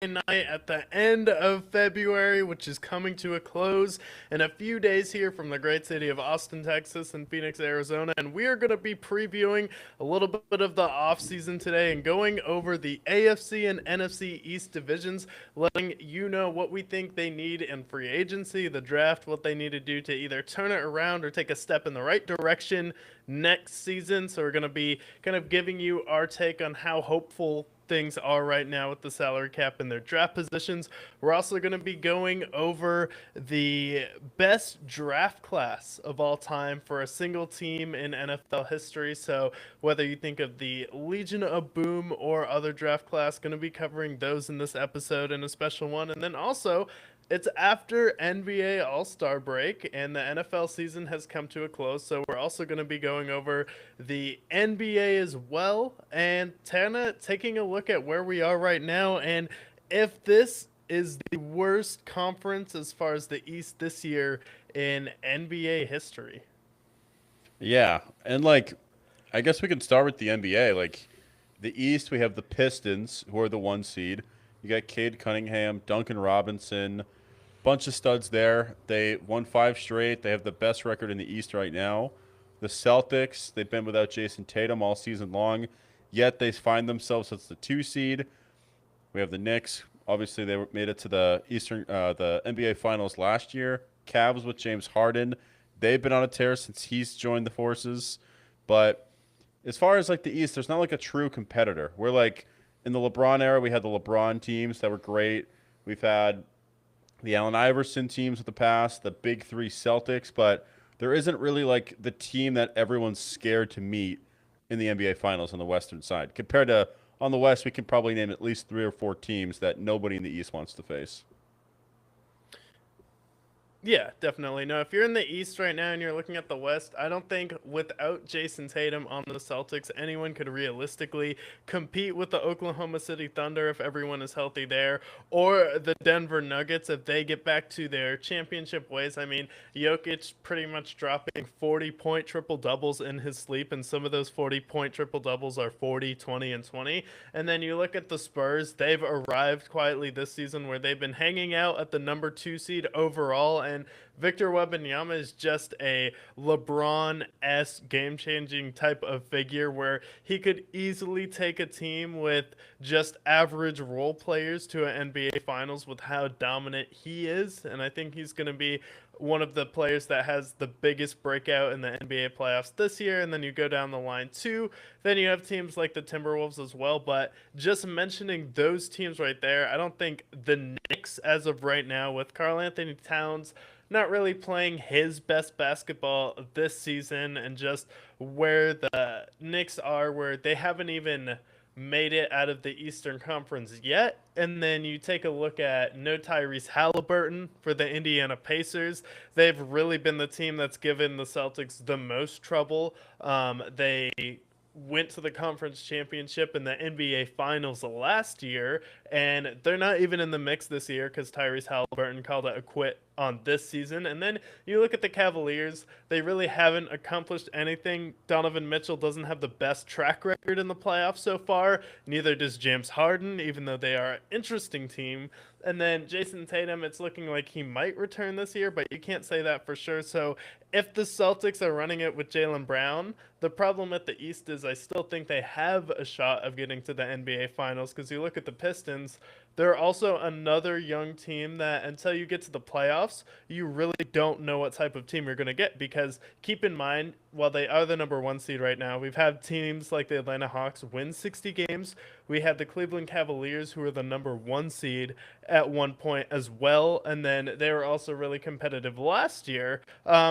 night at the end of February, which is coming to a close in a few days here from the great city of Austin, Texas, and Phoenix, Arizona. And we are going to be previewing a little bit of the offseason today and going over the AFC and NFC East divisions, letting you know what we think they need in free agency, the draft, what they need to do to either turn it around or take a step in the right direction next season. So we're going to be kind of giving you our take on how hopeful things are right now with the salary cap and their draft positions. We're also going to be going over the best draft class of all time for a single team in NFL history. So whether you think of the Legion of Boom or other draft class, going to be covering those in this episode in a special one. And then also it's after NBA All-Star break and the NFL season has come to a close, so we're also going to be going over the NBA as well and Tana taking a look at where we are right now and if this is the worst conference as far as the East this year in NBA history. Yeah, and I guess we can start with the NBA. The East, we have the Pistons, who are the one seed. You got Cade Cunningham, Duncan Robinson, bunch of studs there. They won five straight. They have the best record in the East right now. The Celtics, they've been without Jason Tatum all season long, yet they find themselves as the two seed. We have the Knicks. Obviously, they made it to the NBA Finals last year. Cavs with James Harden. They've been on a tear since he's joined the forces. But as far as the East, there's not a true competitor. We're in the LeBron era, we had the LeBron teams that were great. We've had the Allen Iverson teams of the past, the big three Celtics, but there isn't really the team that everyone's scared to meet in the NBA Finals on the Western side. Compared to on the West, we can probably name at least three or four teams that nobody in the East wants to face. Yeah, definitely. No, if you're in the East right now and you're looking at the West, I don't think without Jason Tatum on the Celtics, anyone could realistically compete with the Oklahoma City Thunder if everyone is healthy there, or the Denver Nuggets if they get back to their championship ways. I mean, Jokic pretty much dropping 40-point triple doubles in his sleep, and some of those 40-point triple doubles are 40, 20, and 20. And then you look at the Spurs, they've arrived quietly this season where they've been hanging out at the number two seed overall and Victor Wembanyama is just a LeBron-esque game-changing type of figure where he could easily take a team with just average role players to an NBA Finals with how dominant he is, and I think he's going to be one of the players that has the biggest breakout in the NBA playoffs this year. And then you go down the line too. Then you have teams like the Timberwolves as well. But just mentioning those teams right there, I don't think the Knicks, as of right now, with Karl Anthony Towns not really playing his best basketball this season and just where the Knicks are, where they haven't even made it out of the Eastern Conference yet. And then you take a look at no Tyrese Halliburton for the Indiana Pacers. They've really been the team that's given the Celtics the most trouble. They went to the conference championship and the NBA finals last year, and they're not even in the mix this year because Tyrese Halliburton called it a quit on this season. And then you look at the Cavaliers, they really haven't accomplished anything. Donovan Mitchell doesn't have the best track record in the playoffs so far. Neither does James Harden, even though they are an interesting team. And then Jason Tatum, it's looking like he might return this year, but you can't say that for sure. So if the Celtics are running it with Jaylen Brown, the problem at the East is I still think they have a shot of getting to the NBA Finals because you look at the Pistons, they're also another young team that until you get to the playoffs, you really don't know what type of team you're going to get because keep in mind, while they are the number one seed right now, we've had teams like the Atlanta Hawks win 60 games. We had the Cleveland Cavaliers who were the number one seed at one point as well, and then they were also really competitive last year.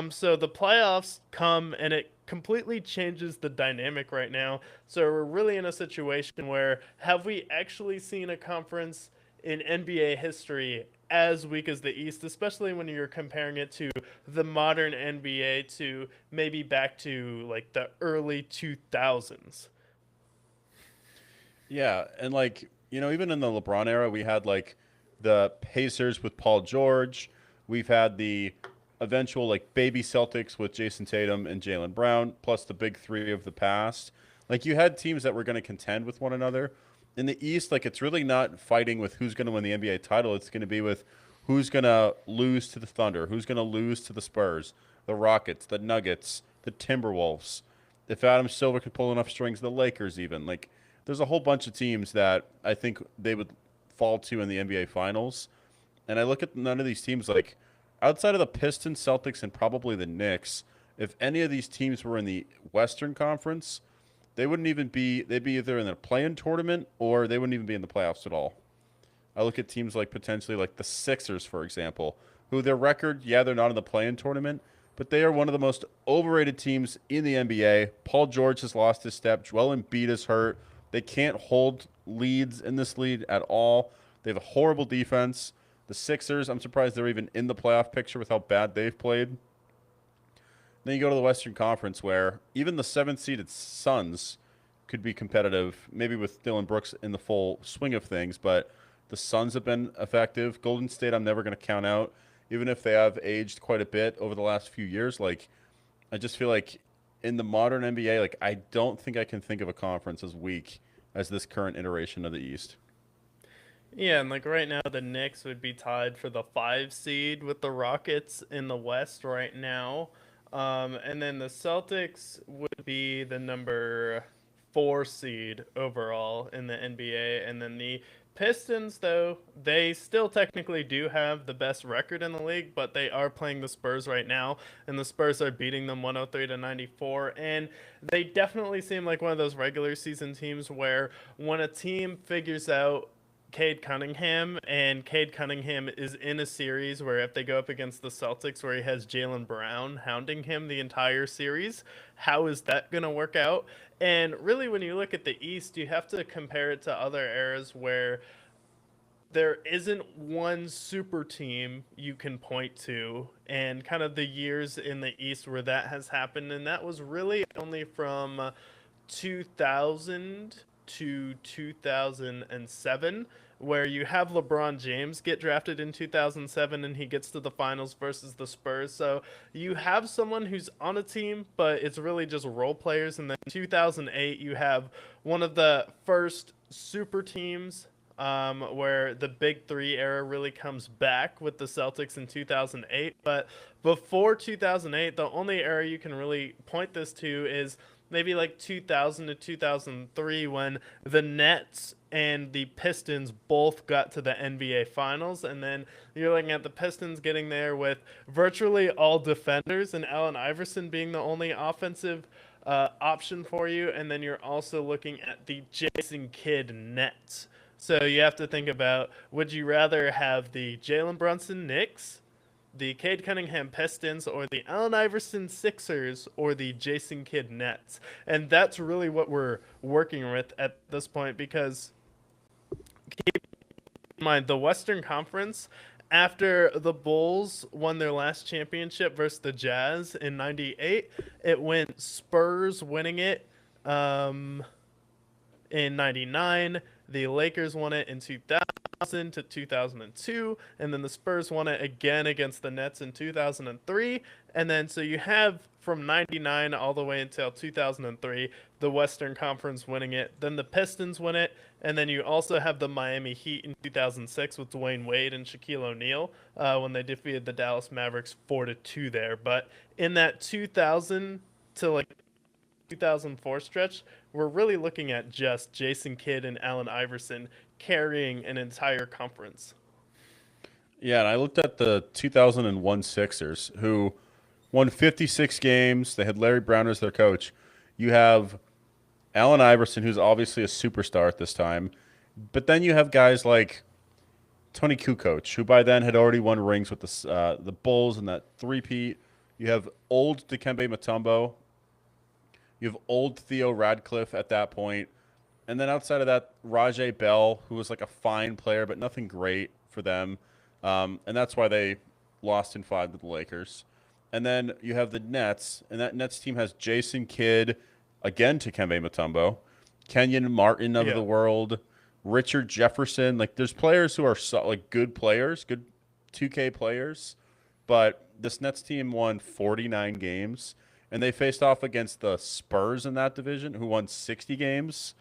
So the playoffs come and it completely changes the dynamic right now. So we're really in a situation where have we actually seen a conference in NBA history as weak as the East, especially when you're comparing it to the modern NBA to maybe back to like the early 2000s. Yeah, and even in the LeBron era, we had the Pacers with Paul George. We've had the eventual baby Celtics with Jason Tatum and Jaylen Brown, plus the big three of the past. You had teams that were going to contend with one another. in the East, like it's really not fighting with who's going to win the NBA title. It's going to be with who's going to lose to the Thunder, who's going to lose to the Spurs, the Rockets, the Nuggets, the Timberwolves. If Adam Silver could pull enough strings, the Lakers even. Like there's a whole bunch of teams that I think they would fall to in the NBA Finals. And I look at none of these teams like outside of the Pistons, Celtics, and probably the Knicks. If any of these teams were in the Western Conference, they wouldn't even be. They'd be either in a play-in tournament or they wouldn't even be in the playoffs at all. I look at teams like potentially like the Sixers, for example, who their record, yeah, they're not in the play-in tournament, but they are one of the most overrated teams in the NBA. Paul George has lost his step. Joel Embiid is hurt. They can't hold leads in this league at all. They have a horrible defense. The Sixers, I'm surprised they're even in the playoff picture with how bad they've played. Then you go to the Western Conference where even the seventh-seeded Suns could be competitive, maybe with Dylan Brooks in the full swing of things, but the Suns have been effective. Golden State, I'm never going to count out, even if they have aged quite a bit over the last few years. Like, I just feel like in the modern NBA, like I don't think I can think of a conference as weak as this current iteration of the East. Yeah, and like right now, the Knicks would be tied for the 5 seed with the Rockets in the West right now. And then the Celtics would be the number 4 seed overall in the NBA. And then the Pistons, though, they still technically do have the best record in the league, but they are playing the Spurs right now, and the Spurs are beating them 103-94. And they definitely seem like one of those regular season teams where when a team figures out Cade Cunningham, and Cade Cunningham is in a series where if they go up against the Celtics where he has Jaylen Brown hounding him the entire series, how is that going to work out? And really, when you look at the East, you have to compare it to other eras where there isn't one super team you can point to, and kind of the years in the East where that has happened, and that was really only from 2000 to 2007, where you have LeBron James get drafted in 2007 and he gets to the finals versus the Spurs. So you have someone who's on a team, but it's really just role players. And then 2008, you have one of the first super teams, where the Big Three era really comes back with the Celtics in 2008. But before 2008, the only era you can really point this to is maybe like 2000 to 2003 when the Nets and the Pistons both got to the NBA Finals. And then you're looking at the Pistons getting there with virtually all defenders and Allen Iverson being the only offensive option for you. And then you're also looking at the Jason Kidd Nets. So you have to think about, would you rather have the Jalen Brunson Knicks, the Cade Cunningham Pistons, or the Allen Iverson Sixers, or the Jason Kidd Nets? And that's really what we're working with at this point, because keep in mind the Western Conference, after the Bulls won their last championship versus the Jazz in 98, it went Spurs winning it in 99. The Lakers won it in 2000 to 2002, and then the Spurs won it again against the Nets in 2003. And then so you have from 99 all the way until 2003 the Western Conference winning it. Then the Pistons win it, and then you also have the Miami Heat in 2006 with Dwayne Wade and Shaquille O'Neal when they defeated the Dallas Mavericks 4-2 there. But in that 2000 to like 2004 stretch, we're really looking at just Jason Kidd and Allen Iverson carrying an entire conference. Yeah, and I looked at the 2001 Sixers, who won 56 games. They had Larry Brown as their coach. You have Allen Iverson, who's obviously a superstar at this time, but then you have guys like Tony Kukoc, who by then had already won rings with the Bulls and that three-peat. You have old Dikembe Mutombo. You have old Theo Radcliffe at that point. And then outside of that, Rajay Bell, who was like a fine player, but nothing great for them. And that's why they lost in 5 to the Lakers. And then you have the Nets, and that Nets team has Jason Kidd, again Dikembe Mutombo, Kenyon Martin of the world, Richard Jefferson. Like, there's players who are like good players, good 2K players, but this Nets team won 49 games, and they faced off against the Spurs in that division, who won 60 games.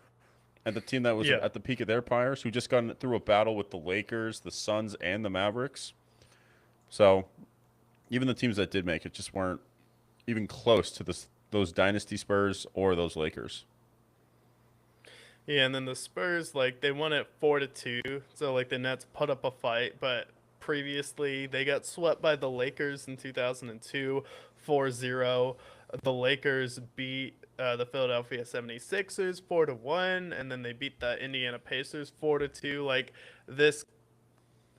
and the team that was Yeah. at the peak of their powers, who just got through a battle with the Lakers, the Suns, and the Mavericks. So even the teams that did make it just weren't even close to those dynasty Spurs or those Lakers. Yeah, and then the Spurs, like, they won it 4-2. So like the Nets put up a fight, but previously they got swept by the Lakers in 2002, 4-0. The Lakers beat the Philadelphia 76ers 4-1, and then they beat the Indiana Pacers 4-2. Like this,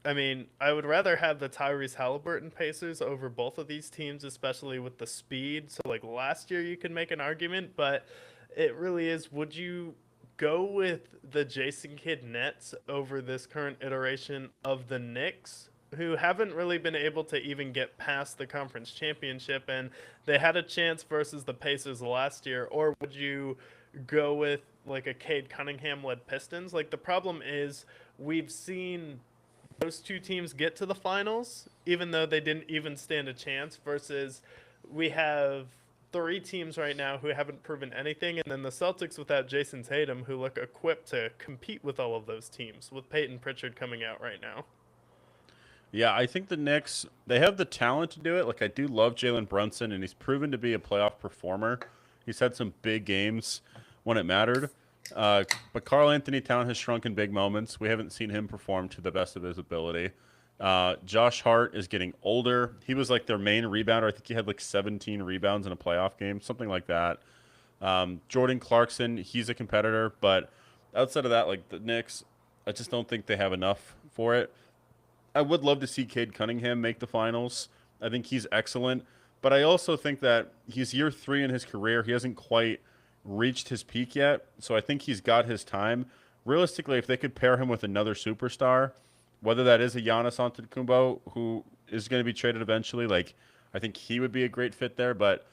I mean, I would rather have the Tyrese Halliburton Pacers over both of these teams, especially with the speed. So like last year you could make an argument, but it really is, would you go with the Jason Kidd Nets over this current iteration of the Knicks, who haven't really been able to even get past the conference championship, and they had a chance versus the Pacers last year? Or would you go with like a Cade Cunningham led Pistons? Like the problem is we've seen those two teams get to the finals, even though they didn't even stand a chance, versus we have three teams right now who haven't proven anything, and then the Celtics without Jason Tatum, who look equipped to compete with all of those teams, with Peyton Pritchard coming out right now. Yeah, I think the Knicks, they have the talent to do it. Like, I do love Jalen Brunson, and he's proven to be a playoff performer. He's had some big games when it mattered. But Karl Anthony Town has shrunk in big moments. We haven't seen him perform to the best of his ability. Josh Hart is getting older. He was like their main rebounder. I think he had like 17 rebounds in a playoff game, something like that. Jordan Clarkson, he's a competitor. But outside of that, like the Knicks, I just don't think they have enough for it. I would love to see Cade Cunningham make the finals. I think he's excellent. But I also think that he's year 3 in his career. He hasn't quite reached his peak yet. So I think he's got his time. Realistically, if they could pair him with another superstar, whether that is a Giannis Antetokounmpo, who is going to be traded eventually, like I think he would be a great fit there. But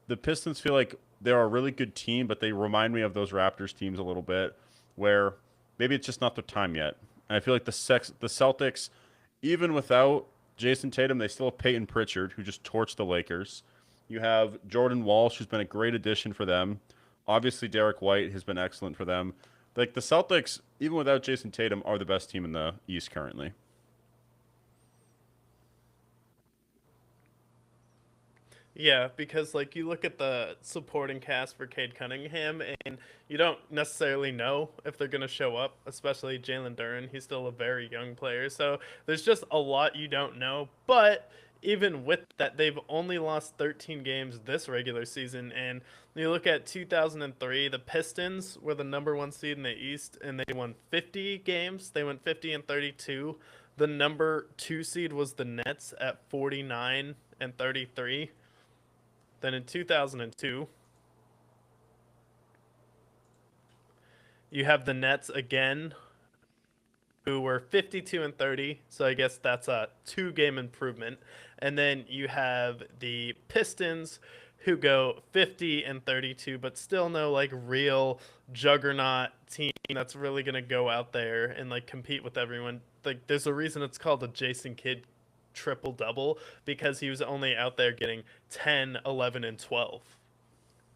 the Pistons feel like they're a really good team, but they remind me of those Raptors teams a little bit, where maybe it's just not their time yet. And I feel like the Celtics, even without Jason Tatum, they still have Peyton Pritchard, who just torched the Lakers. You have Jordan Walsh, who's been a great addition for them. Obviously, Derek White has been excellent for them. Like the Celtics, even without Jason Tatum, are the best team in the East currently. Yeah, because like you look at the supporting cast for Cade Cunningham, and you don't necessarily know if they're going to show up, especially Jalen Duren. He's still a very young player, so there's just a lot you don't know. But even with that, they've only lost 13 games this regular season. And you look at 2003, the Pistons were the number one seed in the East, and they won 50 games. They went 50-32. The number two seed was the Nets at 49-33. Then in 2002, you have the Nets again, who were 52-30. So I guess that's a 2-game improvement. And then you have the Pistons, who go 50-32, but still no like real juggernaut team that's really gonna go out there and like compete with everyone. Like there's a reason it's called a Jason Kidd triple double, because he was only out there getting 10, 11, and 12.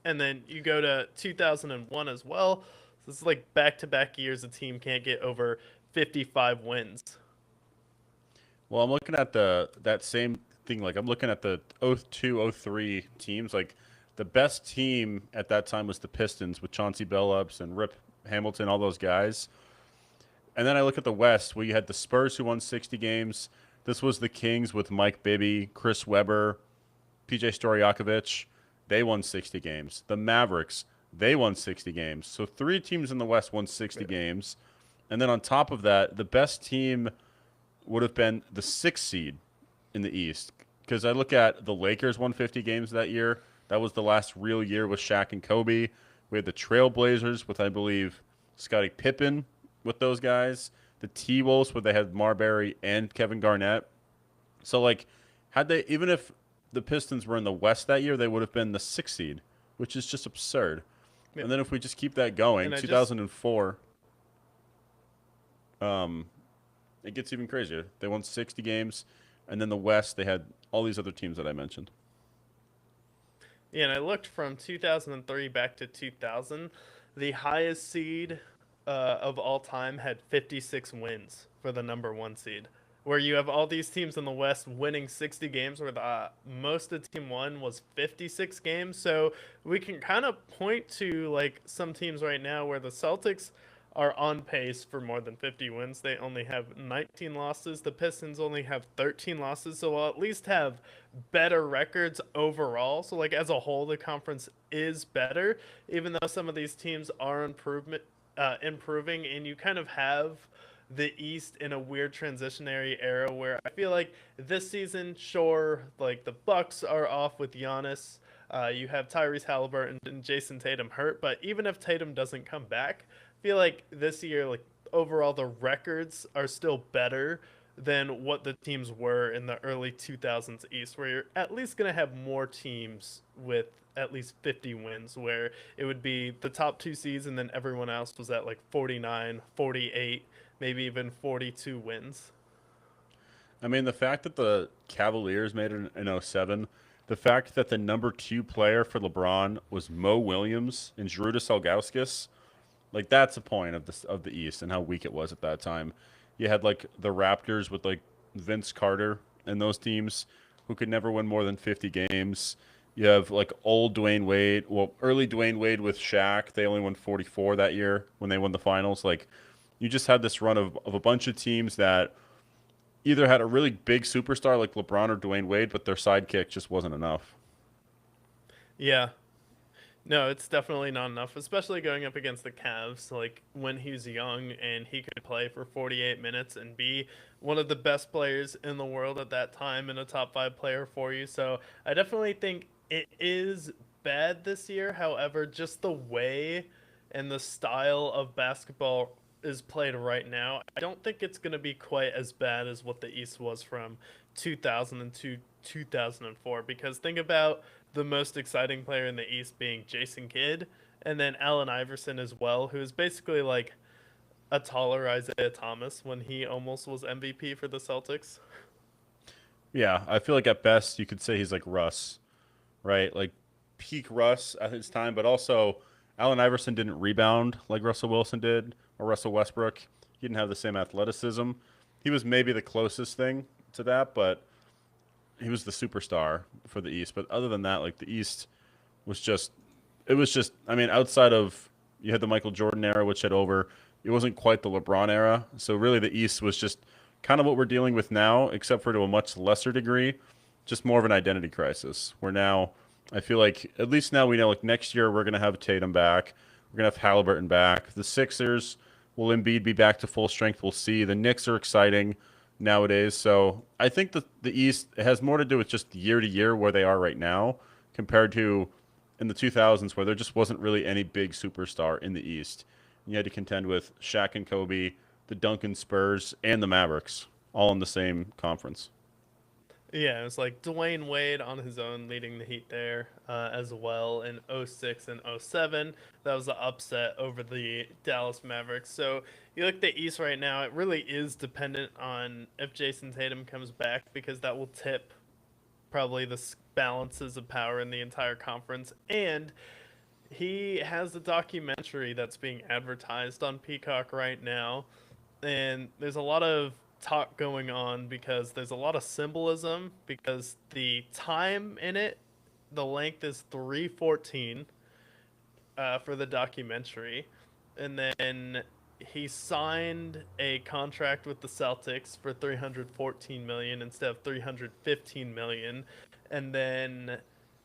And then you go to 2001 as well. So this is like back to back years a team can't get over 55 wins. Well, I'm looking at that same thing. Like I'm looking at the 02, 03 teams. Like the best team at that time was the Pistons with Chauncey Billups and Rip Hamilton, all those guys. And then I look at the West, where you had the Spurs, who won 60 games. This was the Kings with Mike Bibby, Chris Webber, PJ Stojakovic. They won 60 games. The Mavericks, they won 60 games. So 3 teams in the West won 60 games. And then on top of that, the best team would have been the 6th seed in the East. Because I look at the Lakers won 50 games that year. That was the last real year with Shaq and Kobe. We had the Trailblazers with, I believe, Scottie Pippen with those guys. The T-Wolves, where they had Marbury and Kevin Garnett. So, like, had they, even if the Pistons were in the West that year, they would have been the 6th seed, which is just absurd. Yeah. And then if we just keep that going, 2004, it gets even crazier. They won 60 games, and then the West, they had all these other teams that I mentioned. Yeah, and I looked from 2003 back to 2000. The highest seed of all time had 56 wins for the number one seed, where you have all these teams in the West winning 60 games, where the most of team one was 56 games. So we can kind of point to like some teams right now where the Celtics are on pace for more than 50 wins. They only have 19 losses. The Pistons only have 13 losses. So we'll at least have better records overall. So like as a whole, the conference is better, even though some of these teams are improving, and you kind of have the East in a weird transitionary era where I feel like this season, sure, like the Bucks are off with Giannis. You have Tyrese Halliburton and Jason Tatum hurt, but even if Tatum doesn't come back, I feel like this year, like overall, the records are still better than what the teams were in the early 2000s East, where you're at least going to have more teams with at least 50 wins, where it would be the top two seeds and then everyone else was at like 49, 48, maybe even 42 wins. I mean, the fact that the Cavaliers made it in '07, the fact that the number 2 player for LeBron was Mo Williams and Zrudas Ilgauskas, like that's a point of the East and how weak it was at that time. You had like the Raptors with like Vince Carter and those teams who could never win more than 50 games. You have like old Dwayne Wade, well, early Dwayne Wade with Shaq. They only won 44 that year when they won the finals. Like, you just had this run of a bunch of teams that either had a really big superstar like LeBron or Dwayne Wade, but their sidekick just wasn't enough. Yeah, no, it's definitely not enough, especially going up against the Cavs. Like when he was young and he could play for 48 minutes and be one of the best players in the world at that time and a top five player for you. So I definitely think it is bad this year. However, just the way and the style of basketball is played right now, I don't think it's going to be quite as bad as what the East was from 2002, 2004. Because think about the most exciting player in the East being Jason Kidd, and then Allen Iverson as well, who is basically like a taller Isaiah Thomas when he almost was MVP for the Celtics. Yeah, I feel like at best you could say he's like Russ, right? Like peak Russ at his time, but also Allen Iverson didn't rebound like Russell Wilson did or Russell Westbrook. He didn't have the same athleticism. He was maybe the closest thing to that, but he was the superstar for the East. But other than that, like the East was just it was just I mean, outside of you had the Michael Jordan era, which had over, it wasn't quite the LeBron era. So really the East was just kind of what we're dealing with now, except for to a much lesser degree, just more of an identity crisis. Where now I feel like at least now we know like next year we're gonna have Tatum back. We're gonna have Halliburton back. The Sixers will Embiid be back to full strength? We'll see. The Knicks are exciting nowadays. So I think that the East has more to do with just year to year where they are right now compared to in the 2000s where there just wasn't really any big superstar in the East. You had to contend with Shaq and Kobe, the Duncan Spurs, and the Mavericks all in the same conference. Yeah, it was like Dwayne Wade on his own leading the Heat there as well in '06 and '07. That was the upset over the Dallas Mavericks. So you look at the East right now, it really is dependent on if Jason Tatum comes back because that will tip probably the balances of power in the entire conference. And he has a documentary that's being advertised on Peacock right now, and there's a lot of talk going on because there's a lot of symbolism because the time in it, the length is 3:14 for the documentary, and then he signed a contract with the Celtics for 314 million instead of 315 million, and then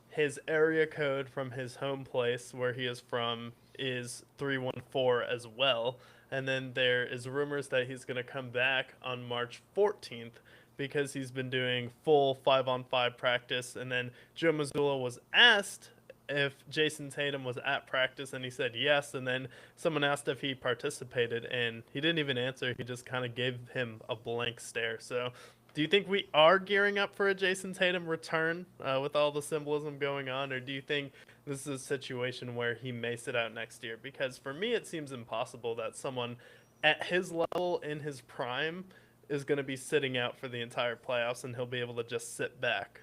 his area code from his home place where he is from is 314 as well. And then there is rumors that he's going to come back on March 14th because he's been doing full 5-on-5 practice. And then Joe Mazzulla was asked if Jason Tatum was at practice, and he said yes. And then someone asked if he participated, and he didn't even answer. He just kind of gave him a blank stare. So do you think we are gearing up for a Jason Tatum return with all the symbolism going on, or do you think this is a situation where he may sit out next year? Because for me, it seems impossible that someone at his level in his prime is going to be sitting out for the entire playoffs and he'll be able to just sit back.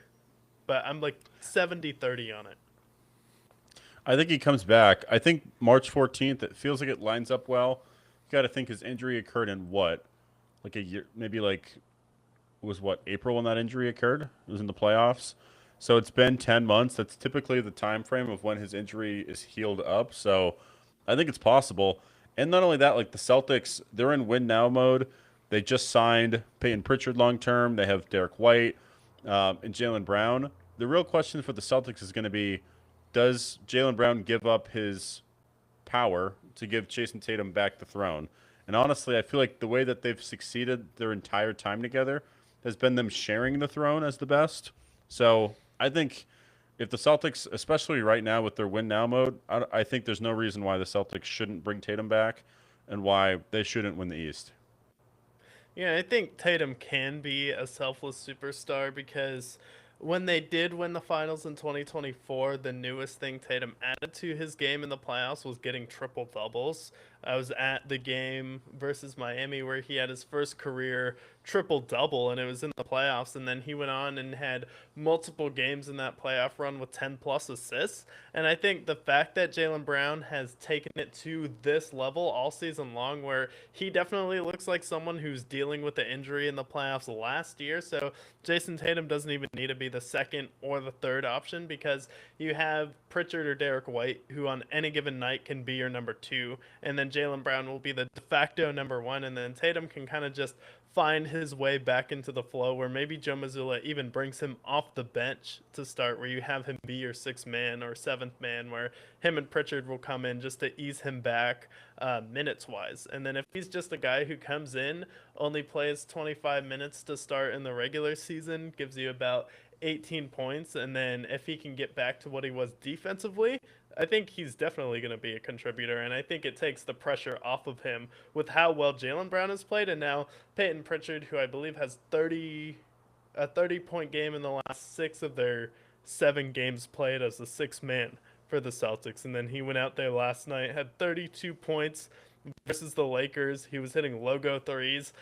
But I'm like 70-30 on it. I think he comes back. I think March 14th, it feels like it lines up well. got to think his injury occurred in what, like a year, maybe like was what April when that injury occurred. It was in the playoffs. So it's been 10 months. That's typically the time frame of when his injury is healed up. So I think it's possible. And not only that, like the Celtics, they're in win now mode. They just signed Peyton Pritchard long term. They have Derek White and Jaylen Brown. The real question for the Celtics is going to be, does Jaylen Brown give up his power to give Jason Tatum back the throne? And honestly, I feel like the way that they've succeeded their entire time together has been them sharing the throne as the best. So I think if the Celtics, especially right now with their win now mode, I think there's no reason why the Celtics shouldn't bring Tatum back and why they shouldn't win the East. Yeah, I think Tatum can be a selfless superstar because when they did win the finals in 2024, the newest thing Tatum added to his game in the playoffs was getting triple doubles. I was at the game versus Miami where he had his first career triple double, and it was in the playoffs. And then he went on and had multiple games in that playoff run with 10 plus assists. And I think the fact that Jaylen Brown has taken it to this level all season long, where he definitely looks like someone who's dealing with the injury in the playoffs last year. So Jason Tatum doesn't even need to be the second or the third option because you have Pritchard or Derek White, who on any given night can be your number two, and then Jaylen Brown will be the de facto number one, and then Tatum can kind of just find his way back into the flow where maybe Joe Mazzulla even brings him off the bench to start, where you have him be your sixth man or seventh man, where him and Pritchard will come in just to ease him back minutes wise. And then if he's just a guy who comes in, only plays 25 minutes to start in the regular season, gives you about 18 points, and then if he can get back to what he was defensively, I think he's definitely going to be a contributor, and I think it takes the pressure off of him with how well Jaylen Brown has played, and now Peyton Pritchard, who I believe has a 30-point game in the last 6 of their 7 games played as the sixth man for the Celtics, and then he went out there last night, had 32 points versus the Lakers. He was hitting logo threes.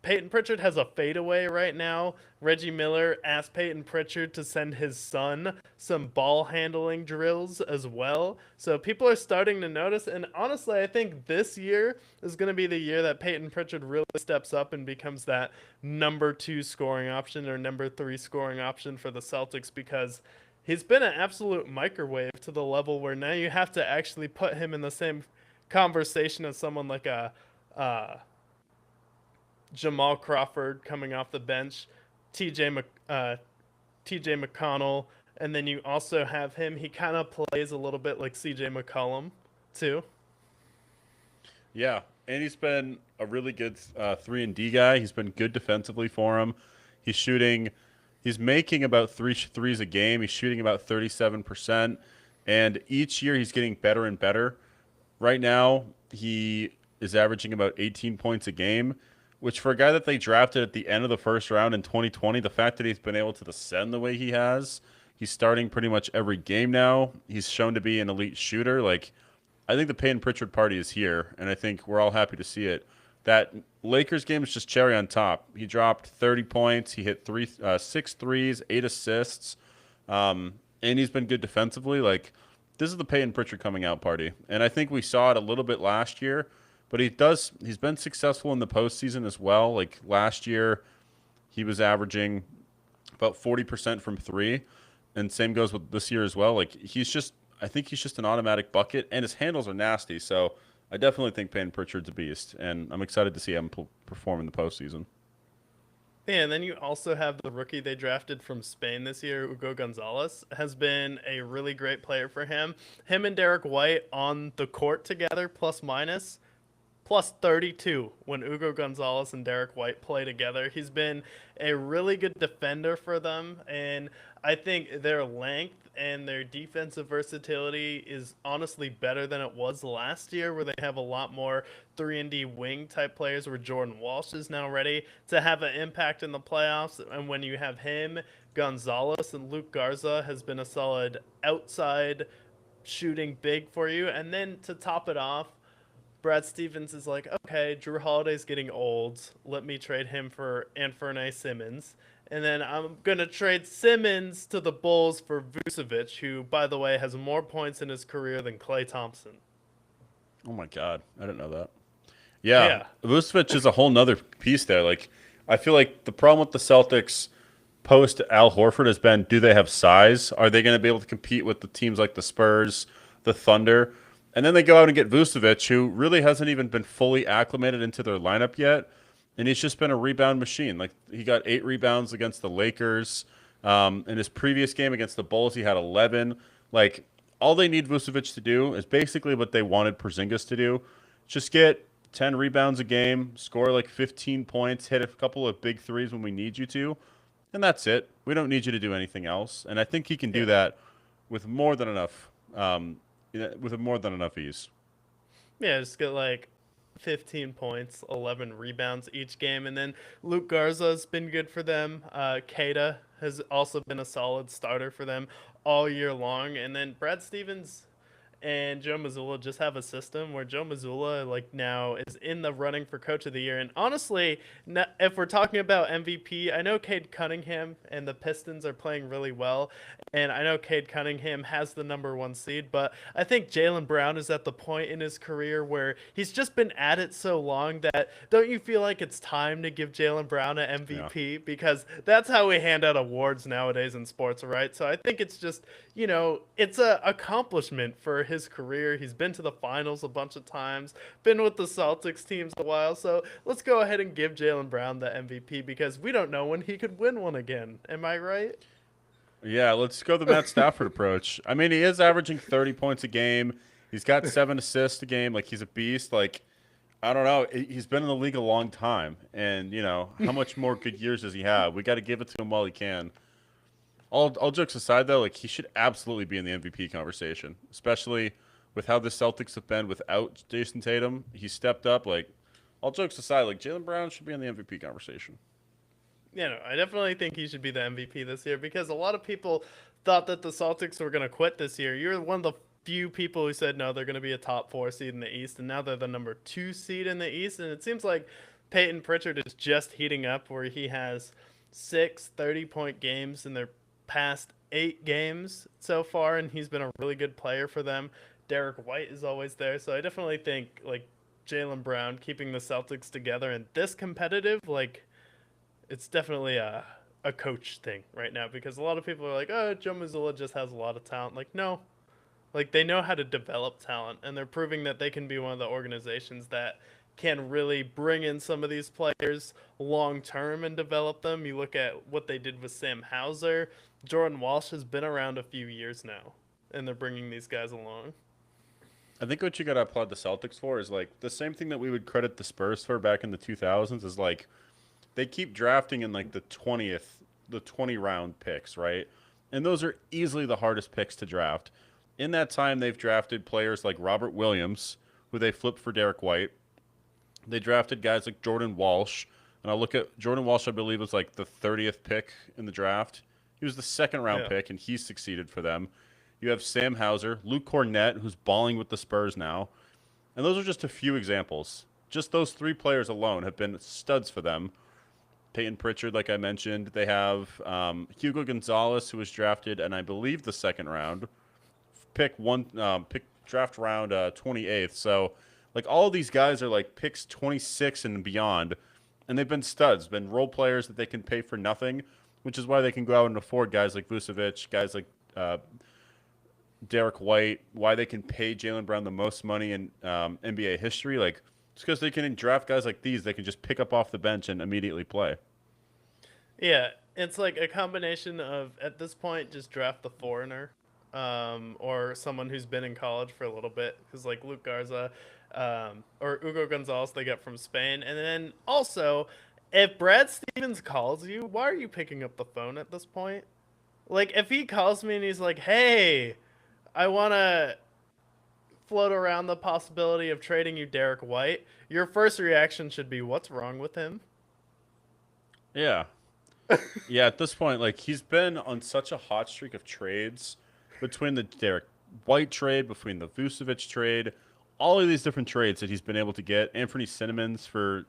Peyton Pritchard has a fadeaway right now. Reggie Miller asked Peyton Pritchard to send his son some ball handling drills as well. So people are starting to notice. And honestly, I think this year is going to be the year that Peyton Pritchard really steps up and becomes that number 2 scoring option or number 3 scoring option for the Celtics, because he's been an absolute microwave to the level where now you have to actually put him in the same conversation as someone like a Jamal Crawford coming off the bench, TJ McConnell, and then you also have him. He kind of plays a little bit like CJ McCollum too. Yeah, and he's been a really good 3-and-D guy. He's been good defensively for him. He's making about three threes a game. He's shooting about 37%, and each year he's getting better and better. Right now, he is averaging about 18 points a game, which for a guy that they drafted at the end of the first round in 2020, the fact that he's been able to ascend the way he has, he's starting pretty much every game now. He's shown to be an elite shooter. Like, I think the Peyton Pritchard party is here, and I think we're all happy to see it. That Lakers game is just cherry on top. He dropped 30 points. He hit 6 threes, 8 assists, and he's been good defensively. Like, this is the Peyton Pritchard coming out party, and I think we saw it a little bit last year, but he's been successful in the postseason as well. Like last year, he was averaging about 40% from 3, and same goes with this year as well. Like I think he's just an automatic bucket, and his handles are nasty. So I definitely think Peyton Pritchard's a beast, and I'm excited to see him perform in the postseason. Yeah, and then you also have the rookie they drafted from Spain this year, Hugo Gonzalez, has been a really great player for him. Him and Derek White on the court together, plus minus, plus 32 when Hugo Gonzalez and Derek White play together. He's been a really good defender for them, and I think their length and their defensive versatility is honestly better than it was last year, where they have a lot more 3-and-D wing type players, where Jordan Walsh is now ready to have an impact in the playoffs. And when you have him, Gonzalez, and Luke Garza has been a solid outside shooting big for you. And then to top it off, Brad Stevens is like, okay, Drew Holiday's getting old. Let me trade him for Anfernee Simmons. And then I'm going to trade Simmons to the Bulls for Vucevic, who, by the way, has more points in his career than Klay Thompson. Oh, my God. I didn't know that. Yeah, Yeah. Vucevic is a whole nother piece there. Like, I feel like the problem with the Celtics post Al Horford has been, do they have size? Are they going to be able to compete with the teams like the Spurs, the Thunder? And then they go out and get Vucevic, who really hasn't even been fully acclimated into their lineup yet. And he's just been a rebound machine. Like, he got 8 rebounds against the Lakers. In his previous game against the Bulls, he had 11. Like, all they need Vucevic to do is basically what they wanted Porzingis to do. Just get 10 rebounds a game, score like 15 points, hit a couple of big threes when we need you to, and that's it. We don't need you to do anything else. And I think he can do that with more than enough, with more than enough ease. Yeah, just get like 15 points, 11 rebounds each game. And then Luke Garza's been good for them. Keita has also been a solid starter for them all year long. And then Brad Stevens and Joe Mazzulla just have a system where Joe Mazzulla like now is in the running for Coach of the Year. And honestly, if we're talking about MVP, I know Cade Cunningham and the Pistons are playing really well, and I know Cade Cunningham has the #1 seed, but I think Jaylen Brown is at the point in his career where he's just been at it so long that don't you feel like it's time to give Jaylen Brown an MVP? Yeah. Because that's how we hand out awards nowadays in sports, right? So I think it's just, it's a accomplishment for his career. He's been to the finals a bunch of times, been with the Celtics teams a while. So let's go ahead and give Jaylen Brown the MVP because we don't know when he could win one again. Am I right? Yeah, let's go the Matt Stafford approach. I mean, he is averaging 30 points a game. He's got 7 assists a game. Like, he's a beast. Like, I don't know. He's been in the league a long time. And, how much more good years does he have? We got to give it to him while he can. All jokes aside, though, like, he should absolutely be in the MVP conversation, especially with how the Celtics have been without Jason Tatum. He stepped up. Like, all jokes aside, like, Jaylen Brown should be in the MVP conversation. I definitely think he should be the MVP this year because a lot of people thought that the Celtics were going to quit this year. You're one of the few people who said no, they're going to be a top 4 seed in the East, and now they're the #2 seed in the East. And it seems like Peyton Pritchard is just heating up, where he has 6 30-point games in their past 8 games so far, and he's been a really good player for them. Derek White is always there, so I definitely think like Jaylen Brown keeping the Celtics together and this competitive, like, it's definitely a coach thing right now because a lot of people are like, oh, Joe Mazzulla just has a lot of talent. Like, no. Like, they know how to develop talent, and they're proving that they can be one of the organizations that can really bring in some of these players long term and develop them. You look at what they did with Sam Hauser. Jordan Walsh has been around a few years now, and they're bringing these guys along. I think what you got to applaud the Celtics for is, like, the same thing that we would credit the Spurs for back in the 2000s is, like, they keep drafting in like the 20 round picks, right? And those are easily the hardest picks to draft. In that time, they've drafted players like Robert Williams, who they flipped for Derek White. They drafted guys like Jordan Walsh. And I'll look at Jordan Walsh, I believe, was like the 30th pick in the draft. He was the second round pick, and he succeeded for them. You have Sam Hauser, Luke Cornett, who's balling with the Spurs now. And those are just a few examples. Just those 3 players alone have been studs for them. Peyton Pritchard, like I mentioned. They have Hugo Gonzalez, who was drafted, and I believe the second round, pick draft round 28th. So, like, all of these guys are like picks 26 and beyond, and they've been studs, been role players that they can pay for nothing, which is why they can go out and afford guys like Vucevic, guys like Derek White, why they can pay Jaylen Brown the most money in NBA history. Like, it's because they can draft guys like these. They can just pick up off the bench and immediately play. Yeah, it's like a combination of, at this point, just draft the foreigner or someone who's been in college for a little bit. Because, like, Luke Garza or Hugo Gonzalez they get from Spain. And then also, if Brad Stevens calls you, why are you picking up the phone at this point? Like, if he calls me and he's like, hey, I want to float around the possibility of trading you Derek White, your first reaction should be, what's wrong with him? Yeah. Yeah, at this point, like, he's been on such a hot streak of trades between the Derek White trade, between the Vucevic trade, all of these different trades that he's been able to get. Anthony Cinnamons for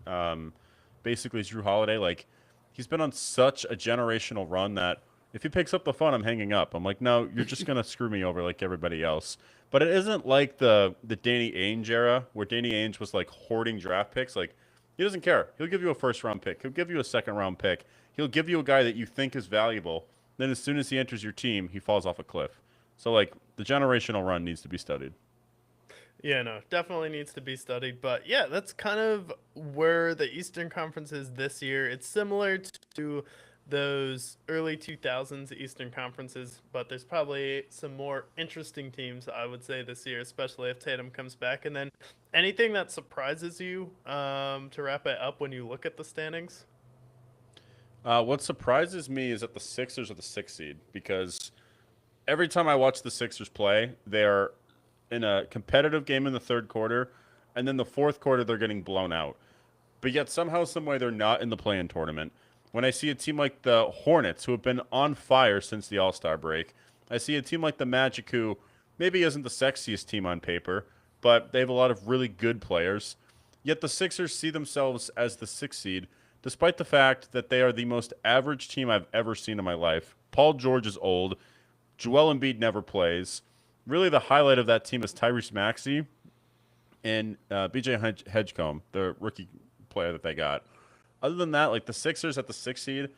basically Drew Holiday. Like, he's been on such a generational run that If he picks up the phone, I'm hanging up. I'm like, no, you're just gonna screw me over like everybody else. But it isn't like the Danny Ainge era where Danny Ainge was like hoarding draft picks. Like he doesn't care. He'll give you a first round pick. He'll give you a second round pick. He'll give you a guy that you think is valuable. Then as soon as he enters your team, he falls off a cliff. So like the generational run needs to be studied. Yeah, no, definitely needs to be studied. But yeah, that's kind of where the Eastern Conference is this year. It's similar to those early 2000s Eastern Conferences, but there's probably some more interesting teams, I would say, this year, especially if Tatum comes back. And then anything that surprises you to wrap it up when you look at the standings? What surprises me is that the Sixers are the sixth seed because every time I watch the Sixers play, they are in a competitive game in the third quarter, and then the fourth quarter they're getting blown out. But yet somehow, some way, they're not in the play-in tournament. When I see a team like the Hornets, who have been on fire since the All-Star break, I see a team like the Magic, who maybe isn't the sexiest team on paper, but they have a lot of really good players. Yet the Sixers see themselves as the sixth seed, despite the fact that they are the most average team I've ever seen in my life. Paul George is old. Joel Embiid never plays. Really, the highlight of that team is Tyrese Maxey and BJ Hedgecomb, the rookie player that they got. Other than that, like the Sixers at the sixth seed,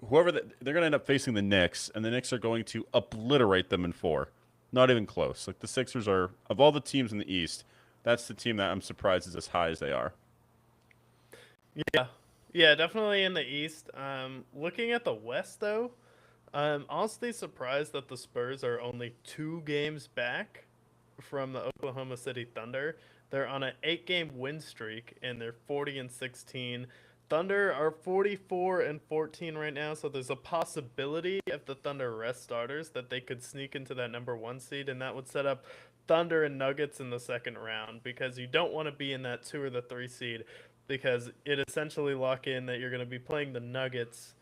they're going to end up facing the Knicks, and the Knicks are going to obliterate them in four. Not even close. Like the Sixers are, of all the teams in the East, that's the team that I'm surprised is as high as they are. Yeah, yeah, definitely in the East. Looking at the West, though, I'm honestly surprised that the Spurs are only 2 games back from the Oklahoma City Thunder. They're on an 8-game win streak and they're 40-16. Thunder are 44-14 right now, so there's a possibility if the Thunder rest starters that they could sneak into that number 1 seed, and that would set up Thunder and Nuggets in the second round because you don't want to be in that 2 or the 3 seed because it essentially lock in that you're going to be playing the Nuggets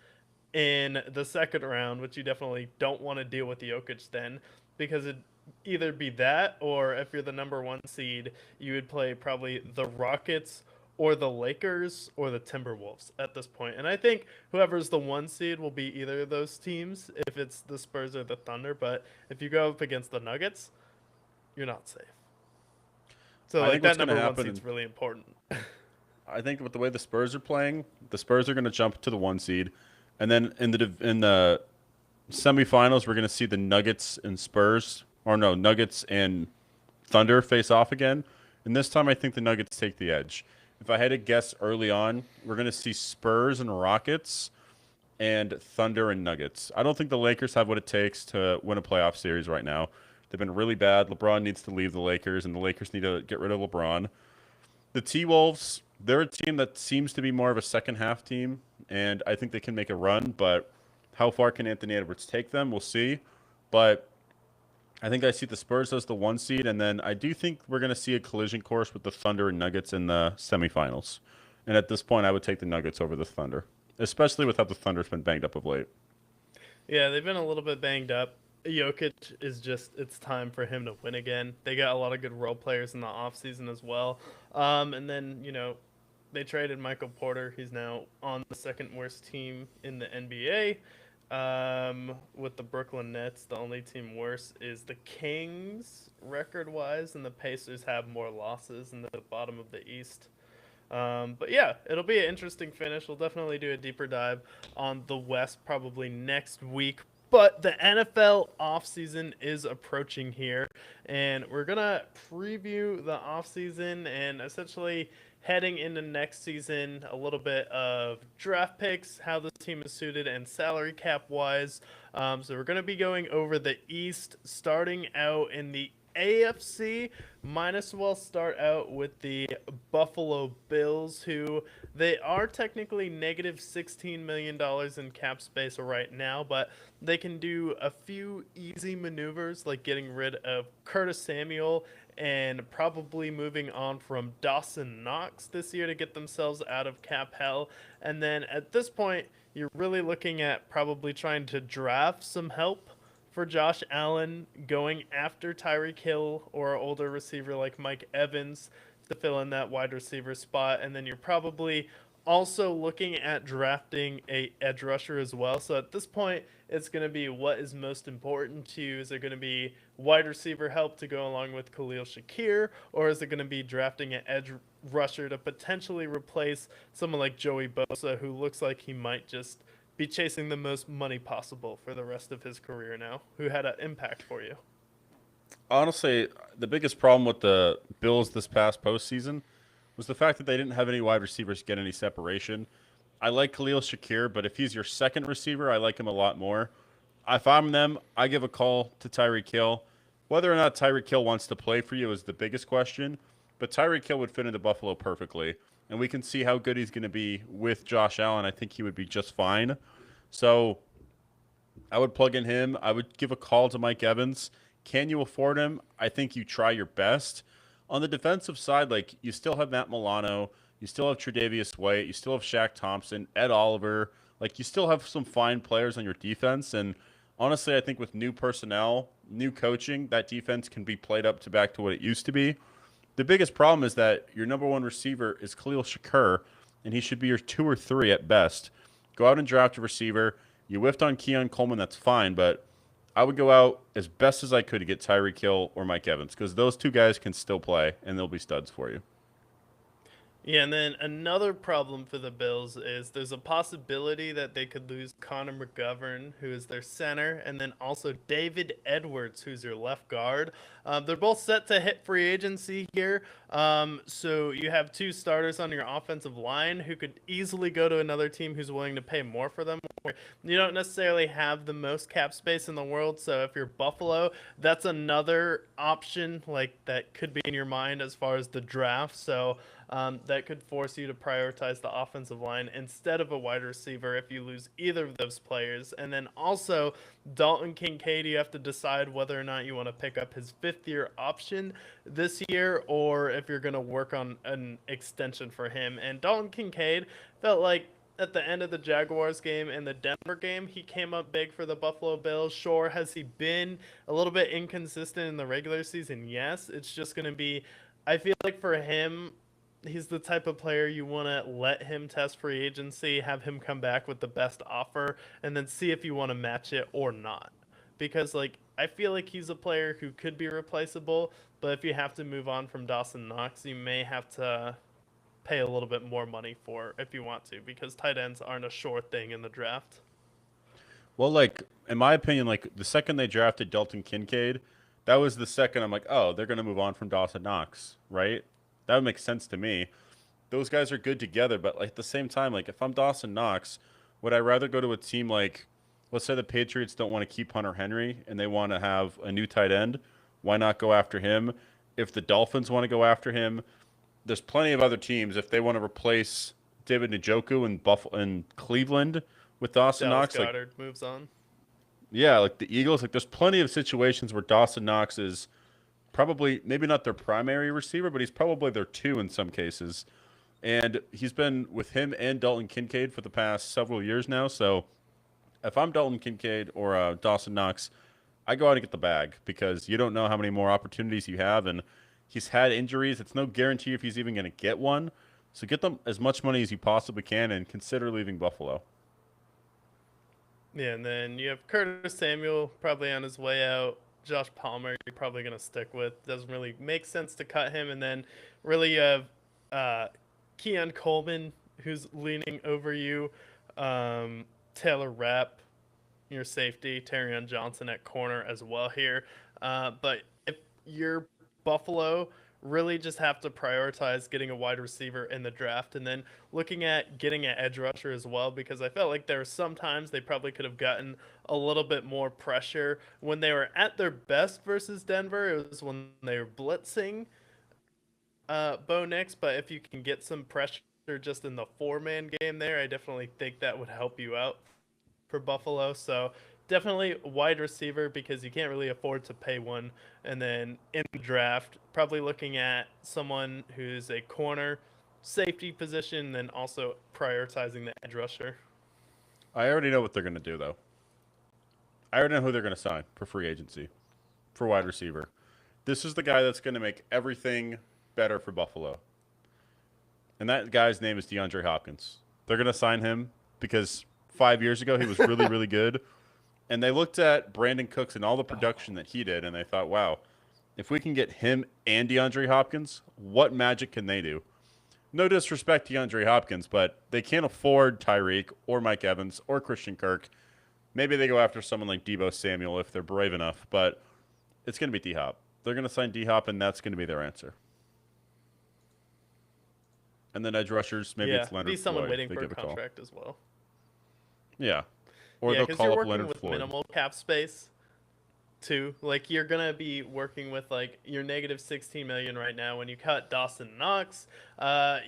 in the second round, which you definitely don't want to deal with Jokic then, because it either be that or if you're the number 1 seed, you would play probably the Rockets or the Lakers or the Timberwolves at this point. And I think whoever's the 1 seed will be either of those teams if it's the Spurs or the Thunder. But if you go up against the Nuggets, you're not safe. So I like think what's that going to number 1 happen, seed's really important. I think with the way the Spurs are playing, the Spurs are going to jump to the 1 seed, and then in the semifinals, we're going to see the Nuggets and Spurs, or no, Nuggets and Thunder face off again. And this time, I think the Nuggets take the edge. If I had to guess early on, we're going to see Spurs and Rockets and Thunder and Nuggets. I don't think the Lakers have what it takes to win a playoff series right now. They've been really bad. LeBron needs to leave the Lakers, and the Lakers need to get rid of LeBron. The T-Wolves, they're a team that seems to be more of a second half team, and I think they can make a run, but how far can Anthony Edwards take them? We'll see. But I think I see the Spurs as the 1 seed, and then I do think we're going to see a collision course with the Thunder and Nuggets in the semifinals. And at this point, I would take the Nuggets over the Thunder, especially with how the Thunder's been banged up of late. Yeah, they've been a little bit banged up. Jokic is just, it's time for him to win again. They got a lot of good role players in the offseason as well. And then, they traded Michael Porter. He's now on the second worst team in the NBA. With the Brooklyn Nets, the only team worse is the Kings record-wise, and the Pacers have more losses in the bottom of the East. But yeah, it'll be an interesting finish. We'll definitely do a deeper dive on the West probably next week. But the NFL offseason is approaching here, and we're going to preview the offseason and essentially heading into next season, a little bit of draft picks, how this team is suited, and salary cap wise. So we're going to be going over the East, starting out in the AFC. Might as well start out with the Buffalo Bills, who they are technically negative $16 million in cap space right now, but they can do a few easy maneuvers like getting rid of Curtis Samuel and probably moving on from Dawson Knox this year to get themselves out of cap hell. And then at this point, you're really looking at probably trying to draft some help for Josh Allen, going after Tyreek Hill or an older receiver like Mike Evans to fill in that wide receiver spot. And then you're probably also looking at drafting a edge rusher as well. So at this point, it's going to be what is most important to you. Is it going to be wide receiver help to go along with Khalil Shakir, or is it going to be drafting an edge rusher to potentially replace someone like Joey Bosa, who looks like he might just be chasing the most money possible for the rest of his career now, who had an impact for you? Honestly, the biggest problem with the Bills this past postseason was the fact that they didn't have any wide receivers get any separation. I like Khalil Shakir, but if he's your second receiver, I like him a lot more. If I'm them, I give a call to Tyreek Hill. Whether or not Tyreek Hill wants to play for you is the biggest question, but Tyreek Hill would fit into Buffalo perfectly, and we can see how good he's going to be with Josh Allen. I think he would be just fine. So I would plug in him. I would give a call to Mike Evans. Can you afford him? I think you try your best. On the defensive side, like you still have Matt Milano, you still have Tre'Davious White, you still have Shaq Thompson, Ed Oliver. Like you still have some fine players on your defense. And honestly, I think with new personnel, new coaching, that defense can be played up to back to what it used to be. The biggest problem is that your number one receiver is Khalil Shakur, and he should be your 2 or 3 at best. Go out and draft a receiver. You whiffed on Keon Coleman, that's fine, but I would go out as best as I could to get Tyreek Hill or Mike Evans because those two guys can still play and they'll be studs for you. Yeah, and then another problem for the Bills is there's a possibility that they could lose Connor McGovern, who is their center, and then also David Edwards, who's your left guard. They're both set to hit free agency here. So you have two starters on your offensive line who could easily go to another team who's willing to pay more for them. You don't necessarily have the most cap space in the world, so if you're Buffalo, that's another option like that could be in your mind as far as the draft. So that could force you to prioritize the offensive line instead of a wide receiver if you lose either of those players. And then also, Dalton Kincaid, you have to decide whether or not you want to pick up his 5th-year option this year or if you're going to work on an extension for him. And Dalton Kincaid felt like at the end of the Jaguars game and the Denver game, he came up big for the Buffalo Bills. Sure, has he been a little bit inconsistent in the regular season? Yes. It's just going to be, I feel like for him, he's the type of player you want to let him test free agency, have him come back with the best offer, and then see if you want to match it or not. Because, like, I feel like he's a player who could be replaceable, but if you have to move on from Dawson Knox, you may have to pay a little bit more money for if you want to, because tight ends aren't a sure thing in the draft. Well, like, in my opinion, like, the second they drafted Dalton Kincaid, that was the second I'm like, oh, they're going to move on from Dawson Knox, right? That would make sense to me. Those guys are good together, but like at the same time, like if I'm Dawson Knox, would I rather go to a team like, let's say the Patriots don't want to keep Hunter Henry and they want to have a new tight end? Why not go after him? If the Dolphins want to go after him, there's plenty of other teams. If they want to replace David Njoku in Buffalo and Cleveland with Dawson Dallas Knox, like Goddard moves on. yeah, like the Eagles, like there's plenty of situations where Dawson Knox is probably maybe not their primary receiver, but he's probably their 2 in some cases. And he's been with him and Dalton Kincaid for the past several years now. So if I'm Dalton Kincaid or Dawson Knox, I go out and get the bag because you don't know how many more opportunities you have. And he's had injuries. It's no guarantee if he's even going to get one. So get them as much money as you possibly can and consider leaving Buffalo. Yeah, and then you have Curtis Samuel probably on his way out. Josh Palmer, you're probably going to stick with. Doesn't really make sense to cut him. And then really you have uh, Keon Coleman, who's leaning over you. Taylor Rapp, your safety. Terrion Johnson at corner as well here. But if you're Buffalo, really just have to prioritize getting a wide receiver in the draft and then looking at getting an edge rusher as well because I felt like there were some times they probably could have gotten a little bit more pressure when they were at their best versus Denver. It was when they were blitzing Bo Nix, but if you can get some pressure just in the 4-man game there, I definitely think that would help you out for Buffalo. So definitely wide receiver because you can't really afford to pay one. And then in the draft, probably looking at someone who's a corner safety position, then also prioritizing the edge rusher. I already know what they're going to do, though. I already know who they're going to sign for free agency, for wide receiver. This is the guy that's going to make everything better for Buffalo. and that guy's name is DeAndre Hopkins. They're going to sign him because 5 years ago he was really, really good. And they looked at Brandon Cooks and all the production that he did, and they thought, wow, if we can get him and DeAndre Hopkins, what magic can they do? No disrespect to DeAndre Hopkins, but they can't afford Tyreek or Mike Evans or Christian Kirk. Maybe they go after someone like Deebo Samuel if they're brave enough, but it's going to be D-Hop. They're going to sign D-Hop, and that's going to be their answer. And then edge rushers, maybe it's Leonard Floyd. Be someone waiting they for a give call. contract as well. Yeah. Or they'll call up Leonard Floyd. Minimal cap space too. Like, you're gonna be working with like your negative 16 million right now. When you cut Dawson Knox,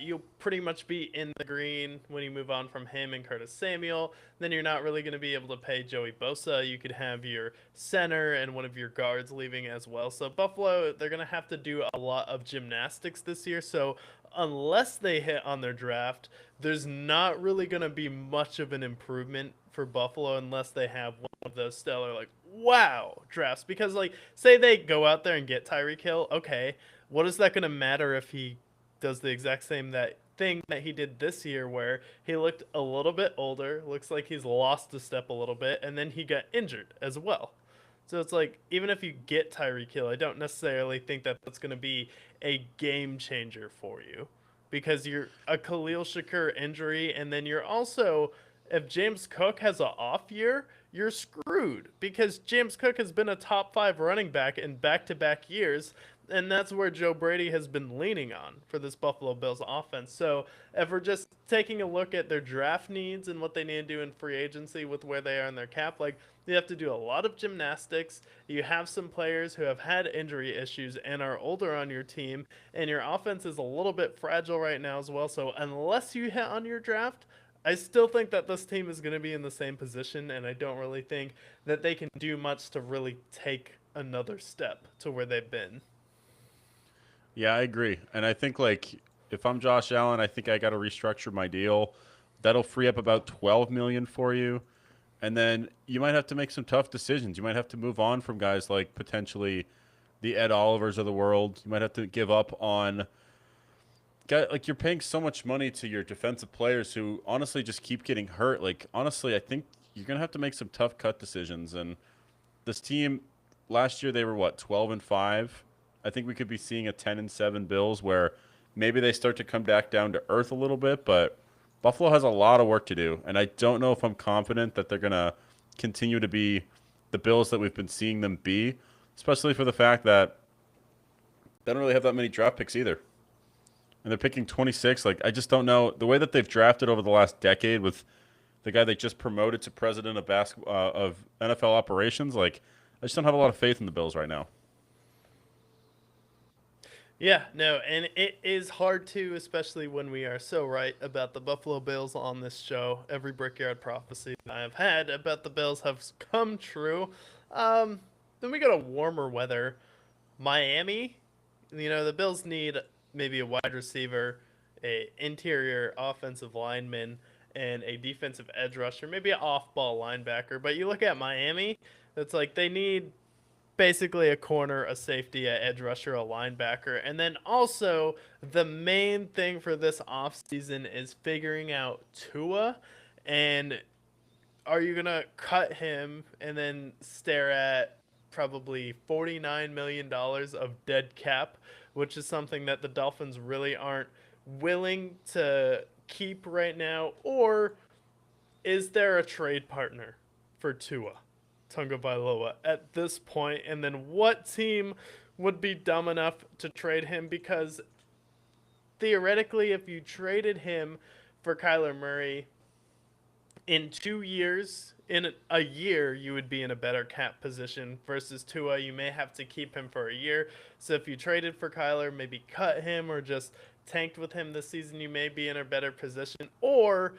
you'll pretty much be in the green when you move on from him and Curtis Samuel. Then you're not really gonna be able to pay Joey Bosa. You could have your center and one of your guards leaving as well. So Buffalo, they're gonna have to do a lot of gymnastics this year. So unless they hit on their draft, there's not really gonna be much of an improvement for Buffalo unless they have one of those stellar, like, wow drafts. Because, like, say they go out there and get Tyreek Hill, okay, what is that going to matter if he does the exact same thing that he did this year, where he looked a little bit older, looks like he's lost a step a little bit, and then he got injured as well. So it's like, even if you get Tyreek Hill, I don't necessarily think that that's going to be a game changer for you, because you're a Khalil Shakur injury, and then you're also, if James Cook has an off year, you're screwed, because James Cook has been a top 5 running back in back-to-back years, and that's where Joe Brady has been leaning on for this Buffalo Bills offense. So if we're just taking a look at their draft needs and what they need to do in free agency with where they are in their cap, like, you have to do a lot of gymnastics. You have some players who have had injury issues and are older on your team, and your offense is a little bit fragile right now as well. So unless you hit on your draft, I still think that this team is going to be in the same position, and I don't really think that they can do much to really take another step to where they've been. Yeah, I agree. And I think, like, if I'm Josh Allen, I think I got to restructure my deal. That'll free up about $12 million for you. And then you might have to make some tough decisions. You might have to move on from guys like potentially the Ed Olivers of the world. You might have to give up on guys, like, you're paying so much money to your defensive players who honestly just keep getting hurt. Like, honestly, I think you're going to have to make some tough cut decisions. And this team last year, they were what, 12-5? I think we could be seeing a 10-7 Bills where maybe they start to come back down to earth a little bit, but Buffalo has a lot of work to do, and I don't know if I'm confident that they're going to continue to be the Bills that we've been seeing them be, especially for the fact that they don't really have that many draft picks either. And they're picking 26. Like, I just don't know. The way that they've drafted over the last decade with the guy they just promoted to president of of NFL operations, like, I just don't have a lot of faith in the Bills right now. Yeah, no, and it is hard to, especially when we are so right about the Buffalo Bills on this show. Every Brickyard prophecy that I have had about the Bills have come true. Then we go to warmer weather. Miami, the Bills need maybe a wide receiver, a interior offensive lineman, and a defensive edge rusher, maybe an off-ball linebacker. But you look at Miami, it's like they need basically a corner, a safety, a edge rusher, a linebacker. And then also the main thing for this offseason is figuring out Tua. And are you going to cut him and then stare at probably $49 million of dead cap, which is something that the Dolphins really aren't willing to keep right now? Or is there a trade partner for Tua Tagovailoa at this point? And then what team would be dumb enough to trade him? Because theoretically, if you traded him for Kyler Murray in 2 years, in a year, you would be in a better cap position versus Tua. You may have to keep him for a year. So if you traded for Kyler, maybe cut him or just tanked with him this season, you may be in a better position. Or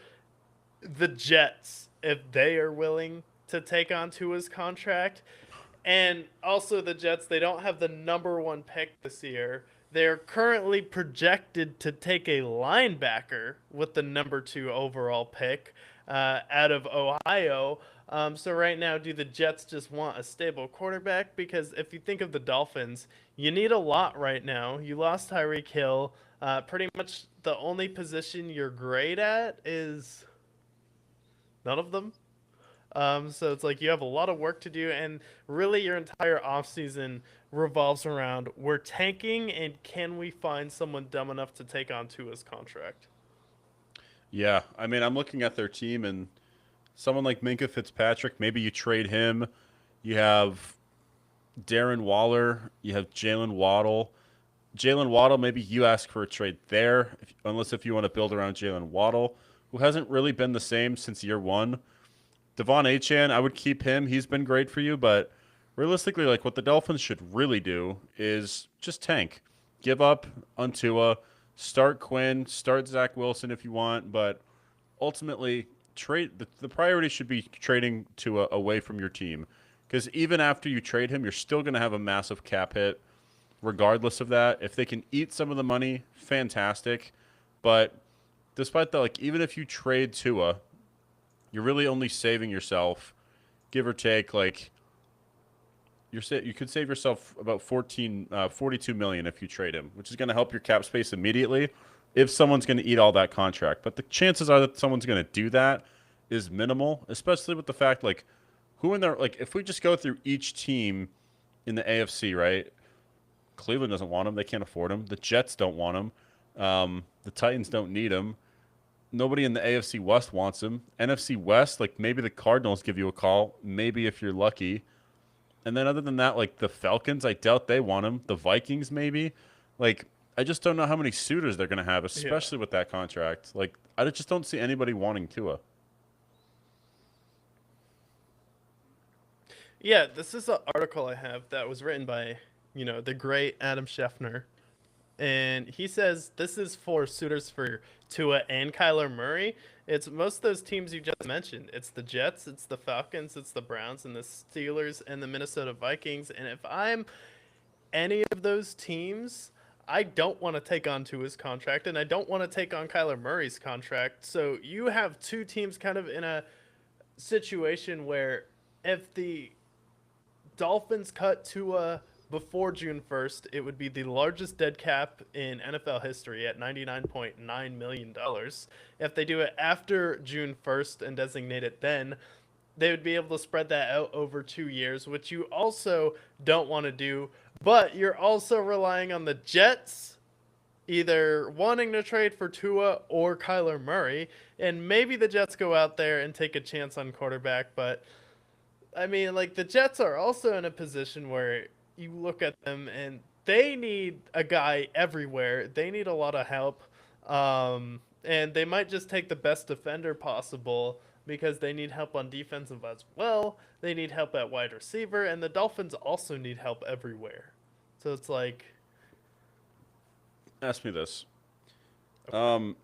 the Jets, if they are willing to take on Tua's contract. And also the Jets, they don't have the number 1 pick this year. They're currently projected to take a linebacker with the number 2 overall pick out of Ohio. So right now, do the Jets just want a stable quarterback? Because if you think of the Dolphins, you need a lot right now. You lost Tyreek Hill. Pretty much the only position you're great at is none of them. So it's like you have a lot of work to do, and really your entire offseason revolves around we're tanking, and can we find someone dumb enough to take on Tua's contract? Yeah, I mean, I'm looking at their team, and someone like Minka Fitzpatrick, maybe you trade him. You have Darren Waller. You have Jalen Waddle. Jalen Waddle, maybe you ask for a trade there, unless if you want to build around Jalen Waddle, who hasn't really been the same since year one. Devon Achan, I would keep him. He's been great for you, but realistically, like what the Dolphins should really do is just tank. Give up on Tua, start Quinn, start Zach Wilson if you want, but ultimately trade the priority should be trading Tua away from your team. Because even after you trade him, you're still going to have a massive cap hit regardless of that. If they can eat some of the money, fantastic. But despite that, like even if you trade Tua, you're really only saving yourself, give or take, like you could save yourself about 42 million if you trade him, which is going to help your cap space immediately if someone's going to eat all that contract. But the chances are that someone's going to do that is minimal, especially with the fact like who in there, like if we just go through each team in the AFC, right? Cleveland doesn't want him. They can't afford him. The Jets don't want him. The Titans don't need him. Nobody in the AFC West wants him. NFC West, like maybe the Cardinals give you a call, maybe if you're lucky. And then other than that, like the Falcons, I doubt they want him. The Vikings, maybe. Like I just don't know how many suitors they're going to have, especially with that contract. Like I just don't see anybody wanting Tua. Yeah, this is an article I have that was written by, the great Adam Scheffner. And he says this is for suitors for Tua and Kyler Murray. It's most of those teams you just mentioned. It's the Jets, it's the Falcons, it's the Browns, and the Steelers, and the Minnesota Vikings. And if I'm any of those teams, I don't want to take on Tua's contract, and I don't want to take on Kyler Murray's contract. So you have two teams kind of in a situation where if the Dolphins cut Tua before June 1st, it would be the largest dead cap in NFL history at $99.9 million. If they do it after June 1st and designate it then, they would be able to spread that out over 2 years, which you also don't want to do. But you're also relying on the Jets either wanting to trade for Tua or Kyler Murray. And maybe the Jets go out there and take a chance on quarterback. But, I mean, like, the Jets are also in a position where you look at them and they need a guy everywhere. They need a lot of help. And they might just take the best defender possible because they need help on defensive as well. They need help at wide receiver, and the Dolphins also need help everywhere. So it's like, ask me this. In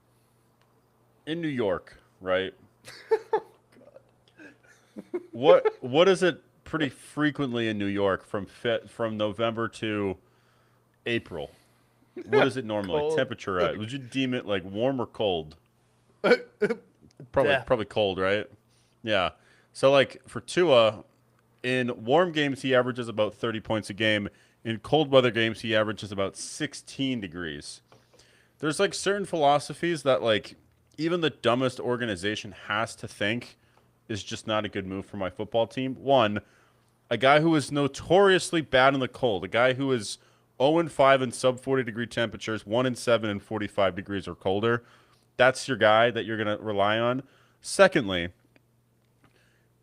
New York, right? What is it pretty frequently in New York from November to April? What is it normally? Temperature at? Would you deem it like warm or cold? Probably cold, right? Yeah. So like for Tua, in warm games he averages about 30 points a game. In cold weather games he averages about 16 degrees. There's like certain philosophies that like even the dumbest organization has to think is just not a good move for my football team. One, a guy who is notoriously bad in the cold, a guy who is 0-5 in sub 40 degree temperatures, 1-7 in 45 degrees or colder. That's your guy that you're going to rely on. Secondly,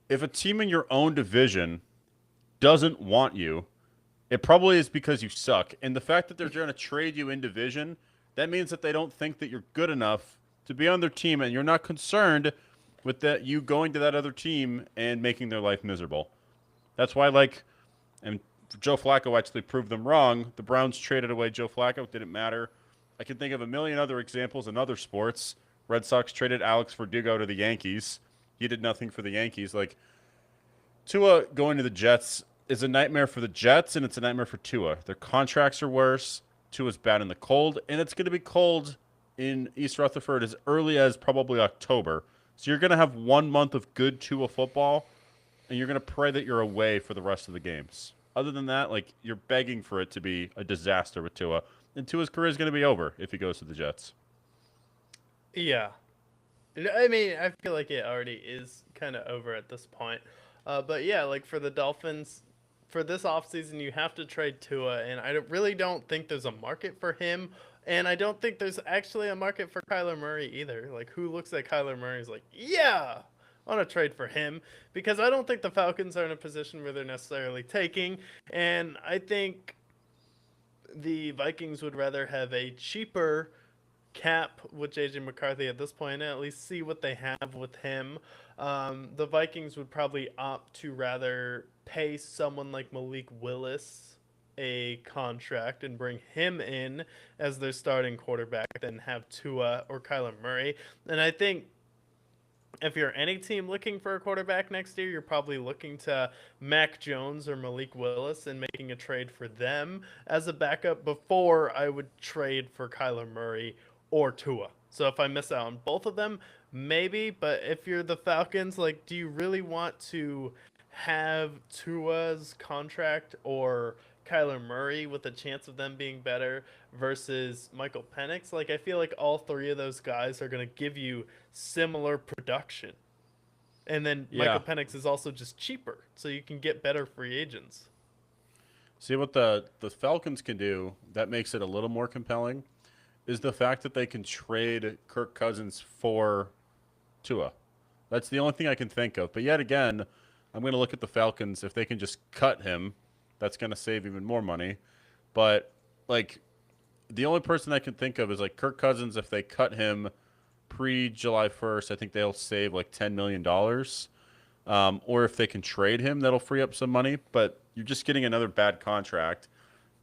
if a team in your own division doesn't want you, it probably is because you suck. And the fact that they're going to trade you in division, that means that they don't think that you're good enough to be on their team, and you're not concerned with that you going to that other team and making their life miserable. That's why, like, and Joe Flacco actually proved them wrong. The Browns traded away Joe Flacco. It didn't matter. I can think of a million other examples in other sports. Red Sox traded Alex Verdugo to the Yankees. He did nothing for the Yankees. Like, Tua going to the Jets is a nightmare for the Jets, and it's a nightmare for Tua. Their contracts are worse. Tua's bad in the cold, and it's going to be cold in East Rutherford as early as probably October. So you're going to have 1 month of good Tua football, and you're going to pray that you're away for the rest of the games. Other than that, like, you're begging for it to be a disaster with Tua. and Tua's career is going to be over if he goes to the Jets. Yeah. I mean, I feel like it already is kind of over at this point. But yeah, like for the Dolphins, for this offseason, you have to trade Tua, and really don't think there's a market for him. And I don't think there's actually a market for Kyler Murray either. Like, who looks at Kyler Murray is like, yeah, I want to trade for him? Because I don't think the Falcons are in a position where they're necessarily taking. And I think the Vikings would rather have a cheaper cap with JJ McCarthy at this point and at least see what they have with him. The Vikings would probably opt to rather pay someone like Malik Willis a contract and bring him in as their starting quarterback than have Tua or Kyler Murray. And I think if you're any team looking for a quarterback next year, you're probably looking to Mac Jones or Malik Willis and making a trade for them as a backup before I would trade for Kyler Murray or Tua. So if I miss out on both of them, maybe. But if you're the Falcons, like, do you really want to have Tua's contract or Kyler Murray with a chance of them being better versus Michael Penix? Like, I feel like all three of those guys are going to give you similar production. And then Yeah. Michael Penix is also just cheaper, so you can get better free agents. See what the Falcons can do that makes it a little more compelling is the fact that they can trade Kirk Cousins for Tua. That's the only thing I can think of. But yet again, I'm going to look at the Falcons. If they can just cut him, that's going to save even more money. But, like, the only person I can think of is, like, Kirk Cousins. If they cut him pre-July 1st, I think they'll save, like, $10 million. Or if they can trade him, that'll free up some money. But you're just getting another bad contract.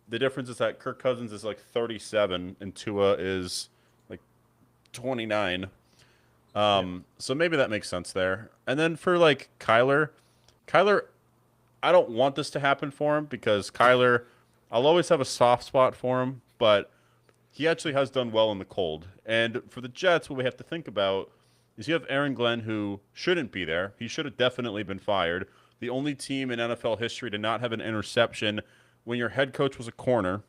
The difference is that Kirk Cousins is, like, 37 and Tua is, like, 29. So maybe that makes sense there. And then for, like, Kyler, I don't want this to happen for him because Kyler, I'll always have a soft spot for him, but he actually has done well in the cold. And for the Jets, what we have to think about is you have Aaron Glenn, who shouldn't be there. He should have definitely been fired. The only team in NFL history to not have an interception when your head coach was a corner.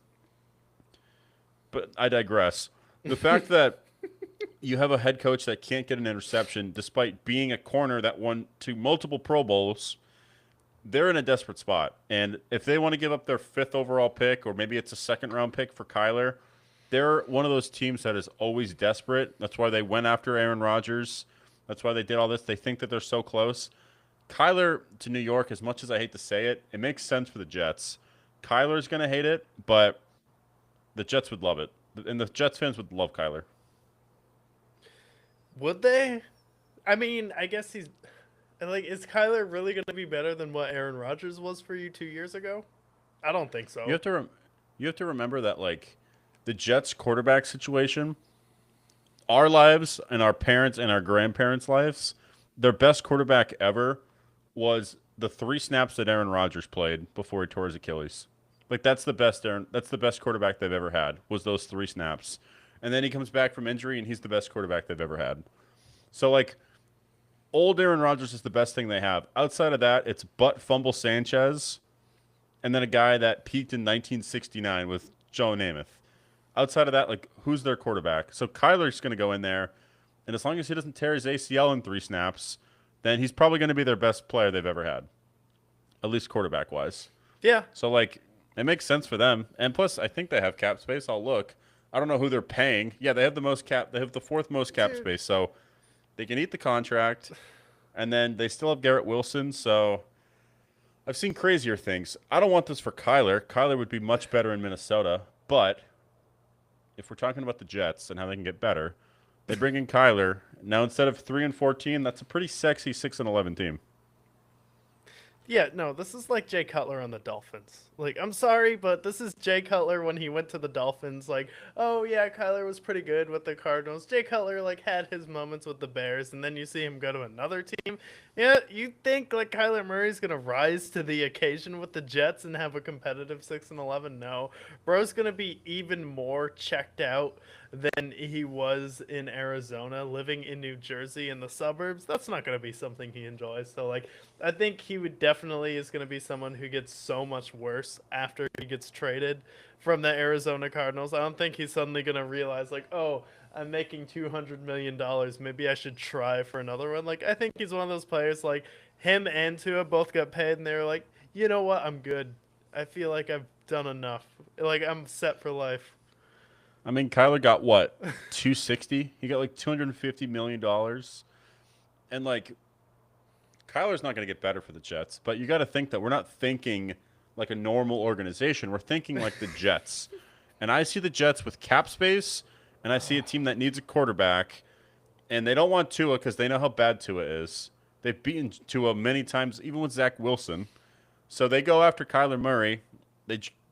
But I digress. The fact that you have a head coach that can't get an interception despite being a corner that won to multiple Pro Bowls, they're in a desperate spot. And if they want to give up their 5th overall pick, or maybe it's a 2nd-round pick for Kyler, they're one of those teams that is always desperate. That's why they went after Aaron Rodgers. That's why they did all this. They think that they're so close. Kyler to New York, as much as I hate to say it, it makes sense for the Jets. Kyler's going to hate it, but the Jets would love it. And the Jets fans would love Kyler. Would they? I mean, I guess he's like, is Kyler really going to be better than what Aaron Rodgers was for you 2 years ago? I don't think so. You have to remember that, like, the Jets quarterback situation, our lives and our parents and our grandparents' lives, their best quarterback ever was the 3 snaps that Aaron Rodgers played before he tore his Achilles. Like, that's the best quarterback they've ever had, was those 3 snaps. And then he comes back from injury and he's the best quarterback they've ever had. So, like, old Aaron Rodgers is the best thing they have. Outside of that, it's Butt Fumble Sanchez and then a guy that peaked in 1969 with Joe Namath. Outside of that, like, who's their quarterback? So Kyler's going to go in there, and as long as he doesn't tear his ACL in 3 snaps, then he's probably going to be their best player they've ever had, at least quarterback-wise. Yeah. So, like, it makes sense for them. And plus, I think they have cap space. I'll look. I don't know who they're paying. Yeah, they have the most cap. They have the 4th most cap space, so they can eat the contract. And then they still have Garrett Wilson, so I've seen crazier things. I don't want this for Kyler. Kyler would be much better in Minnesota, but if we're talking about the Jets and how they can get better, they bring in Kyler. Now, instead of 3-14, that's a pretty sexy 6-11 team. Yeah, no, this is like Jay Cutler on the Dolphins. Like, I'm sorry, but this is Jay Cutler when he went to the Dolphins. Like, oh yeah, Kyler was pretty good with the Cardinals. Jay Cutler, like, had his moments with the Bears, and then you see him go to another team. Yeah, you think, like, Kyler Murray's gonna rise to the occasion with the Jets and have a competitive 6-11? No. Bro's gonna be even more checked out than he was in Arizona, living in New Jersey in the suburbs. That's not gonna be something he enjoys. So, like, I think he would definitely definitely is going to be someone who gets so much worse after he gets traded from the Arizona Cardinals. I don't think he's suddenly going to realize, like, oh, I'm making $200 million. Maybe I should try for another one. Like, I think he's one of those players, like, him and Tua both got paid, and they were like, you know what? I'm good. I feel like I've done enough. Like, I'm set for life. I mean, Kyler got what? 260? He got like $250 million. And like Kyler's not going to get better for the Jets, but you got to think that we're not thinking like a normal organization. We're thinking like the Jets. And I see the Jets with cap space, and I see a team that needs a quarterback, and they don't want Tua because they know how bad Tua is. They've beaten Tua many times, even with Zach Wilson. So they go after Kyler Murray.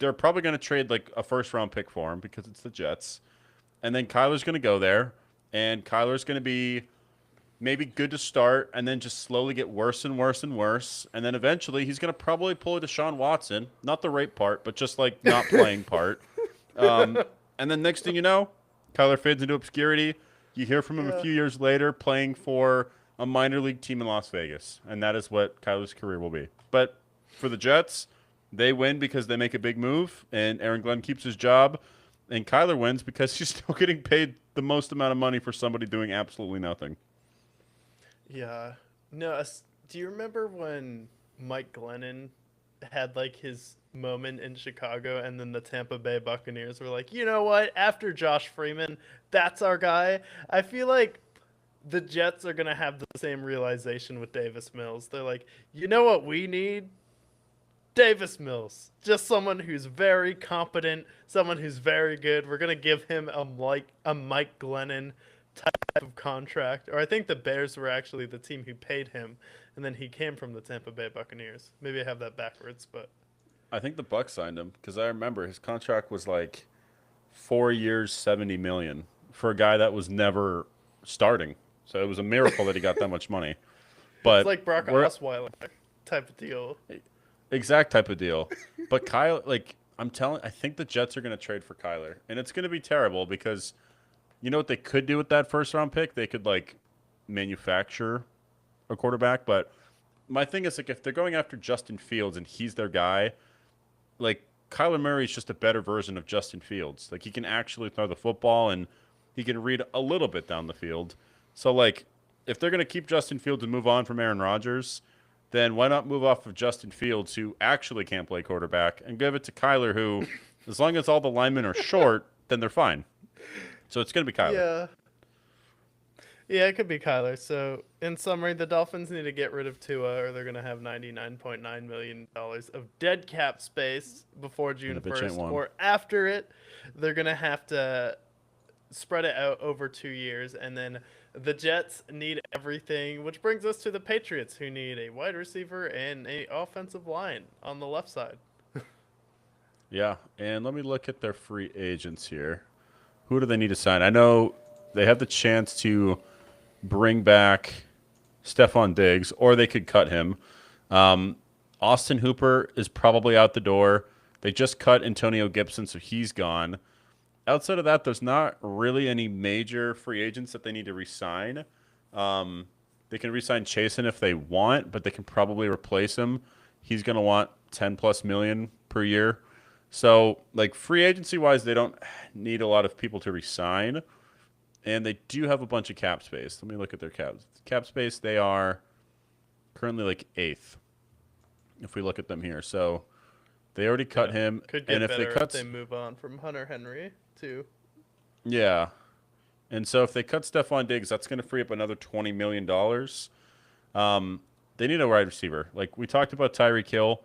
They're probably going to trade like a first-round pick for him because it's the Jets. And then Kyler's going to go there, and Kyler's going to be maybe good to start and then just slowly get worse and worse and worse. And then eventually he's going to probably pull a Deshaun Watson, not the rape part, but just like not playing part. And then next thing you know, Kyler fades into obscurity. You hear from him a few years later playing for a minor league team in Las Vegas. And that is what Kyler's career will be. But for the Jets, they win because they make a big move and Aaron Glenn keeps his job. And Kyler wins because he's still getting paid the most amount of money for somebody doing absolutely nothing. Yeah. No, do you remember when Mike Glennon had like his moment in Chicago and then the Tampa Bay Buccaneers were like, you know what? After Josh Freeman, that's our guy. I feel like the Jets are going to have the same realization with Davis Mills. They're like, you know what we need? Davis Mills. Just someone who's very competent, someone who's very good. We're going to give him a Mike Glennon type of contract. Or I think the Bears were actually the team who paid him, and then he came from the Tampa Bay Buccaneers. Maybe I have that backwards, but I think the Bucks signed him because I remember his contract was like 4 years, $70 million for a guy that was never starting. So it was a miracle that he got that much money. But it's like Brock Osweiler type of deal. Exact type of deal. But Kyle, like I think the Jets are going to trade for Kyler, and it's going to be terrible because you know what they could do with that first round pick? They could like manufacture a quarterback. But my thing is like if they're going after Justin Fields and he's their guy, like Kyler Murray is just a better version of Justin Fields. Like he can actually throw the football and he can read a little bit down the field. So like if they're going to keep Justin Fields and move on from Aaron Rodgers, then why not move off of Justin Fields, who actually can't play quarterback, and give it to Kyler, who, as long as all the linemen are short, then they're fine. So it's going to be Kyler. Yeah. Yeah, it could be Kyler. So, in summary, the Dolphins need to get rid of Tua, or they're going to have $99.9 million of dead cap space before June 1st, or after it, they're going to have to spread it out over 2 years, and then the Jets need everything, which brings us to the Patriots, who need a wide receiver and a offensive line on the left side. Yeah, and let me look at their free agents here. Who do they need to sign? I know they have the chance to bring back Stephon Diggs, or they could cut him. Austin Hooper is probably out the door. They just cut Antonio Gibson, so he's gone. Outside of that, there's not really any major free agents that they need to re-sign. They can re-sign Chasen if they want, but they can probably replace him. He's going to want $10+ million per year. So, like, free agency-wise, they don't need a lot of people to re-sign. And they do have a bunch of cap space. Let me look at their cap space. They are currently, like, 8th, if we look at them here. So, they already cut him. Could get better if they move on from Hunter Henry, too. Yeah. And so if they cut Stephon Diggs, that's going to free up another $20 million. They need a wide receiver. Like, we talked about Tyreek Hill.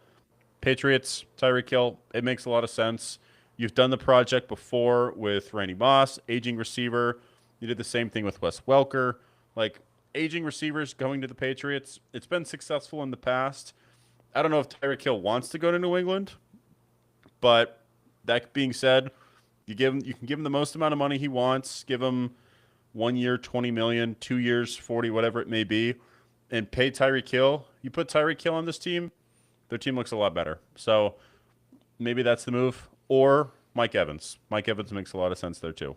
Patriots, Tyreek Hill, it makes a lot of sense. You've done the project before with Randy Moss, aging receiver. You did the same thing with Wes Welker. Like, aging receivers going to the Patriots, it's been successful in the past. I don't know if Tyreek Hill wants to go to New England, but that being said, you can give him the most amount of money he wants. Give him 1 year, $20 million, 2 years, 40, whatever it may be, and pay Tyreek Hill. You put Tyreek Hill on this team, their team looks a lot better. So maybe that's the move. Or Mike Evans. Mike Evans makes a lot of sense there too.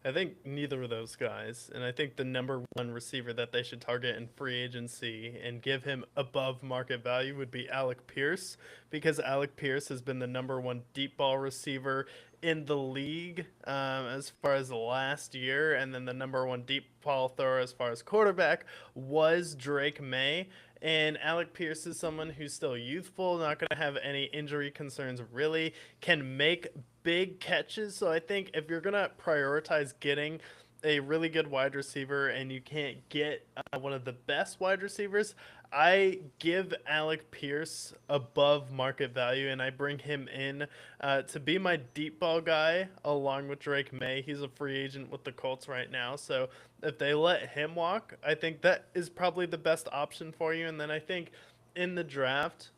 I think neither of those guys, and I think the number one receiver that they should target in free agency and give him above market value would be Alec Pierce, because Alec Pierce has been the number one deep ball receiver in the league as far as the last year, and then the number one deep ball thrower as far as quarterback was Drake May. And Alec Pierce is someone who's still youthful, not going to have any injury concerns really, can make big catches. So I think if you're going to prioritize getting a really good wide receiver and you can't get one of the best wide receivers, I give Alec Pierce above market value and I bring him in to be my deep ball guy along with Drake May. He's a free agent with the Colts right now. So if they let him walk, I think that is probably the best option for you. And then I think in the draft,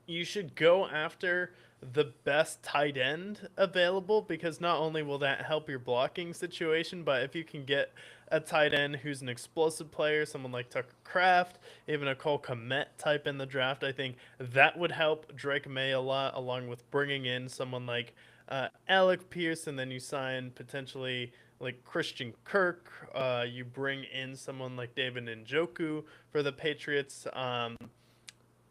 you should go after the best tight end available, because not only will that help your blocking situation, but if you can get a tight end who's an explosive player, someone like Tucker Kraft, even a Cole Kmet type in the draft, I think that would help Drake May a lot, along with bringing in someone like Alec Pierce, and then you sign potentially like Christian Kirk. You bring in someone like David Njoku for the Patriots.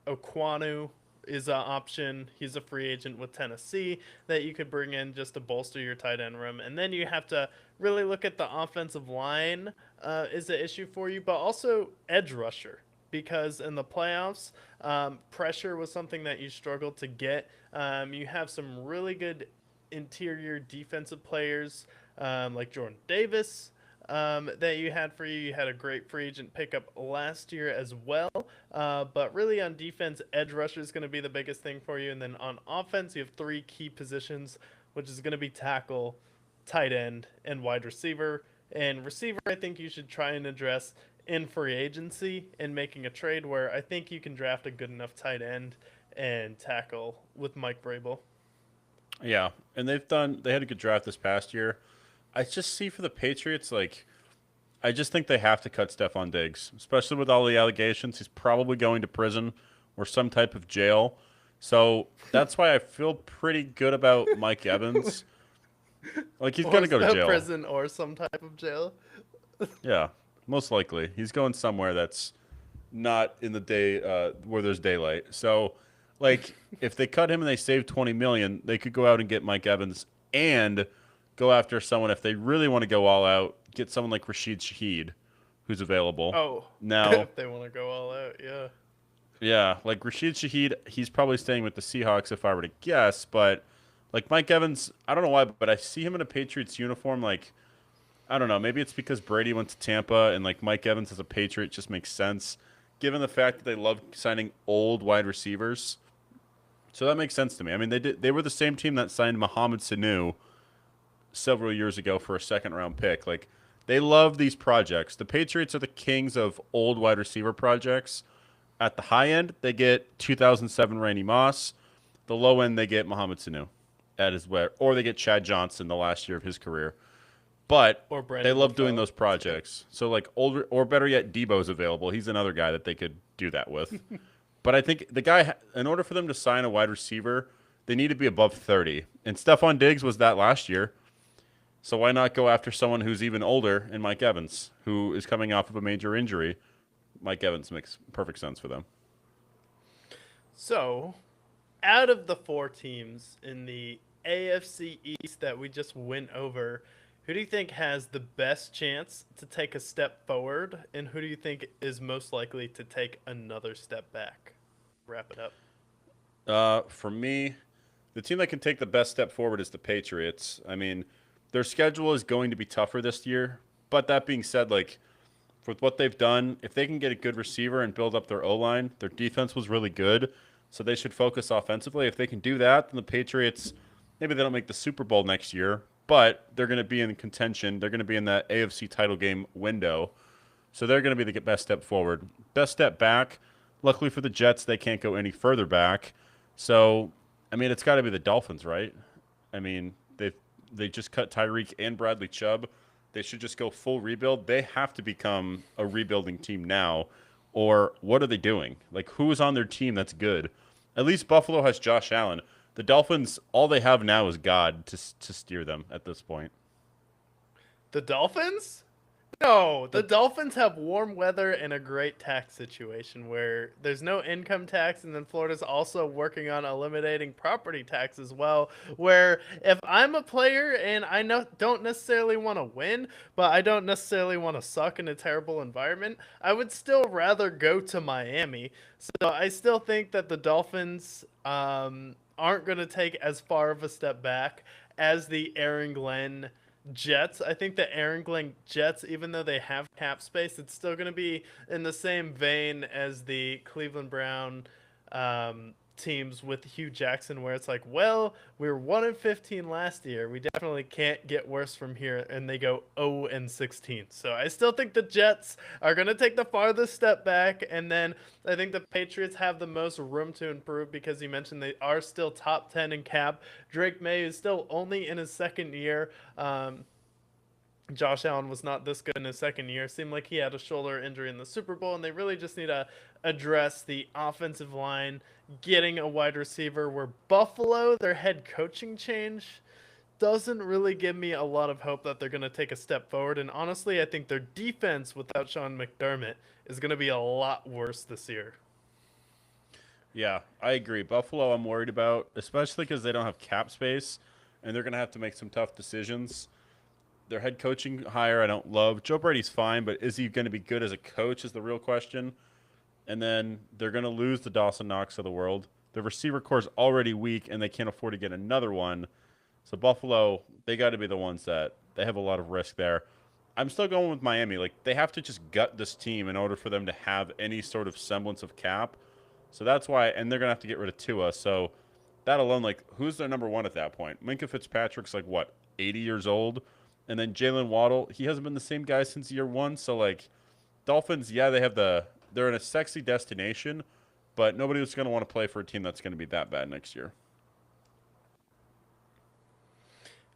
Okwanu is an option. He's a free agent with Tennessee that you could bring in just to bolster your tight end room. And then you have to really look at the offensive line is an issue for you, but also edge rusher. Because in the playoffs, pressure was something that you struggled to get. You have some really good interior defensive players like Jordan Davis, that you had for you. You had a great free agent pickup last year as well. But really on defense, edge rusher is going to be the biggest thing for you. And then on offense, you have three key positions, which is going to be tackle, tight end, and wide receiver. And receiver, I think you should try and address in free agency and making a trade where I think you can draft a good enough tight end and tackle with Mike Vrabel. Yeah, and they had a good draft this past year. I just see for the Patriots, like, I just think they have to cut Stephon Diggs, especially with all the allegations. He's probably going to prison or some type of jail. So that's why I feel pretty good about Mike Evans. Like, he's going to go to jail. Prison or some type of jail. Yeah, most likely. He's going somewhere that's not in the day where there's daylight. So, like, if they cut him and they save $20 million, they could go out and get Mike Evans and go after someone if they really want to go all out. Get someone like Rashid Shaheed, who's available. Oh, now if they want to go all out, yeah. Yeah, like Rashid Shaheed, he's probably staying with the Seahawks if I were to guess. But like Mike Evans, I don't know why, but I see him in a Patriots uniform. Like, I don't know, maybe it's because Brady went to Tampa and like Mike Evans as a Patriot just makes sense, given the fact that they love signing old wide receivers. So that makes sense to me. I mean, they were the same team that signed Mohamed Sanu several years ago for a second-round pick. Like, they love these projects. The Patriots are the kings of old wide receiver projects. At the high end, they get 2007 Randy Moss. The low end, they get Mohamed Sanu. That is where, or they get Chad Johnson the last year of his career. But they love doing those projects. So, like, older, or better yet, Debo's available. He's another guy that they could do that with. But I think the guy, in order for them to sign a wide receiver, they need to be above 30. And Stephon Diggs was that last year. So why not go after someone who's even older in Mike Evans, who is coming off of a major injury? Mike Evans makes perfect sense for them. So, out of the four teams in the AFC East that we just went over, who do you think has the best chance to take a step forward, and who do you think is most likely to take another step back? Wrap it up. For me, the team that can take the best step forward is the Patriots. I mean, their schedule is going to be tougher this year. But that being said, like, with what they've done, if they can get a good receiver and build up their O-line, their defense was really good, so they should focus offensively. If they can do that, then the Patriots, maybe they don't make the Super Bowl next year, but they're going to be in contention. They're going to be in that AFC title game window. So they're going to be the best step forward. Best step back, luckily for the Jets, they can't go any further back. So, I mean, it's got to be the Dolphins, right? I mean, they just cut Tyreek and Bradley Chubb. They should just go full rebuild. They have to become a rebuilding team now, or what are they doing? Like, who is on their team that's good? At least Buffalo has Josh Allen. The Dolphins, all they have now is God to steer them at this point. The Dolphins? No, the Dolphins have warm weather and a great tax situation where there's no income tax, and then Florida's also working on eliminating property tax as well. Where if I'm a player and I don't necessarily want to win, but I don't necessarily want to suck in a terrible environment, I would still rather go to Miami. So I still think that the Dolphins aren't going to take as far of a step back as the Aaron Glenn Jets. I think the Aaron Glenn Jets, even though they have cap space, it's still going to be in the same vein as the Cleveland Brown teams with Hugh Jackson, where it's like, well, we were 1-15 last year. We definitely can't get worse from here, and they go 0-16. So I still think the Jets are going to take the farthest step back, and then I think the Patriots have the most room to improve because you mentioned they are still top 10 in cap. Drake May is still only in his second year. Josh Allen was not this good in his second year. Seemed like he had a shoulder injury in the Super Bowl, and they really just need to address the offensive line, getting a wide receiver. Where Buffalo, their head coaching change doesn't really give me a lot of hope that they're going to take a step forward. And honestly, I think their defense without Sean McDermott is going to be a lot worse this year. Yeah, I agree. Buffalo, I'm worried about, especially because they don't have cap space, and they're going to have to make some tough decisions. Their head coaching hire, I don't love. Joe Brady's fine, but is he going to be good as a coach is the real question. And then they're going to lose the Dawson Knox of the world. The receiver core is already weak, and they can't afford to get another one. So Buffalo, they got to be the ones that they have a lot of risk there. I'm still going with Miami. Like, they have to just gut this team in order for them to have any sort of semblance of cap. So that's why, and they're going to have to get rid of Tua. So that alone, like, who's their number one at that point? Minka Fitzpatrick's like, what, 80 years old? And then Jalen Waddle, he hasn't been the same guy since year one. So, like, Dolphins, yeah, they're in a sexy destination, but nobody was going to want to play for a team that's going to be that bad next year.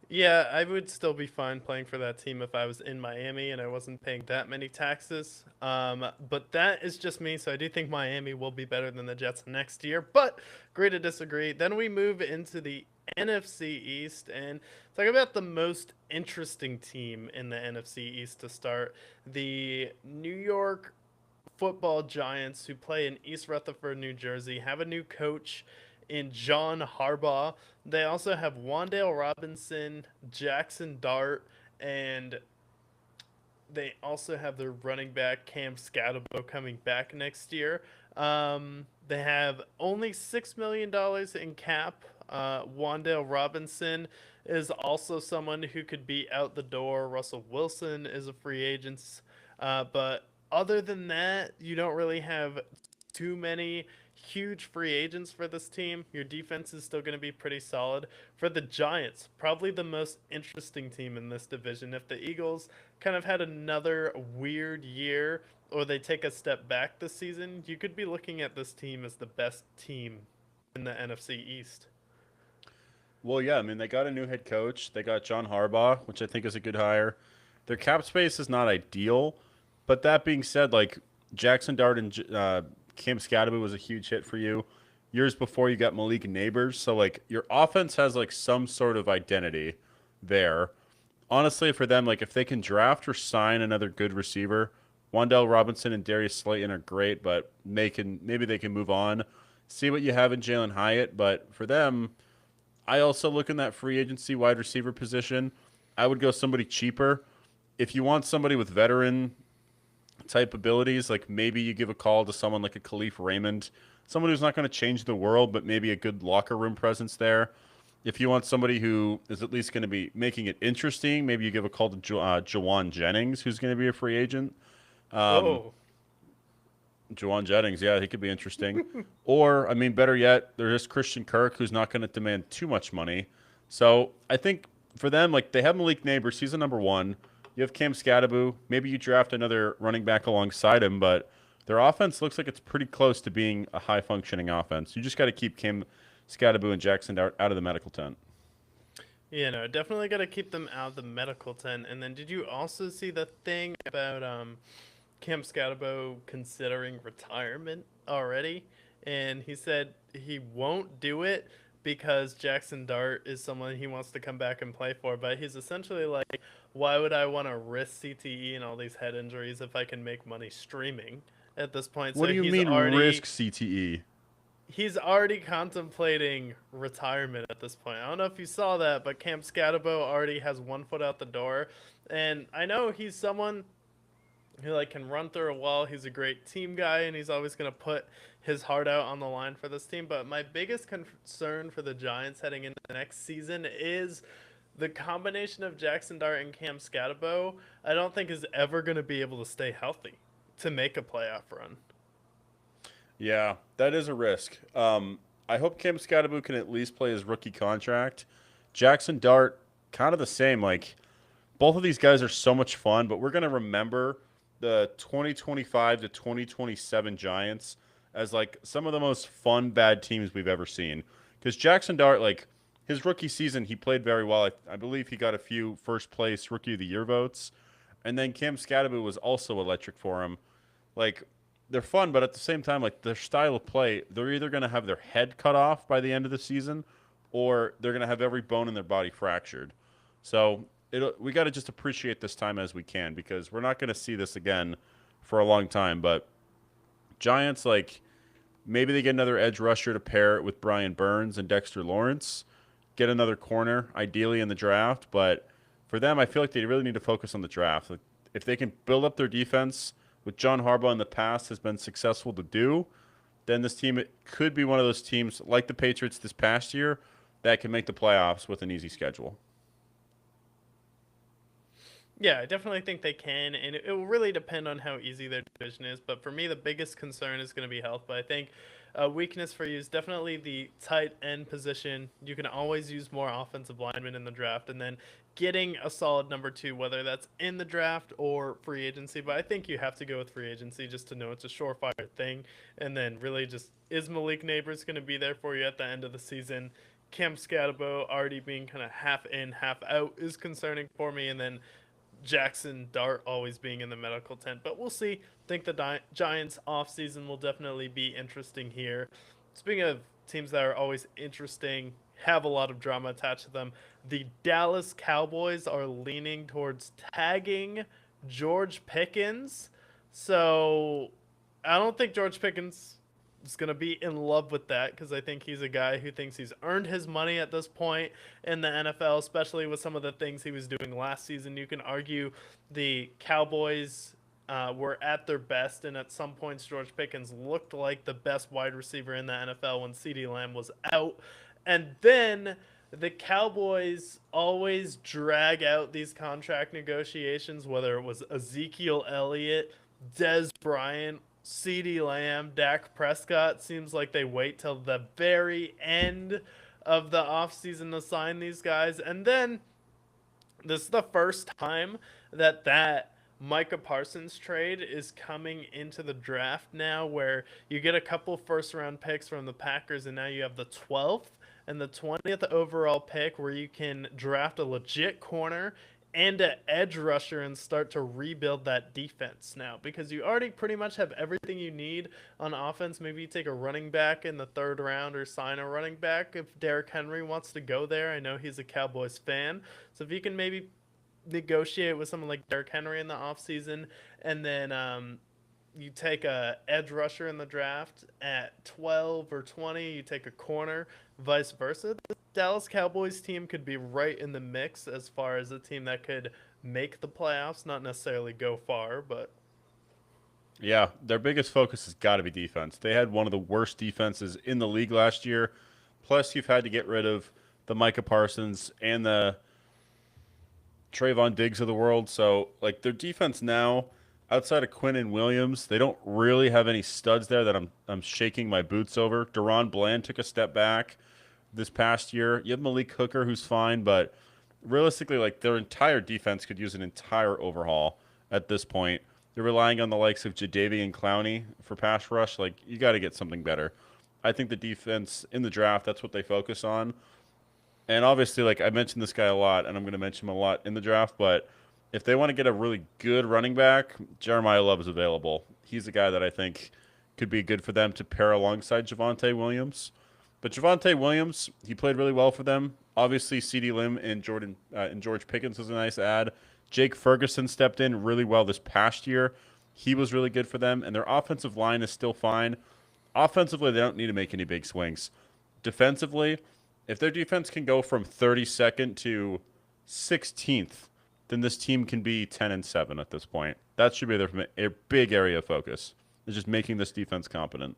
Yeah, I would still be fine playing for that team if I was in Miami and I wasn't paying that many taxes. But that is just me, so I do think Miami will be better than the Jets next year. But agree to disagree. Then we move into the NFC East and talk about the most interesting team in the NFC East to start. The New York Football Giants, who play in East Rutherford, New Jersey, have a new coach in John Harbaugh. They also have Wan'Dale Robinson, Jackson Dart, and they also have their running back Cam Scatabo coming back next year. They have only $6 million in cap. Wan'Dale Robinson is also someone who could be out the door. Russell Wilson is a free agent. But other than that, you don't really have too many huge free agents for this team. Your defense is still going to be pretty solid. For the Giants, probably the most interesting team in this division. If the Eagles kind of had another weird year or they take a step back this season, you could be looking at this team as the best team in the NFC East. Well, yeah, I mean, they got a new head coach. They got John Harbaugh, which I think is a good hire. Their cap space is not ideal, but that being said, like Jackson Dart and Cam Scatterby was a huge hit for you. Years before, you got Malik Neighbors, so like your offense has like some sort of identity there. Honestly, for them, like if they can draft or sign another good receiver, Wan'Dale Robinson and Darius Slayton are great, but maybe they can move on. See what you have in Jalen Hyatt, but for them, I also look in that free agency wide receiver position. I would go somebody cheaper. If you want somebody with veteran type abilities, like maybe you give a call to someone like a Khalif Raymond, someone who's not going to change the world, but maybe a good locker room presence there. If you want somebody who is at least going to be making it interesting, maybe you give a call to Jawan Jennings, who's going to be a free agent. Um, Oh, Jawan Jennings, yeah, he could be interesting. Or, I mean, better yet, there's Christian Kirk, who's not going to demand too much money. So I think for them, like they have Malik Neighbors, he's a number one. You have Cam Scatterby. Maybe you draft another running back alongside him, but their offense looks like it's pretty close to being a high functioning offense. You just got to keep Cam Scatterby and Jackson out of the medical tent. yeah, no, definitely got to keep them out of the medical tent. And then did you also see the thing about Cam Scatabo considering retirement already? And he said he won't do it, because Jackson Dart is someone he wants to come back and play for, but he's essentially like, why would I want to risk CTE and all these head injuries if I can make money streaming at this point? What So do you mean risk CTE? he's already contemplating retirement at this point. I don't know if you saw that, but Camp Scatabo already has one foot out the door, and I know he's someone who like can run through a wall. He's a great team guy, and he's always going to put his heart out on the line for this team. But my biggest concern for the Giants heading into the next season is the combination of Jackson Dart and Cam Scatabo. I don't think is ever going to be able to stay healthy to make a playoff run. Yeah, that is a risk. I hope Cam Scatterbu can at least play his rookie contract. Jackson Dart, kind of the same. Like, both of these guys are so much fun, but we're going to remember the 2025 to 2027 Giants as, like, some of the most fun bad teams we've ever seen. Because Jackson Dart, like, his rookie season, he played very well. I believe he got a few first-place Rookie of the Year votes. And then Cam Scatterbu was also electric for him. Like, they're fun, but at the same time, like their style of play, they're either going to have their head cut off by the end of the season, or they're going to have every bone in their body fractured. So we got to just appreciate this time as we can, because we're not going to see this again for a long time. But Giants, like, maybe they get another edge rusher to pair it with Brian Burns and Dexter Lawrence, get another corner, ideally in the draft. But for them, I feel like they really need to focus on the draft. Like, if they can build up their defense, which John Harbaugh in the past has been successful to do, then this team could be one of those teams like the Patriots this past year that can make the playoffs with an easy schedule. Yeah, I definitely think they can, and it will really depend on how easy their division is. But for me, the biggest concern is going to be health. But I think a weakness for you is definitely the tight end position. You can always use more offensive linemen in the draft, and then getting a solid number two, whether that's in the draft or free agency. But I think you have to go with free agency just to know it's a surefire thing. And then really just, is Malik Neighbors going to be there for you at the end of the season? Cam Scatabo already being kind of half in, half out is concerning for me. And then Jackson Dart always being in the medical tent. But we'll see. I think the Giants offseason will definitely be interesting here. Speaking of teams that are always interesting, have a lot of drama attached to them, the Dallas Cowboys are leaning towards tagging George Pickens. So I don't think George Pickens is going to be in love with that, because I think he's a guy who thinks he's earned his money at this point in the NFL, especially with some of the things he was doing last season. You can argue the Cowboys were at their best, and at some points George Pickens looked like the best wide receiver in the NFL when CeeDee Lamb was out. And then the Cowboys always drag out these contract negotiations, whether it was Ezekiel Elliott, Dez Bryant, CeeDee Lamb, Dak Prescott. Seems like they wait till the very end of the offseason to sign these guys. And then this is the first time that Micah Parsons trade is coming into the draft now, where you get a couple first round picks from the Packers, and now you have the 12th and the 20th overall pick, where you can draft a legit corner and an edge rusher and start to rebuild that defense now, because you already pretty much have everything you need on offense. Maybe you take a running back in the third round, or sign a running back if Derrick Henry wants to go there. I know he's a Cowboys fan, so if you can maybe negotiate with someone like Derrick Henry in the offseason, and then you take a edge rusher in the draft at 12 or 20, you take a corner, vice versa. The Dallas Cowboys team could be right in the mix as far as a team that could make the playoffs, not necessarily go far, but Yeah, their biggest focus has got to be defense. They had one of the worst defenses in the league last year. Plus, you've had to get rid of the Micah Parsons and the Trayvon Diggs of the world. So, like, their defense now, outside of Quinn and Williams, they don't really have any studs there that I'm shaking my boots over. Deron Bland took a step back this past year. You have Malik Hooker, who's fine, but realistically, like, their entire defense could use an entire overhaul at this point. They're relying on the likes of Jadeveon Clowney for pass rush. Like, you got to get something better. I think the defense in the draft, that's what they focus on. And obviously, like, I mentioned this guy a lot, and I'm going to mention him a lot in the draft, but if they want to get a really good running back, Jeremiah Love is available. He's a guy that I think could be good for them to pair alongside Javonte Williams. But Javonte Williams, he played really well for them. Obviously, CeeDee Lamb and George Pickens was a nice add. Jake Ferguson stepped in really well this past year. He was really good for them, and their offensive line is still fine. Offensively, they don't need to make any big swings. Defensively, if their defense can go from 32nd to 16th, then this team can be 10-7 at this point. That should be their big area of focus. Is just making this defense competent.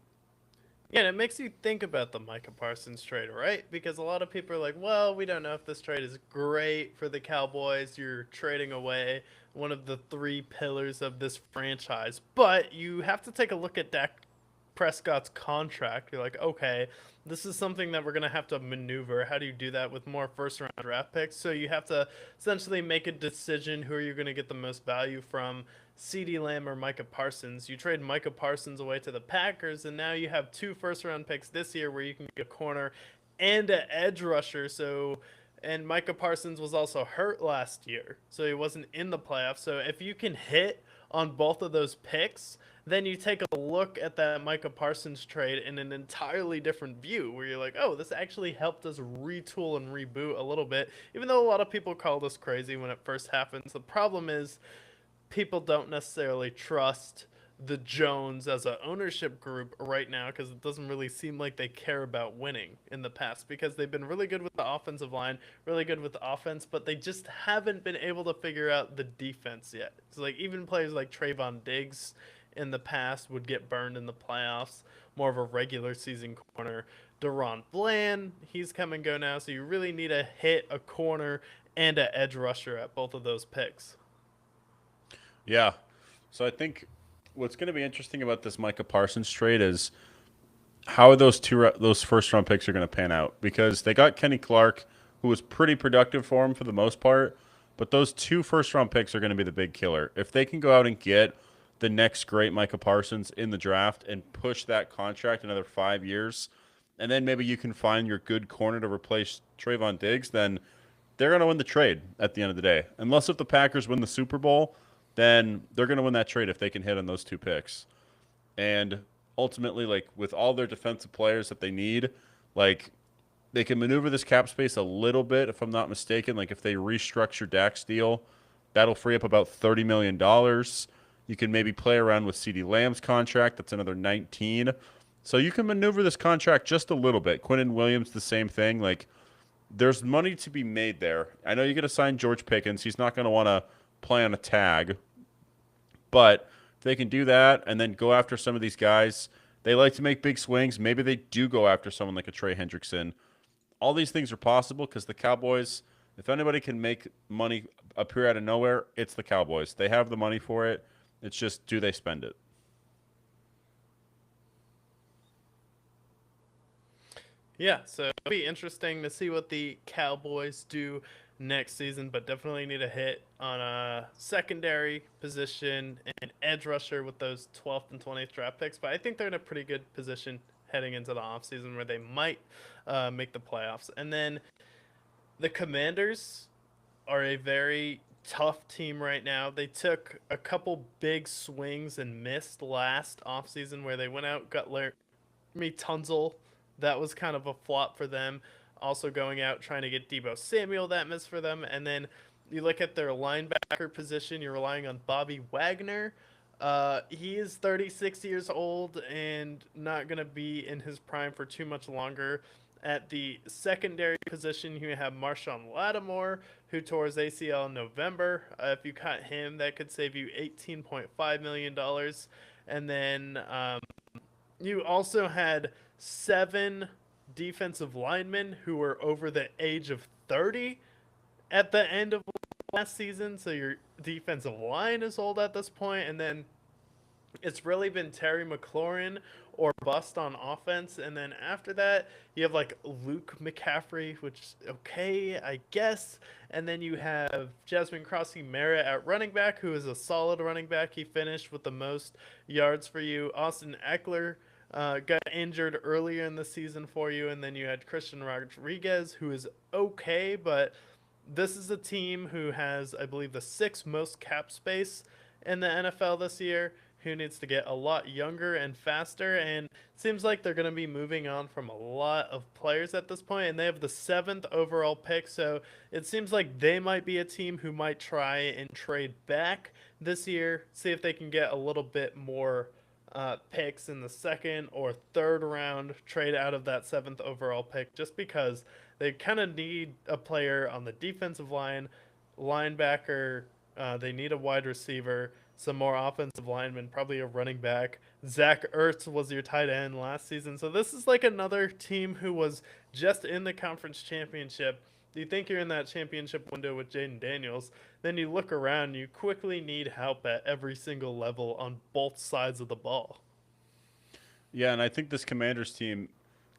Yeah, and it makes you think about the Micah Parsons trade, right? Because a lot of people are like, well, we don't know if this trade is great for the Cowboys. You're trading away one of the three pillars of this franchise. But you have to take a look at Dak Prescott's contract. You're like, okay, this is something that we're going to have to maneuver. How do you do that with more first round draft picks? So you have to essentially make a decision who are you going to get the most value from, CeeDee Lamb or Micah Parsons. You trade Micah Parsons away to the Packers, and now you have 2 first round picks this year where you can get a corner and an edge rusher. So, and Micah Parsons was also hurt last year, so he wasn't in the playoffs. So if you can hit on both of those picks, then you take a look at that Micah Parsons trade in an entirely different view where you're like, oh, this actually helped us retool and reboot a little bit, even though a lot of people called us crazy when it first happens. The problem is people don't necessarily trust the Jones as an ownership group right now because it doesn't really seem like they care about winning in the past, because they've been really good with the offensive line, really good with the offense, but they just haven't been able to figure out the defense yet. It's like even players like Trayvon Diggs in the past would get burned in the playoffs, more of a regular season corner. Deron Bland, he's come and go now, so you really need to hit a corner and an edge rusher at both of those picks. Yeah. So I think what's going to be interesting about this Micah Parsons trade is how those first round picks are going to pan out, because they got Kenny Clark, who was pretty productive for him for the most part, but those 2 first round picks are going to be the big killer. If they can go out and get the next great Micah Parsons in the draft and push that contract another 5 years, and then maybe you can find your good corner to replace Trayvon Diggs, then they're going to win the trade at the end of the day. Unless if the Packers win the Super Bowl, then they're going to win that trade if they can hit on those 2 picks. And ultimately, like with all their defensive players that they need, like they can maneuver this cap space a little bit, if I'm not mistaken. Like if they restructure Dak's deal, that'll free up about $30 million. You can maybe play around with CeeDee Lamb's contract. That's another 19. So you can maneuver this contract just a little bit. Quinnen Williams, the same thing. Like there's money to be made there. I know you're going to sign George Pickens. He's not going to want to play on a tag, but if they can do that and then go after some of these guys, they like to make big swings. Maybe they do go after someone like a Trey Hendrickson. All these things are possible because the Cowboys, if anybody can make money appear out of nowhere, it's the Cowboys. They have the money for it. It's just, do they spend it? Yeah, so it'll be interesting to see what the Cowboys do next season, but definitely need a hit on a secondary position and edge rusher with those 12th and 20th draft picks. But I think they're in a pretty good position heading into the offseason where they might make the playoffs. And then the Commanders are a very tough team right now. They took a couple big swings and missed last offseason where they went out, got Laramie Tunzel. That was kind of a flop for them. Also going out trying to get Deebo Samuel, that missed for them. And then you look at their linebacker position, you're relying on Bobby Wagner. He is 36 years old and not going to be in his prime for too much longer. At the secondary position, you have Marshawn Lattimore, who tore his ACL in November. If you cut him, that could save you $18.5 million. And then you also had 7 defensive linemen who were over the age of 30 at the end of last season. So your defensive line is old at this point. And then it's really been Terry McLaurin or bust on offense. And then after that, you have like Luke McCaffrey, which is okay, I guess. And then you have Jasmine Crossy Merritt at running back, who is a solid running back. He finished with the most yards for you. Austin Eckler got injured earlier in the season for you. And then you had Christian Rodriguez, who is okay, but this is a team who has, I believe, the 6th most cap space in the NFL this year. who needs to get a lot younger and faster. And it seems like they're going to be moving on from a lot of players at this point, and they have the 7th overall pick. So it seems like they might be a team who might try and trade back this year, see if they can get a little bit more picks in the 2nd or 3rd round, trade out of that 7th overall pick, just because they kind of need a player on the defensive line, linebacker. They need a wide receiver, some more offensive linemen, probably a running back. Zach Ertz was your tight end last season. So this is like another team who was just in the conference championship. You think you're in that championship window with Jaden Daniels, then you look around, you quickly need help at every single level on both sides of the ball. Yeah, and I think this Commanders team,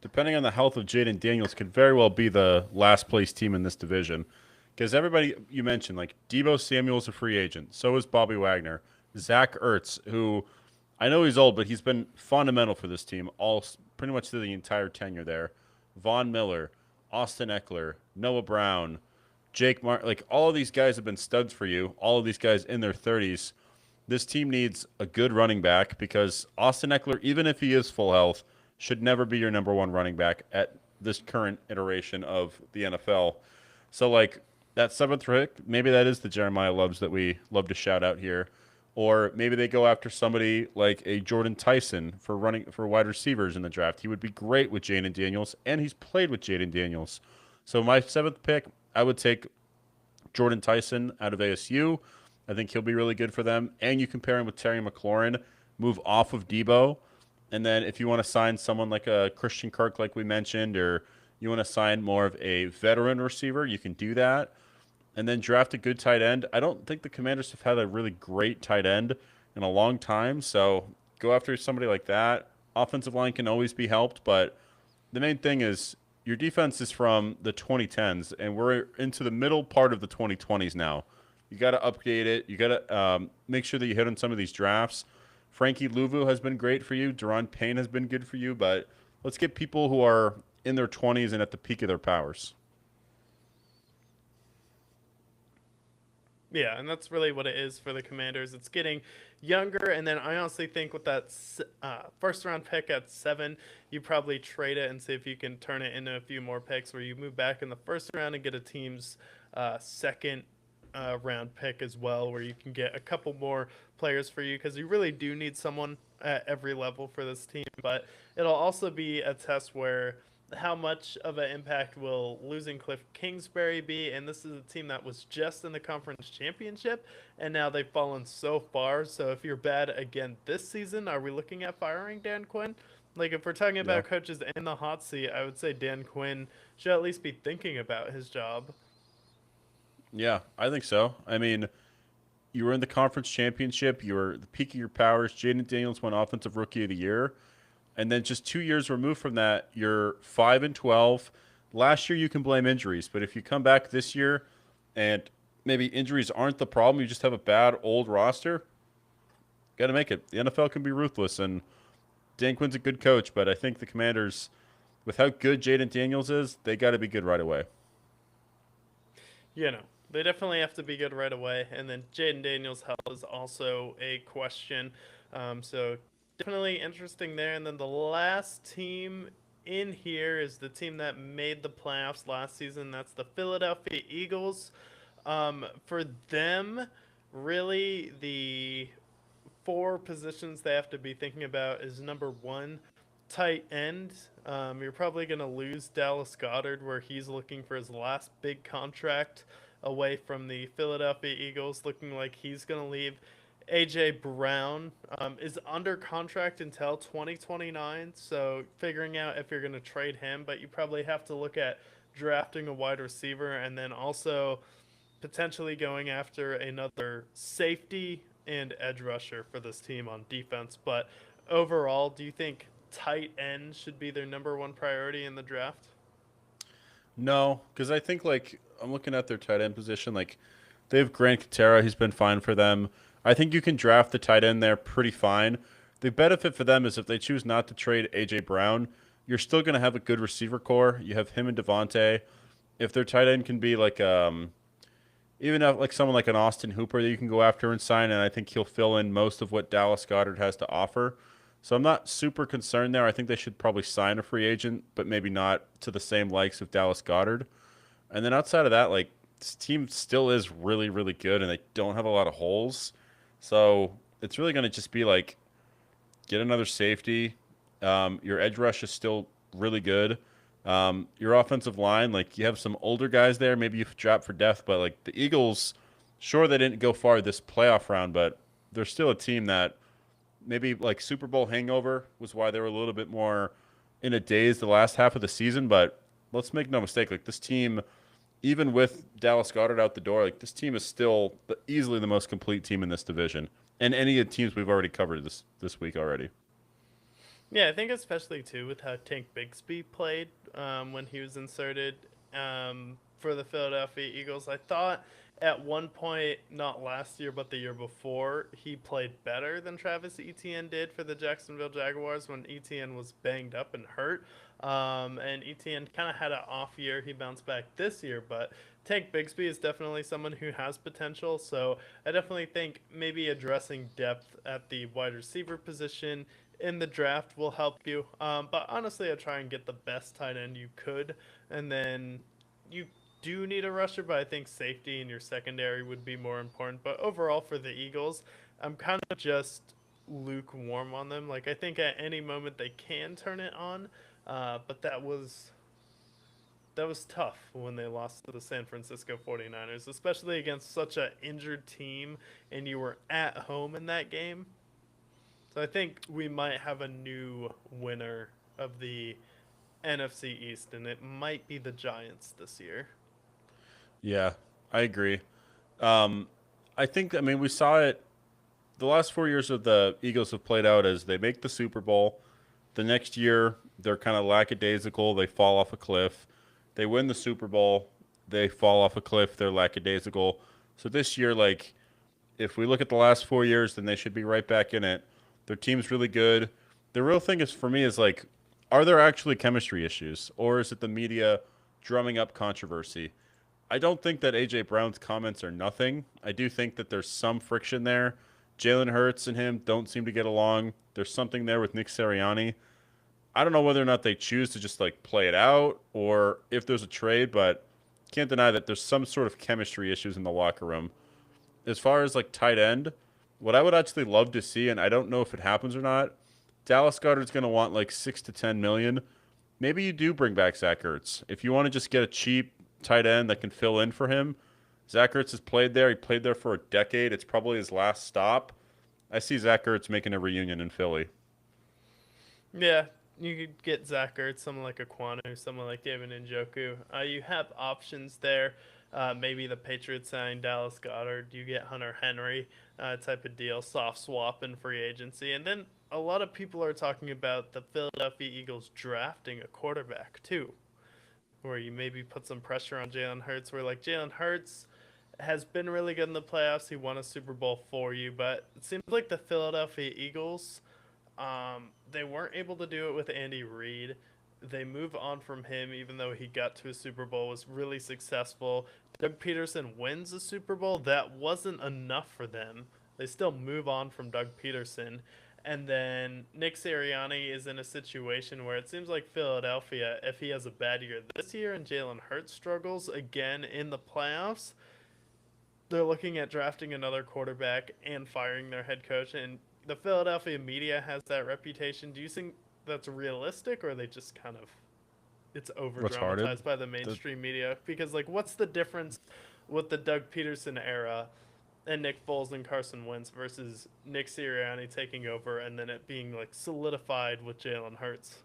depending on the health of Jaden Daniels, could very well be the last place team in this division. Because everybody you mentioned, like Deebo Samuel's a free agent. So is Bobby Wagner. Zach Ertz, who I know he's old, but he's been fundamental for this team all pretty much through the entire tenure there. Von Miller, Austin Eckler, Noah Brown, Jake Martin, like all of these guys have been studs for you. All of these guys in their 30s. This team needs a good running back because Austin Eckler, even if he is full health, should never be your number one running back at this current iteration of the NFL. So, like, that 7th pick, maybe that is the Jeremiah Loves that we love to shout out here. Or maybe they go after somebody like a Jordan Tyson for wide receivers in the draft. He would be great with Jaden Daniels, and he's played with Jaden Daniels. So my 7th pick, I would take Jordan Tyson out of ASU. I think he'll be really good for them. And you compare him with Terry McLaurin, move off of Deebo. And then if you want to sign someone like a Christian Kirk, like we mentioned, or you want to sign more of a veteran receiver, you can do that. And then draft a good tight end. I don't think the Commanders have had a really great tight end in a long time, so go after somebody like that. Offensive line can always be helped, but the main thing is your defense is from the 2010s, and we're into the middle part of the 2020s now. You got to update it. You got to make sure that you hit on some of these drafts. Frankie Louvu has been great for you. Daron Payne has been good for you, but let's get people who are in their 20s and at the peak of their powers. Yeah, and that's really what it is for the Commanders. It's getting younger, and then I honestly think with that 1st round pick at 7, you probably trade it and see if you can turn it into a few more picks where you move back in the 1st round and get a team's 2nd round pick as well, where you can get a couple more players for you, because you really do need someone at every level for this team. But it'll also be a test where how much of an impact will losing Cliff Kingsbury be? And this is a team that was just in the conference championship, and now they've fallen so far. So if you're bad again this season, are we looking at firing Dan Quinn? Like, if we're talking about coaches in the hot seat, I would say Dan Quinn should at least be thinking about his job. Yeah, I think so. I mean, you were in the conference championship. You were at the peak of your powers. Jaden Daniels won Offensive Rookie of the Year. And then just 2 years removed from that, you're 5-12. Last year, you can blame injuries. But if you come back this year and maybe injuries aren't the problem, you just have a bad old roster, got to make it. The NFL can be ruthless. And Dan Quinn's a good coach, but I think the Commanders, with how good Jaden Daniels is, they got to be good right away. You know, they definitely have to be good right away. And then Jaden Daniels' health is also a question. So definitely interesting there. And then the last team in here is the team that made the playoffs last season. That's the Philadelphia Eagles. For them, really, the 4 positions they have to be thinking about is number 1, tight end. You're probably going to lose Dallas Goedert, where he's looking for his last big contract away from the Philadelphia Eagles, looking like he's going to leave. A.J. Brown is under contract until 2029, so figuring out if you're going to trade him, but you probably have to look at drafting a wide receiver and then also potentially going after another safety and edge rusher for this team on defense. But overall, do you think tight end should be their number 1 priority in the draft? No, because I think, like, I'm looking at their tight end position. Like, they have Grant Katera. He's been fine for them. I think you can draft the tight end there pretty fine. The benefit for them is if they choose not to trade A.J. Brown, you're still going to have a good receiver core. You have him and Devontae. If their tight end can be like even if, like someone like an Austin Hooper that you can go after and sign, and I think he'll fill in most of what Dallas Goedert has to offer. So I'm not super concerned there. I think they should probably sign a free agent, but maybe not to the same likes of Dallas Goedert. And then outside of that, like this team still is really, really good, and they don't have a lot of holes. So it's really going to just be like get another safety. Your edge rush is still really good. Your offensive line, like you have some older guys there. Maybe you've dropped for depth, but like the Eagles, sure they didn't go far this playoff round, but they're still a team that maybe like Super Bowl hangover was why they were a little bit more in a daze the last half of the season. But let's make no mistake, like this team, even with Dallas Goedert out the door, like this team is still easily the most complete team in this division, and any of the teams we've already covered this week already. Yeah, I think especially too with how Tank Bigsby played when he was inserted for the Philadelphia Eagles. I thought at one point, not last year but the year before, he played better than Travis Etienne did for the Jacksonville Jaguars when Etienne was banged up and hurt. And Etienne kind of had an off year. He bounced back this year, but Tank Bigsby is definitely someone who has potential. So I definitely think maybe addressing depth at the wide receiver position in the draft will help you. But honestly, I try and get the best tight end you could, and then you do need a rusher, but I think safety in your secondary would be more important. But overall, for the Eagles, I'm kind of just lukewarm on them. Like I think at any moment they can turn it on, but that was tough when they lost to the San Francisco 49ers, especially against such an injured team, and you were at home in that game. So I think we might have a new winner of the NFC East, and it might be the Giants this year. Yeah, I agree. Um, I think, I mean, we saw it the last 4 years of the Eagles have played out as they make the Super Bowl. The next year, they're kind of lackadaisical. They fall off a cliff. They win the Super Bowl. They fall off a cliff. They're lackadaisical. So this year, like, if we look at the last 4 years, then they should be right back in it. Their team's really good. The real thing is for me is like, are there actually chemistry issues, or is it the media drumming up controversy? I don't think that AJ Brown's comments are nothing. I do think that there's some friction there. Jalen Hurts and him don't seem to get along. There's something there with Nick Sirianni. I don't know whether or not they choose to just like play it out or if there's a trade, but can't deny that there's some sort of chemistry issues in the locker room. As far as like tight end, what I would actually love to see, and I don't know if it happens or not, Dallas Goedert's going to want like 6 to 10 million. Maybe you do bring back Zach Ertz. If you want to just get a cheap tight end that can fill in for him, Zach Ertz has played there. He played there for a decade. It's probably his last stop. I see Zach Ertz making a reunion in Philly. Yeah, you could get Zach Ertz, someone like Aquanu, someone like David Njoku. You have options there. Maybe the Patriots sign Dallas Goddard. You get Hunter Henry type of deal, soft swap in free agency. And then a lot of people are talking about the Philadelphia Eagles drafting a quarterback too, where you maybe put some pressure on Jalen Hurts, where like Jalen Hurts has been really good in the playoffs. He won a Super Bowl for you, but it seems like the Philadelphia Eagles, they weren't able to do it with Andy Reid. They move on from him, even though he got to a Super Bowl, was really successful. Doug Peterson wins a Super Bowl. That wasn't enough for them. They still move on from Doug Peterson. And then Nick Sirianni is in a situation where it seems like Philadelphia, if he has a bad year this year and Jalen Hurts struggles again in the playoffs, they're looking at drafting another quarterback and firing their head coach. And the Philadelphia media has that reputation. Do you think that's realistic, or are they just kind of it's over Retarded. dramatized by the mainstream media? Because like, what's the difference with the Doug Peterson era and Nick Foles and Carson Wentz versus Nick Sirianni taking over and then it being like solidified with Jalen Hurts?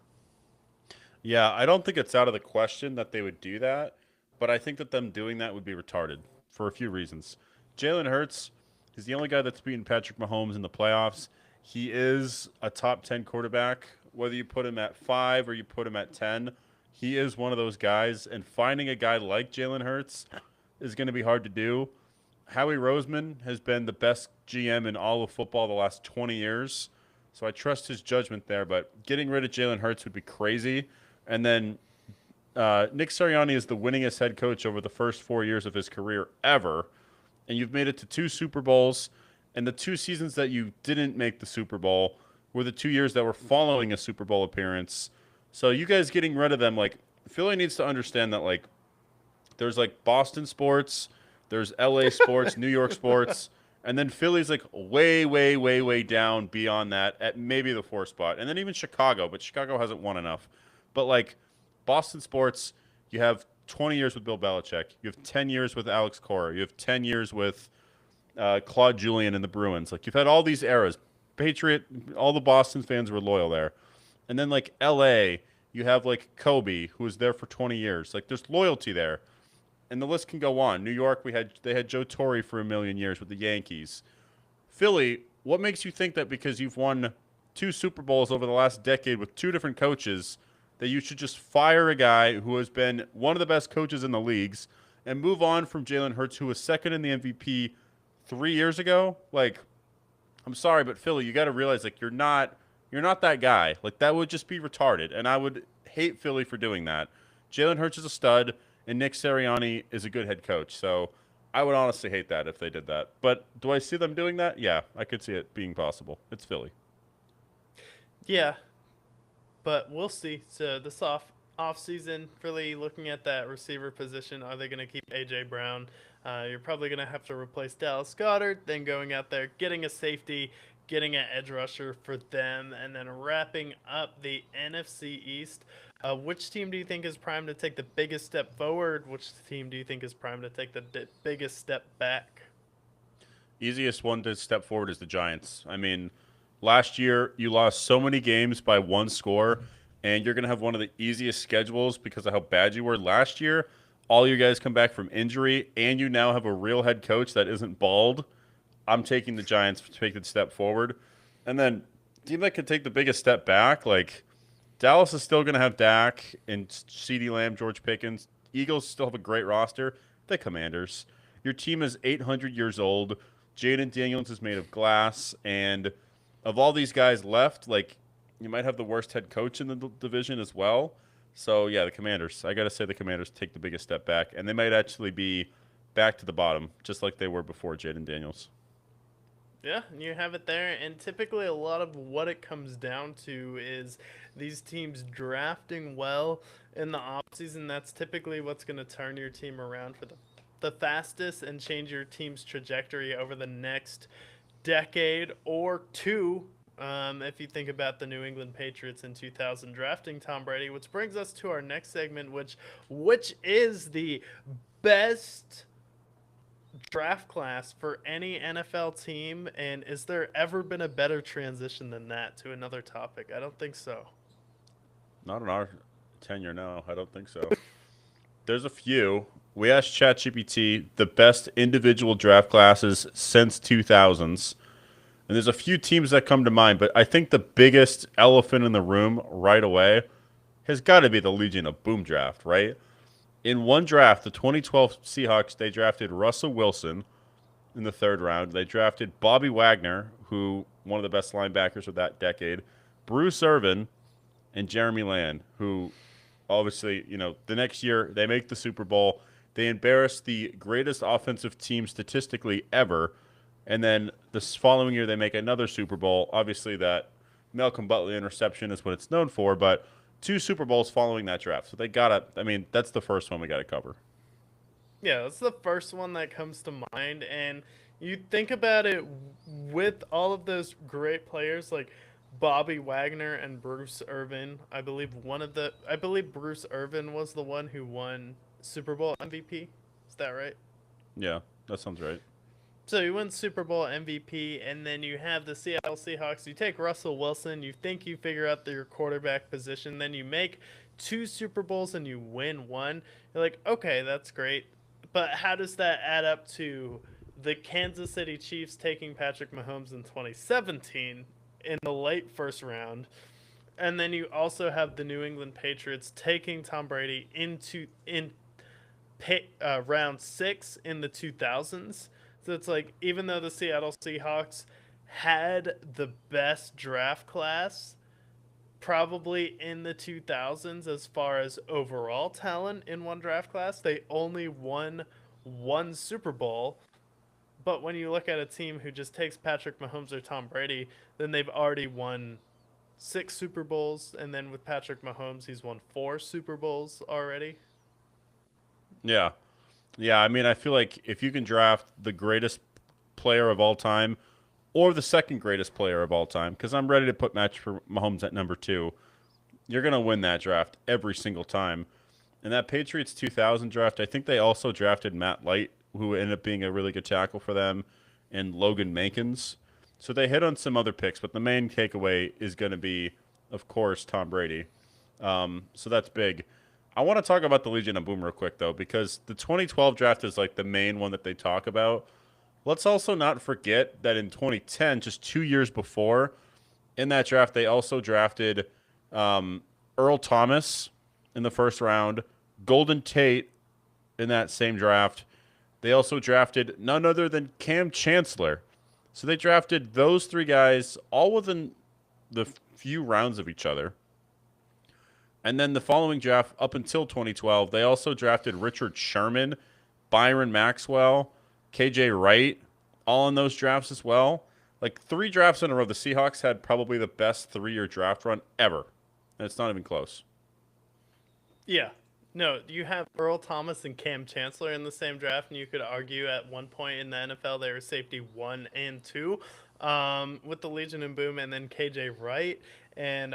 Yeah, I don't think it's out of the question that they would do that, but I think that them doing that would be retarded for a few reasons. Jalen Hurts is the only guy that's beaten Patrick Mahomes in the playoffs. He is a top 10 quarterback, whether you put him at 5 or you put him at 10. He is one of those guys, and finding a guy like Jalen Hurts is going to be hard to do. Howie Roseman has been the best GM in all of football the last 20 years, so I trust his judgment there, but getting rid of Jalen Hurts would be crazy. And then Nick Sirianni is the winningest head coach over the first 4 years of his career ever. and you've made it to 2 Super Bowls, and the 2 seasons that you didn't make the Super Bowl were the 2 years that were following a Super Bowl appearance. So you guys getting rid of them, like Philly needs to understand that like there's like Boston sports, there's LA sports, New York sports, and then Philly's like way, way, way, way down beyond that at maybe the 4th spot. And then even Chicago, but Chicago hasn't won enough. But like Boston sports, you have 20 years with Bill Belichick. You have 10 years with Alex Cora. You have 10 years with Claude Julien and the Bruins. Like you've had all these eras. Patriot, all the Boston fans were loyal there. And then like LA, you have like Kobe, who was there for 20 years. Like there's loyalty there. And the list can go on. New York, they had Joe Torre for a million years with the Yankees. Philly, what makes you think that because you've won 2 Super Bowls over the last decade with 2 different coaches, that you should just fire a guy who has been one of the best coaches in the leagues and move on from Jalen Hurts, who was second in the MVP 3 years ago? Like, I'm sorry, but Philly, you got to realize like you're not that guy. Like that would just be retarded, and I would hate Philly for doing that. Jalen Hurts is a stud, and Nick Sirianni is a good head coach. So I would honestly hate that if they did that. But do I see them doing that? Yeah, I could see it being possible. It's Philly. Yeah, but we'll see. So this off season, really looking at that receiver position, are they going to keep AJ Brown? You're probably going to have to replace Dallas Goedert, then going out there, getting a safety, getting an edge rusher for them, and then wrapping up the NFC East. Which team do you think is primed to take the biggest step forward? Which team do you think is primed to take the biggest step back? Easiest one to step forward is the Giants. I mean, last year you lost so many games by 1 score, and you're going to have one of the easiest schedules because of how bad you were last year. All you guys come back from injury, and you now have a real head coach that isn't bald. I'm taking the Giants to take the step forward. And then team that could take the biggest step back, like Dallas is still going to have Dak and CeeDee Lamb, George Pickens. Eagles still have a great roster. The Commanders. Your team is 800 years old. Jaden Daniels is made of glass. And of all these guys left, like you might have the worst head coach in the division as well. So, yeah, the Commanders. I got to say the Commanders take the biggest step back. And they might actually be back to the bottom, just like they were before Jaden Daniels. Yeah, you have it there. And typically a lot of what it comes down to is these teams drafting well in the offseason. That's typically what's going to turn your team around for the fastest and change your team's trajectory over the next decade or two. If you think about the New England Patriots in 2000 drafting Tom Brady, which brings us to our next segment, which is the best draft class for any NFL team, and is there ever been a better transition than that to another topic? I don't think so. Not in our tenure, no. I don't think so. There's a few. We asked ChatGPT the best individual draft classes since 2000s. And there's a few teams that come to mind, but I think the biggest elephant in the room right away has got to be the Legion of Boom draft, right? In one draft, the 2012 Seahawks, they drafted Russell Wilson in the 3rd round. They drafted Bobby Wagner, who one of the best linebackers of that decade, Bruce Irvin, and Jeremy Lamb, who obviously, the next year they make the Super Bowl. They embarrass the greatest offensive team statistically ever. And then this following year they make another Super Bowl. Obviously that Malcolm Butler interception is what it's known for, but 2 Super Bowls following that draft. So that's the first one we got to cover. Yeah, that's the first one that comes to mind. And you think about it with all of those great players like Bobby Wagner and Bruce Irvin. I believe Bruce Irvin was the one who won Super Bowl MVP. Is that right? Yeah, that sounds right. So you win Super Bowl MVP, and then you have the Seattle Seahawks. You take Russell Wilson. You think you figure out your quarterback position. Then you make 2 Super Bowls and you win 1. You're like, okay, that's great. But how does that add up to the Kansas City Chiefs taking Patrick Mahomes in 2017 in the late 1st round? And then you also have the New England Patriots taking Tom Brady in round 6 in the 2000s. So it's like, even though the Seattle Seahawks had the best draft class probably in the 2000s as far as overall talent in one draft class, they only won 1 Super Bowl. But when you look at a team who just takes Patrick Mahomes or Tom Brady, then they've already won 6 Super Bowls, and then with Patrick Mahomes, he's won 4 Super Bowls already. Yeah. Yeah, I mean, I feel like if you can draft the greatest player of all time or the second greatest player of all time, because I'm ready to put Mahomes at number 2, you're going to win that draft every single time. In that Patriots 2000 draft, I think they also drafted Matt Light, who ended up being a really good tackle for them, and Logan Mankins. So they hit on some other picks, but the main takeaway is going to be, of course, Tom Brady. So that's big. I want to talk about the Legion of Boom real quick, though, because the 2012 draft is like the main one that they talk about. Let's also not forget that in 2010, just 2 years before, in that draft, they also drafted Earl Thomas in the first round, Golden Tate in that same draft. They also drafted none other than Cam Chancellor. So they drafted those 3 guys all within the few rounds of each other. And then the following draft, up until 2012, they also drafted Richard Sherman, Byron Maxwell, KJ Wright, all in those drafts as well. Like 3 drafts in a row, the Seahawks had probably the best 3-year draft run ever. And it's not even close. Yeah. No, you have Earl Thomas and Cam Chancellor in the same draft, and you could argue at one point in the NFL they were safety 1 and 2 with the Legion and Boom, and then KJ Wright and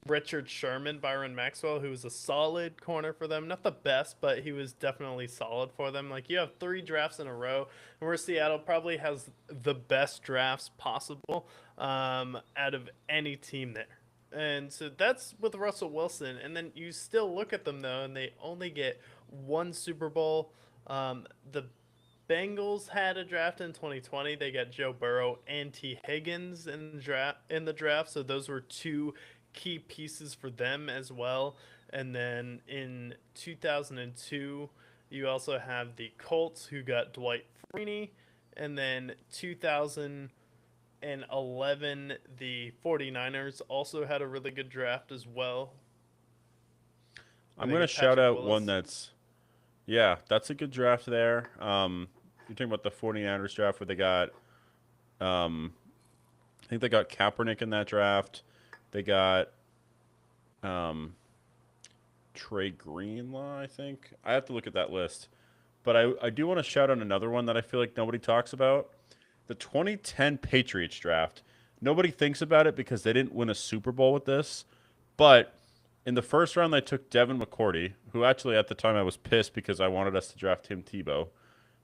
Richard Sherman, Byron Maxwell, who was a solid corner for them. Not the best, but he was definitely solid for them. Like, you have 3 drafts in a row, and where Seattle probably has the best drafts possible out of any team there. And so that's with Russell Wilson. And then you still look at them, though, and they only get 1 Super Bowl. The Bengals had a draft in 2020. They got Joe Burrow and T. Higgins in the draft. So those were 2 key pieces for them as well. And then in 2002, you also have the Colts, who got Dwight Freeney. And then 2011, the 49ers also had a really good draft as well. I'm going to shout out one that's, yeah, that's a good draft there. You're talking about the 49ers draft where they got, I think they got Kaepernick in that draft. They got Trey Greenlaw, I think. I have to look at that list. But I do want to shout out another one that I feel like nobody talks about. The 2010 Patriots draft. Nobody thinks about it because they didn't win a Super Bowl with this. But in the first round, they took Devin McCourty, who actually at the time I was pissed because I wanted us to draft Tim Tebow.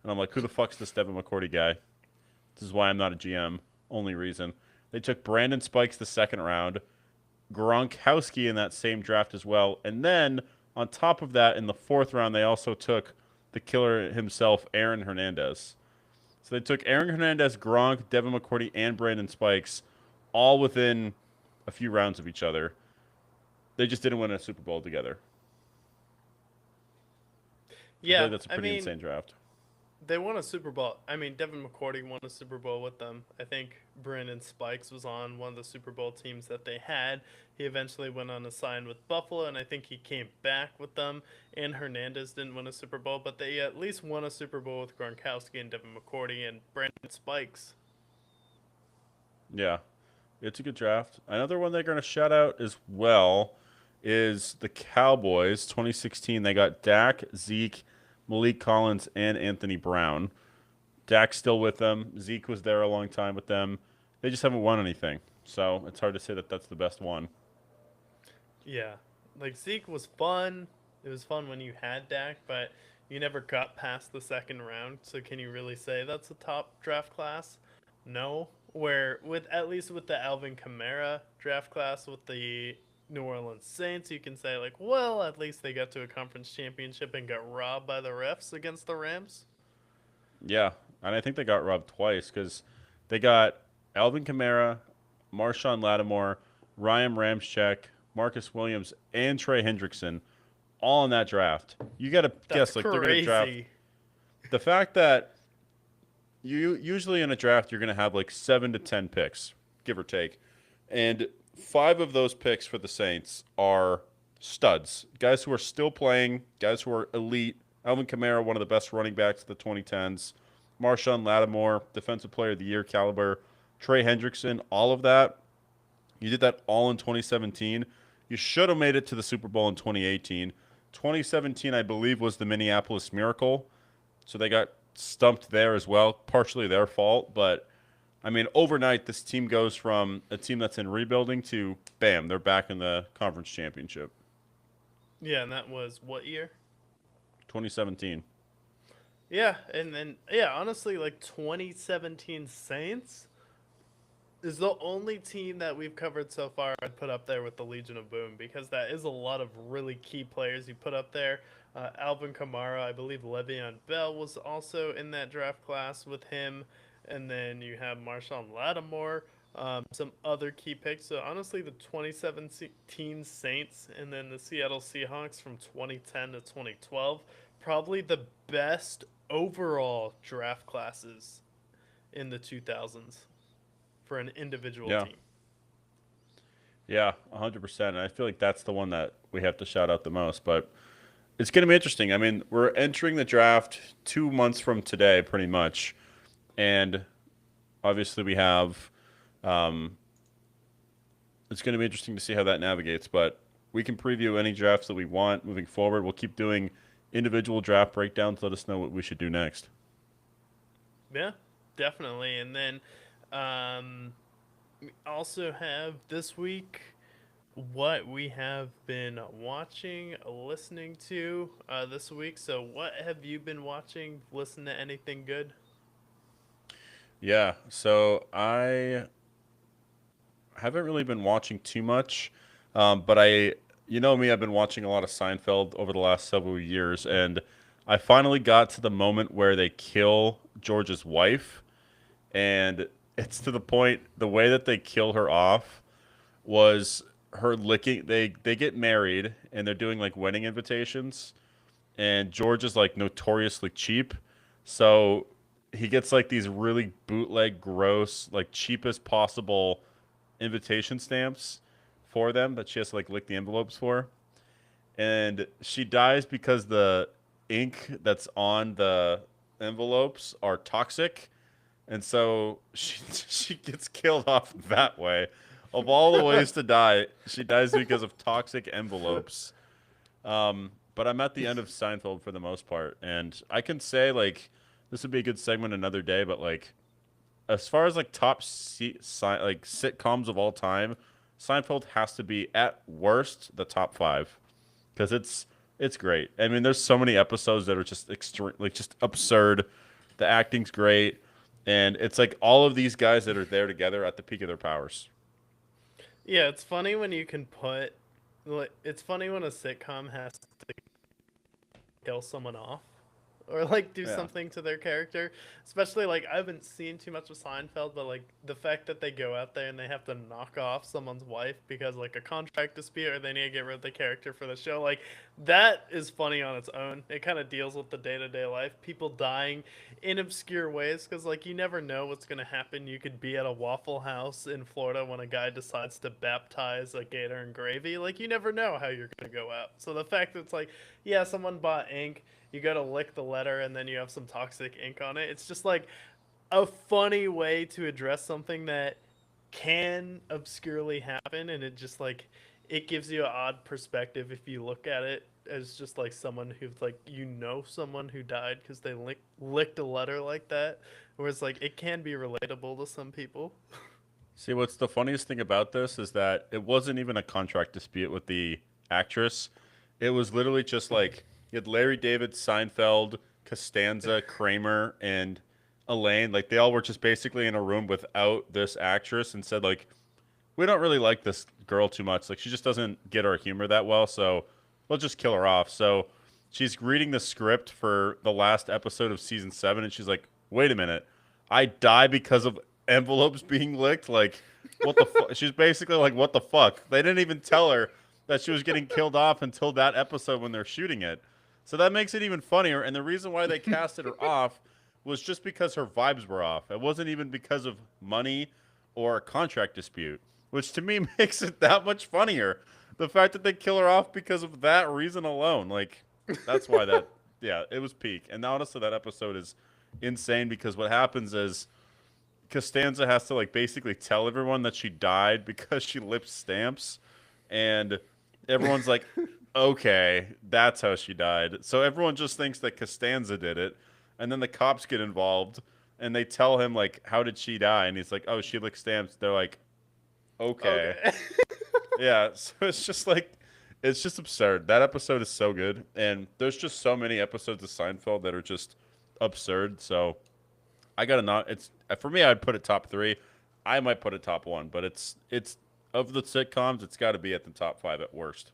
And I'm like, who the fuck's this Devin McCourty guy? This is why I'm not a GM. Only reason. They took Brandon Spikes the second round. Gronkowski in that same draft as well. And then on top of that, in the fourth round, they also took the killer himself, Aaron Hernandez. So they took Aaron Hernandez, Gronk, Devin McCourty, and Brandon Spikes all within a few rounds of each other. They just didn't win a Super Bowl together. Yeah, I feel like that's a pretty insane draft. They won a Super Bowl. I mean, Devin McCourty won a Super Bowl with them. I think Brandon Spikes was on one of the Super Bowl teams that they had. He eventually went on to sign with Buffalo, and I think he came back with them. And Hernandez didn't win a Super Bowl, but they at least won a Super Bowl with Gronkowski and Devin McCourty and Brandon Spikes. Yeah, it's a good draft. Another one they're going to shout out as well is the Cowboys. 2016, they got Dak, Zeke, Malik Collins, and Anthony Brown. Dak's still with them. Zeke was there a long time with them. They just haven't won anything. So it's hard to say that that's the best one. Yeah. Like, Zeke was fun. It was fun when you had Dak, but you never got past the second round. So can you really say that's a top draft class? No. Where, with at least with the Alvin Kamara draft class with the New Orleans Saints, you can say, like, well, at least they got to a conference championship and got robbed by the refs against the Rams. Yeah, and I think they got robbed twice because they got Alvin Kamara, Marshawn Lattimore, Ryan Ramczyk, Marcus Williams, and Trey Hendrickson all in that draft. You got to guess, like, crazy. they're going to draft. The fact that you usually in a draft, you're going to have like 7 to 10 picks, give or take. And 5 of those picks for the Saints are studs, guys who are still playing, guys who are elite. Alvin Kamara, one of the best running backs of the 2010s. Marshawn Lattimore, Defensive Player of the Year caliber, Trey Hendrickson, all of that. You did that all in 2017. You should have made it to the Super Bowl in 2018. 2017, I believe, was the Minneapolis Miracle. So they got stumped there as well, partially their fault. But, I mean, overnight, this team goes from a team that's in rebuilding to, bam, they're back in the conference championship. Yeah, and that was what year? 2017. Yeah, and then yeah, honestly, like 2017 Saints is the only team that we've covered so far I'd put up there with the Legion of Boom, because that is a lot of really key players you put up there. Alvin Kamara, I believe Le'Veon Bell was also in that draft class with him, and then you have Marshawn Lattimore, some other key picks. So honestly, the 2017 Saints and then the Seattle Seahawks from 2010 to 2012, probably the best overall draft classes in the 2000s for an individual team. Yeah, 100%. And I feel like that's the one that we have to shout out the most. But it's going to be interesting. I mean, we're entering the draft 2 months from today, pretty much. And obviously we have it's going to be interesting to see how that navigates. But we can preview any drafts that we want moving forward. We'll keep doing individual draft breakdowns. Let us know what we should do next. Yeah, definitely. And then we also have this week what we have been watching, listening to this week. So what have you been watching? Listen to anything good? Yeah, so I haven't really been watching too much, but you know me, I've been watching a lot of Seinfeld over the last several years, and I finally got to the moment where they kill George's wife, and it's to the point, the way that they kill her off was her licking, they get married, and they're doing like wedding invitations, and George is like notoriously cheap, so he gets like these really bootleg, gross, like cheapest possible invitation stamps for them that she has to like lick the envelopes for. And she dies because the ink that's on the envelopes are toxic. And so she gets killed off that way. Of all the ways to die, she dies because of toxic envelopes. But I'm at the end of Seinfeld for the most part. And I can say, like, this would be a good segment another day, but, like, as far as, like, top sitcoms of all time, Seinfeld has to be, at worst, the top 5. Because it's great. I mean, there's so many episodes that are just just absurd. The acting's great. And it's like all of these guys that are there together at the peak of their powers. Yeah, it's funny when you can it's funny when a sitcom has to kill someone off or like do something to their character, especially like I haven't seen too much of Seinfeld, but like the fact that they go out there and they have to knock off someone's wife because like a contract dispute or they need to get rid of the character for the show, like that is funny on its own. It kind of deals with the day-to-day life, people dying in obscure ways, because like you never know what's going to happen. You could be at a Waffle House in Florida when a guy decides to baptize a gator in gravy. Like you never know how you're going to go out. So the fact that it's like, yeah, someone bought ink, you go to lick the letter and then you have some toxic ink on it. It's just like a funny way to address something that can obscurely happen, and it just like it gives you an odd perspective if you look at it as just like someone who's like, you know, someone who died because they licked a letter like that, whereas like it can be relatable to some people. See, what's the funniest thing about this is that it wasn't even a contract dispute with the actress. It was literally just like you had Larry David, Seinfeld, Costanza, Kramer, and Elaine. Like they all were just basically in a room without this actress and said like, we don't really like this girl too much. Like she just doesn't get our humor that well, so we'll just kill her off. So she's reading the script for the last episode of season 7, and she's like, wait a minute, I die because of envelopes being licked? Like, what the fuck? She's basically like, what the fuck? They didn't even tell her that she was getting killed off until that episode when they're shooting it. So that makes it even funnier. And the reason why they casted her off was just because her vibes were off. It wasn't even because of money or a contract dispute, which to me makes it that much funnier. The fact that they kill her off because of that reason alone. Like, that's why that, yeah, it was peak. And honestly, that episode is insane because what happens is Costanza has to like basically tell everyone that she died because she lipped stamps, and everyone's like, "Okay, that's how she died." So everyone just thinks that Costanza did it, and then the cops get involved and they tell him like, "How did she die?" And he's like, "Oh, she licked stamps." They're like, "Okay." Okay. Yeah, so it's just like it's just absurd. That episode is so good, and there's just so many episodes of Seinfeld that are just absurd. So I gotta not. It's for me. I'd put it top three. I might put it top one, but it's of the sitcoms. It's got to be at the top five at worst.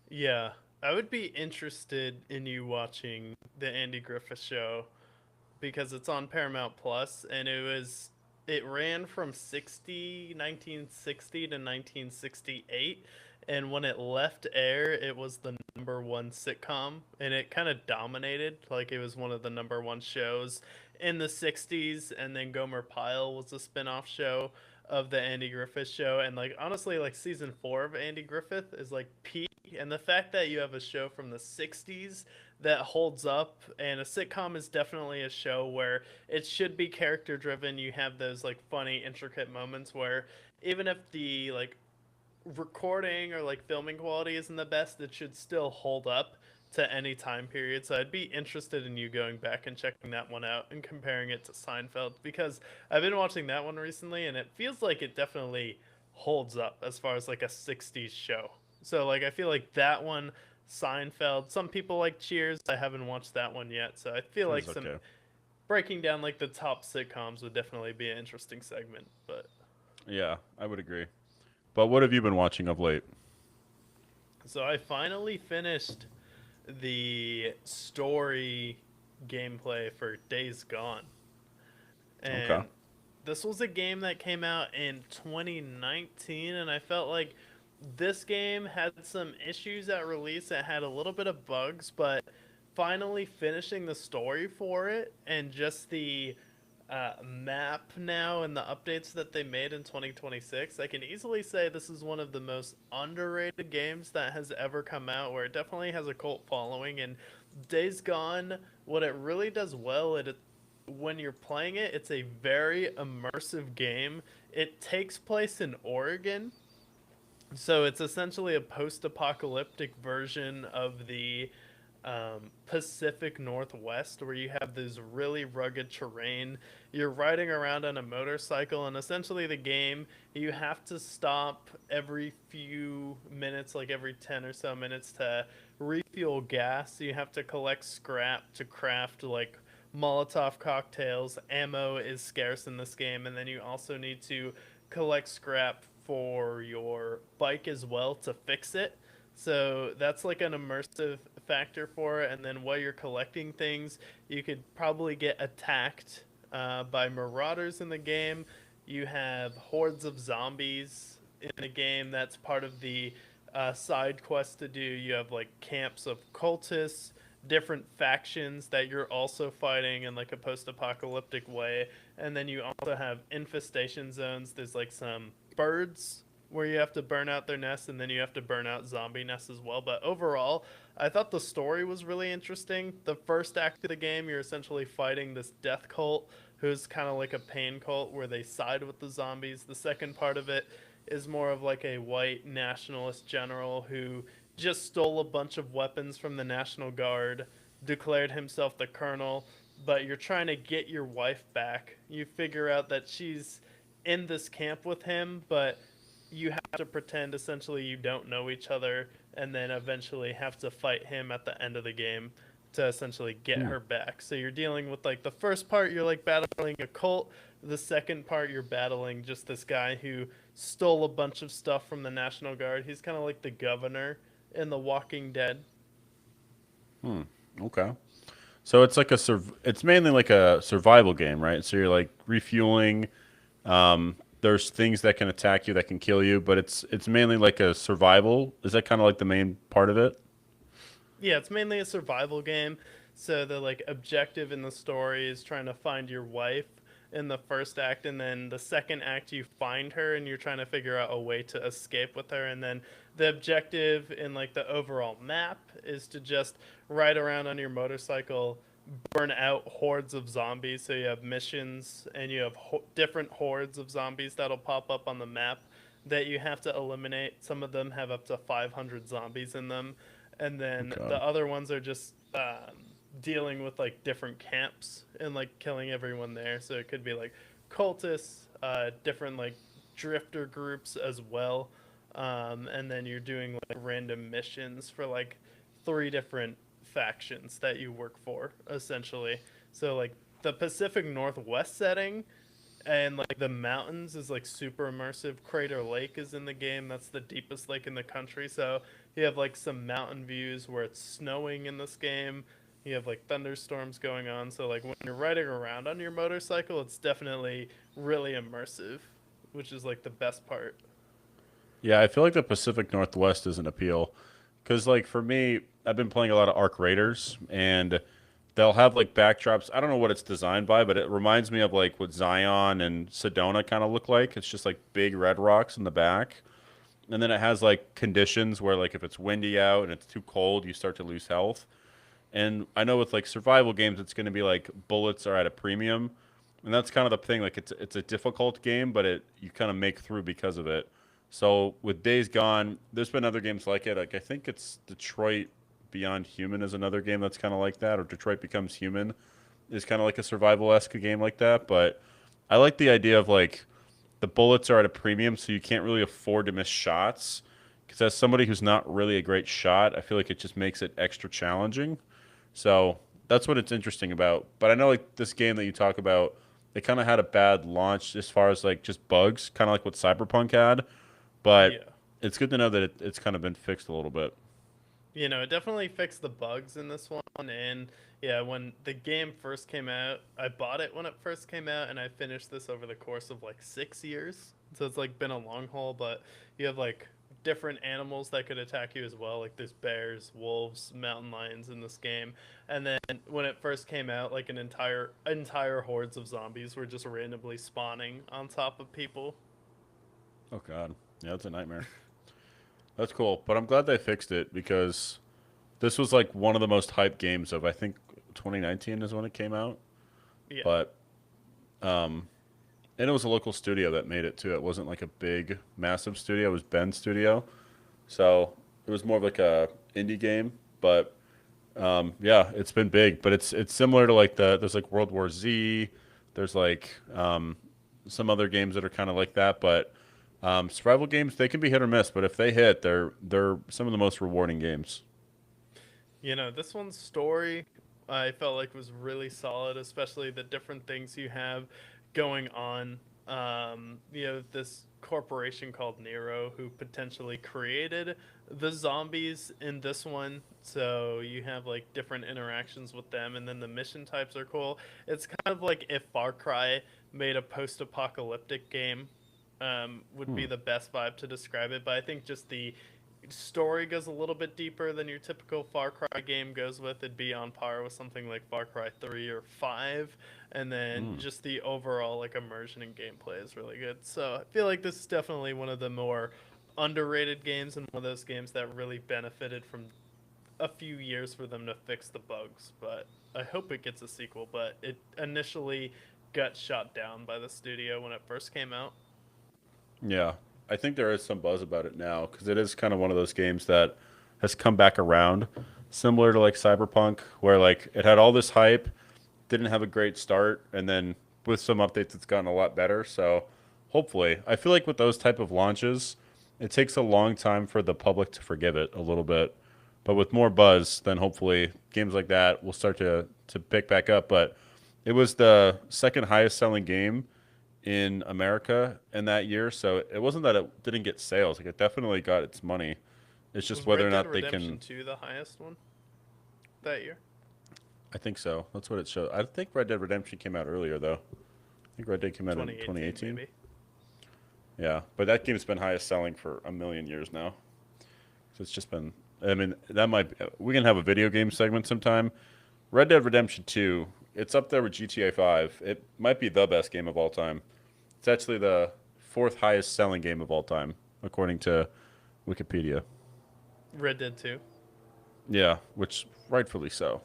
Yeah, I would be interested in you watching the Andy Griffith Show because it's on Paramount Plus, and it ran from 1960 to 1968, and when it left air it was the number one sitcom, and it kind of dominated, like it was one of the number one shows in the 60s. And then Gomer Pyle was a spin-off show of the Andy Griffith Show, and like honestly, like season 4 of Andy Griffith is like peak. And the fact that you have a show from the 60s that holds up, and a sitcom is definitely a show where it should be character driven. You have those like funny intricate moments where even if the like recording or like filming quality isn't the best, it should still hold up to any time period. So I'd be interested in you going back and checking that one out and comparing it to Seinfeld, because I've been watching that one recently and it feels like it definitely holds up as far as like a 60s show. So like I feel like that one, Seinfeld, some people like Cheers. I haven't watched that one yet. So I feel It's like some okay. breaking down like the top sitcoms would definitely be an interesting segment. But Yeah, I would agree. But what have you been watching of late? so I finally finished the story gameplay for Days Gone. Okay. And this was a game that came out in 2019, and I felt like this game had some issues at release. It had a little bit of bugs, but finally finishing the story for it and just the map now and the updates that they made in 2026, I can easily say this is one of the most underrated games that has ever come out, where it definitely has a cult following. And Days Gone, what it really does well, when you're playing it, it's a very immersive game. It takes place in Oregon, so it's essentially a post-apocalyptic version of the Pacific Northwest, where you have this really rugged terrain. You're riding around on a motorcycle, and essentially the game, you have to stop every few minutes, like every 10 or so minutes, to refuel gas. You have to collect scrap to craft like Molotov cocktails. Ammo is scarce in this game, and then you also need to collect scrap for your bike as well to fix it. So that's like an immersive factor for it. And then while you're collecting things, you could probably get attacked by marauders in the game. You have hordes of zombies in the game. That's part of the side quest to do. You have like camps of cultists, different factions that you're also fighting in like a post-apocalyptic way. And then you also have infestation zones. There's like some birds where you have to burn out their nests, and then you have to burn out zombie nests as well. But overall, I thought the story was really interesting. The first act of the game, you're essentially fighting this death cult who's kind of like a pain cult where they side with the zombies. The second part of it is more of like a white nationalist general who just stole a bunch of weapons from the National Guard, declared himself the colonel, but you're trying to get your wife back. You figure out that she's in this camp with him, but you have to pretend essentially you don't know each other, and then eventually have to fight him at the end of the game to essentially get Hmm. her back. So you're dealing with like the first part, you're like battling a cult. The second part, you're battling just this guy who stole a bunch of stuff from the National Guard. He's kind of like the governor in The Walking Dead. Hmm. Okay. So it's like it's mainly like a survival game, right? So you're like refueling. There's things that can attack you that can kill you, but it's mainly like a survival. Is that kind of like the main part of it? Yeah, it's mainly a survival game. So the like objective in the story is trying to find your wife in the first act, and then the second act you find her and you're trying to figure out a way to escape with her. And then the objective in like the overall map is to just ride around on your motorcycle, burn out hordes of zombies. So you have missions and you have different hordes of zombies that'll pop up on the map that you have to eliminate. Some of them have up to 500 zombies in them, and Oh then God. the other ones are just dealing with like different camps and like killing everyone there. So it could be like cultists, different like drifter groups as well, and then you're doing like random missions for like three different factions that you work for essentially. So like the Pacific Northwest setting and like the mountains is like super immersive. Crater Lake is in the game. That's the deepest lake in the country. So you have like some mountain views where it's snowing in this game. You have like thunderstorms going on. So like when you're riding around on your motorcycle, it's definitely really immersive, which is like the best part. Yeah, I feel like the Pacific Northwest is an appeal because, like, for me, I've been playing a lot of Arc Raiders, and they'll have like backdrops. I don't know what it's designed by, but it reminds me of like what Zion and Sedona kind of look like. It's just like big red rocks in the back, and then it has like conditions where, like, if it's windy out and it's too cold, you start to lose health. And I know with like survival games, it's going to be like bullets are at a premium, and that's kind of the thing. Like it's a difficult game, but it you kind of make through because of it. So with Days Gone, there's been other games like it. Like I think it's Detroit Beyond Human is another game that's kind of like that, or Detroit Becomes Human is kind of like a survival esque game like that. But I like the idea of like the bullets are at a premium, so you can't really afford to miss shots. Because as somebody who's not really a great shot, I feel like it just makes it extra challenging. So that's what it's interesting about. But I know like this game that you talk about, it kind of had a bad launch as far as like just bugs, kind of like what Cyberpunk had. But Yeah. it's good to know that it's kind of been fixed a little bit. It definitely fixed the bugs in this one. And yeah, when the game first came out, I bought it when it first came out, and I finished this over the course of like 6 years. So it's like been a long haul, but you have like different animals that could attack you as well. Like there's bears, wolves, mountain lions in this game. And then when it first came out, like an entire hordes of zombies were just randomly spawning on top of people. Oh God, yeah, that's a nightmare. That's cool, but I'm glad they fixed it because this was like one of the most hyped games of I think 2019 is when it came out. Yeah. But um, and it was a local studio that made it too. It wasn't like a big, massive studio. It was Ben's studio, so it was more of like a indie game. But yeah, it's been big. But it's similar to like there's like World War Z. There's like some other games that are kind of like that. But survival games they can be hit or miss. But if they hit, they're some of the most rewarding games. This one's story I felt like was really solid, especially the different things you have going on. This corporation called Nero who potentially created the zombies in this one. So you have like different interactions with them, and then the mission types are cool. It's kind of like if Far Cry made a post apocalyptic game, would Hmm. be the best vibe to describe it. But I think just the story goes a little bit deeper than your typical Far Cry game goes with. It'd be on par with something like Far Cry 3 or 5. And then Hmm. just the overall like immersion and gameplay is really good. So I feel like this is definitely one of the more underrated games and one of those games that really benefited from a few years for them to fix the bugs. But I hope it gets a sequel. But it initially got shot down by the studio when it first came out. Yeah, I think there is some buzz about it now because it is kind of one of those games that has come back around, similar to like Cyberpunk, where like it had all this hype, didn't have a great start, and then with some updates, it's gotten a lot better. So hopefully, I feel like with those type of launches, it takes a long time for the public to forgive it a little bit. But with more buzz, then hopefully games like that will start to pick back up. But it was the second highest selling game in America in that year, so it wasn't that it didn't get sales. Like it definitely got its money. It's just Was whether Red or Dead not they Redemption can. 2 the highest one that year? I think so. That's what it showed. I think Red Dead Redemption came out earlier though. I think Red Dead came out in 2018 2018. maybe. Yeah, but that game's been highest selling for a million years now. So it's just been. I mean, that might. We can have a video game segment sometime. Red Dead Redemption 2. It's up there with GTA 5. It might be the best game of all time. It's actually the fourth highest selling game of all time, according to Wikipedia. Red Dead 2. Yeah, which rightfully so.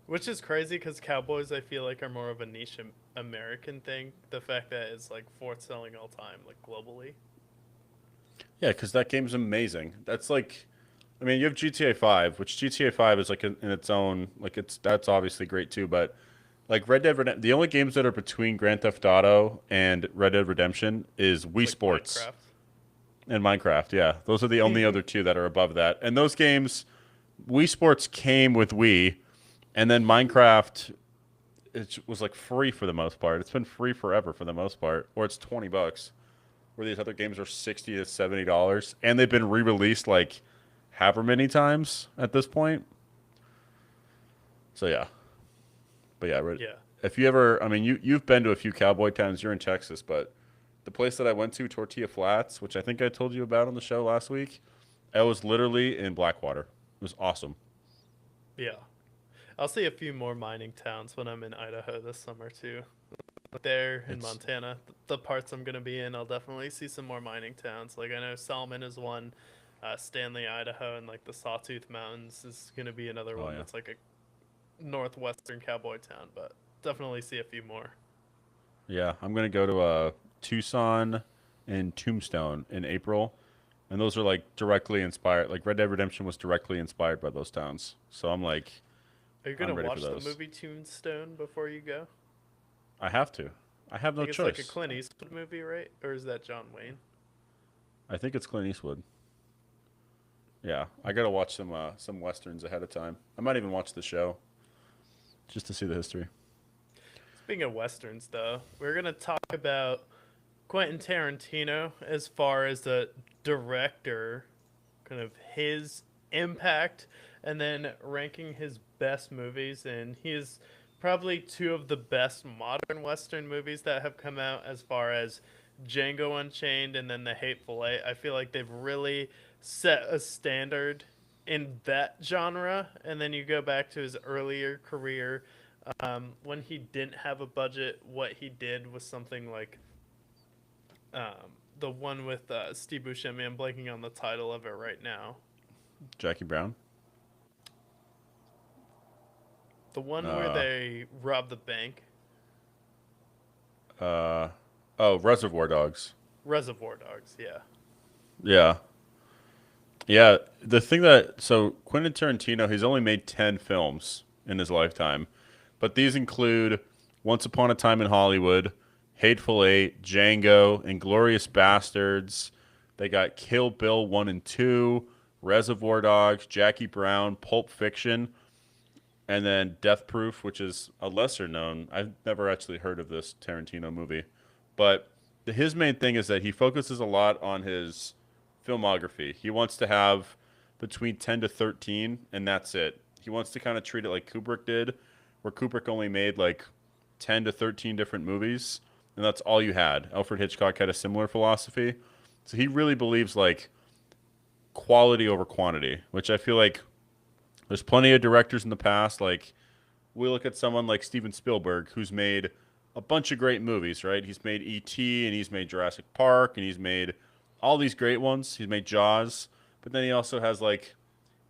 Which is crazy because Cowboys, I feel like, are more of a niche American thing. The fact that it's like fourth selling all time, like globally. Yeah, because that game's amazing. That's like, I mean, you have GTA 5, which GTA 5 is like in its own, like that's obviously great too. But like Red Dead Redemption, the only games that are between Grand Theft Auto and Red Dead Redemption is Wii Like Sports Minecraft. and Minecraft. Yeah, those are the only other two that are above that. And those games, Wii Sports came with Wii, and then Minecraft, it was like free for the most part. It's been free forever for the most part, or it's $20. Where these other games are $60 to $70, and they've been re-released like however many times at this point. So yeah, but yeah, Yeah. if you ever, I mean, you've been to a few cowboy towns. You're in Texas, but the place that I went to, Tortilla Flats, which I think I told you about on the show last week, I was literally in Blackwater. It was awesome. Yeah. I'll see a few more mining towns when I'm in Idaho this summer too. There in It's Montana, the parts I'm gonna be in, I'll definitely see some more mining towns. Like I know Salmon is one, Stanley, Idaho, and like the Sawtooth Mountains is gonna be another oh one yeah, that's like a northwestern cowboy town. But definitely see a few more. yeah. I'm gonna go to Tucson and Tombstone in April, and those are like directly inspired. Like Red Dead Redemption was directly inspired by those towns. So I'm like, Are you gonna I'm ready for watch the those. movie Tombstone before you go? I have to. I have I no think it's like a choice. Clint Eastwood movie, right? Or is that John Wayne? I think it's Clint Eastwood. Yeah, I gotta watch some westerns ahead of time. I might even watch the show just to see the history. Speaking of westerns, though, we're gonna talk about Quentin Tarantino as far as the director, kind of his impact, and then ranking his best movies. And he is probably two of the best modern Western movies that have come out, as far as Django Unchained and then The Hateful Eight. I feel like they've really set a standard in that genre. And then you go back to his earlier career, when he didn't have a budget. What he did was something like the one with Steve Buscemi. I'm blanking on the title of it right now. Jackie Brown. The one where Uh, they rob the bank. uh, oh, Reservoir Dogs. Reservoir Dogs. Yeah. Yeah, yeah. The thing that so Quentin Tarantino, he's only made 10 films in his lifetime, but these include Once Upon a Time in Hollywood, Hateful Eight, Django, Inglorious Bastards. They got Kill Bill 1 and 2, Reservoir Dogs, Jackie Brown, Pulp Fiction, and then Death Proof, which is a lesser known. I've never actually heard of this Tarantino movie, but his main thing is that he focuses a lot on his filmography. He wants to have between 10 to 13, and that's it. He wants to kind of treat it like Kubrick did, where Kubrick only made like 10 to 13 different movies, and that's all you had. Alfred Hitchcock had a similar philosophy. So he really believes like quality over quantity, which I feel like there's plenty of directors in the past. Like we look at someone like Steven Spielberg, who's made a bunch of great movies, right? He's made E.T. and he's made Jurassic Park and he's made all these great ones. He's made Jaws, but then he also has like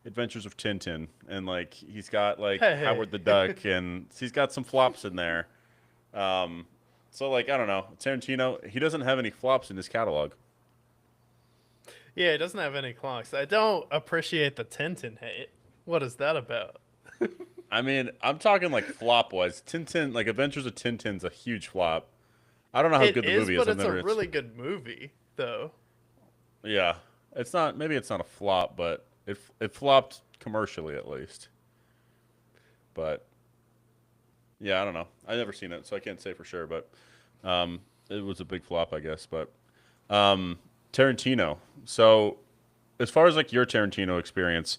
Adventures of Tintin and like he's got like Hey. Howard the Duck and he's got some flops in there. Um, so like I don't know, Tarantino, he doesn't have any flops in his catalog. Yeah, it doesn't have any clocks. I don't appreciate the Tintin hate. What is that about? I mean, I'm talking like flop wise. Tintin, like Adventures of Tintin's a huge flop. I don't know how It good the is, movie is. but I've it's a never. It's really good movie, though. yeah. It's not. Maybe it's not a flop, but it flopped commercially at least. But yeah, I don't know. I've never seen it, so I can't say for sure. But it was a big flop, I guess. But um, Tarantino. So as far as like your Tarantino experience,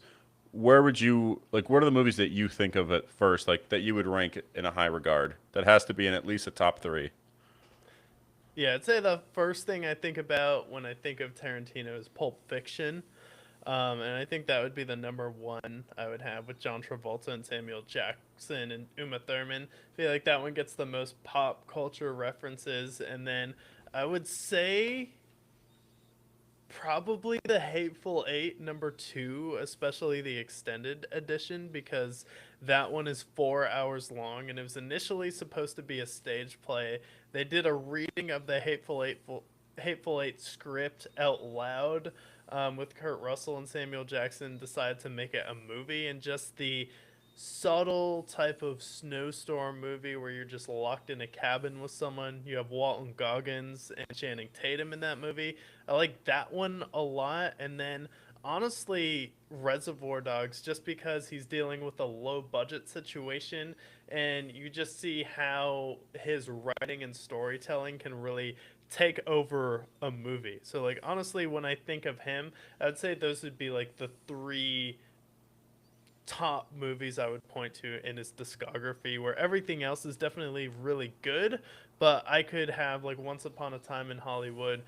where would you like? What are the movies that you think of at first, like that you would rank in a high regard? That has to be in at least a top three. Yeah, I'd say the first thing I think about when I think of Tarantino is Pulp Fiction. And I think that would be the number one I would have with John Travolta and Samuel Jackson and Uma Thurman. I feel like that one gets the most pop culture references. And then I would say Probably the Hateful Eight #2, especially the extended edition, because that one is 4 hours long, and it was initially supposed to be a stage play. They did a reading of the Hateful Eight script out loud, with Kurt Russell and Samuel Jackson. Decided to make it a movie, and just the subtle type of snowstorm movie where you're just locked in a cabin with someone. You have Walton Goggins and Channing Tatum in that movie. I like that one a lot. And then honestly, Reservoir Dogs, just because he's dealing with a low budget situation, and you just see how his writing and storytelling can really take over a movie. So like honestly, when I think of him, I'd say those would be like the three top movies I would point to in his discography, where everything else is definitely really good, but I could have like Once Upon a Time in Hollywood,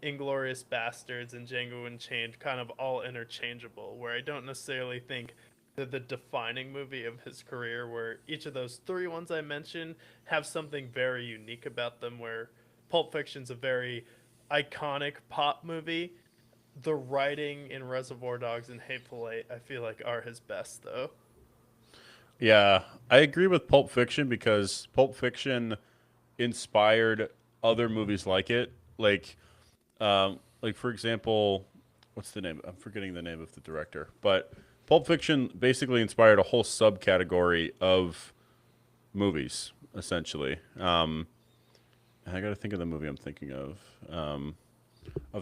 Inglorious Bastards, and Django Unchained kind of all interchangeable, where I don't necessarily think they're the defining movie of his career, where each of those three ones I mentioned have something very unique about them, where Pulp Fiction's a very iconic pop movie. The writing in Reservoir Dogs and Hateful Eight, I feel like, are his best, though. Yeah, I agree with Pulp Fiction because Pulp Fiction inspired other movies like it. Like for example, what's the name? I'm forgetting the name of the director, but Pulp Fiction basically inspired a whole subcategory of movies, essentially. I got to think of the movie I'm thinking of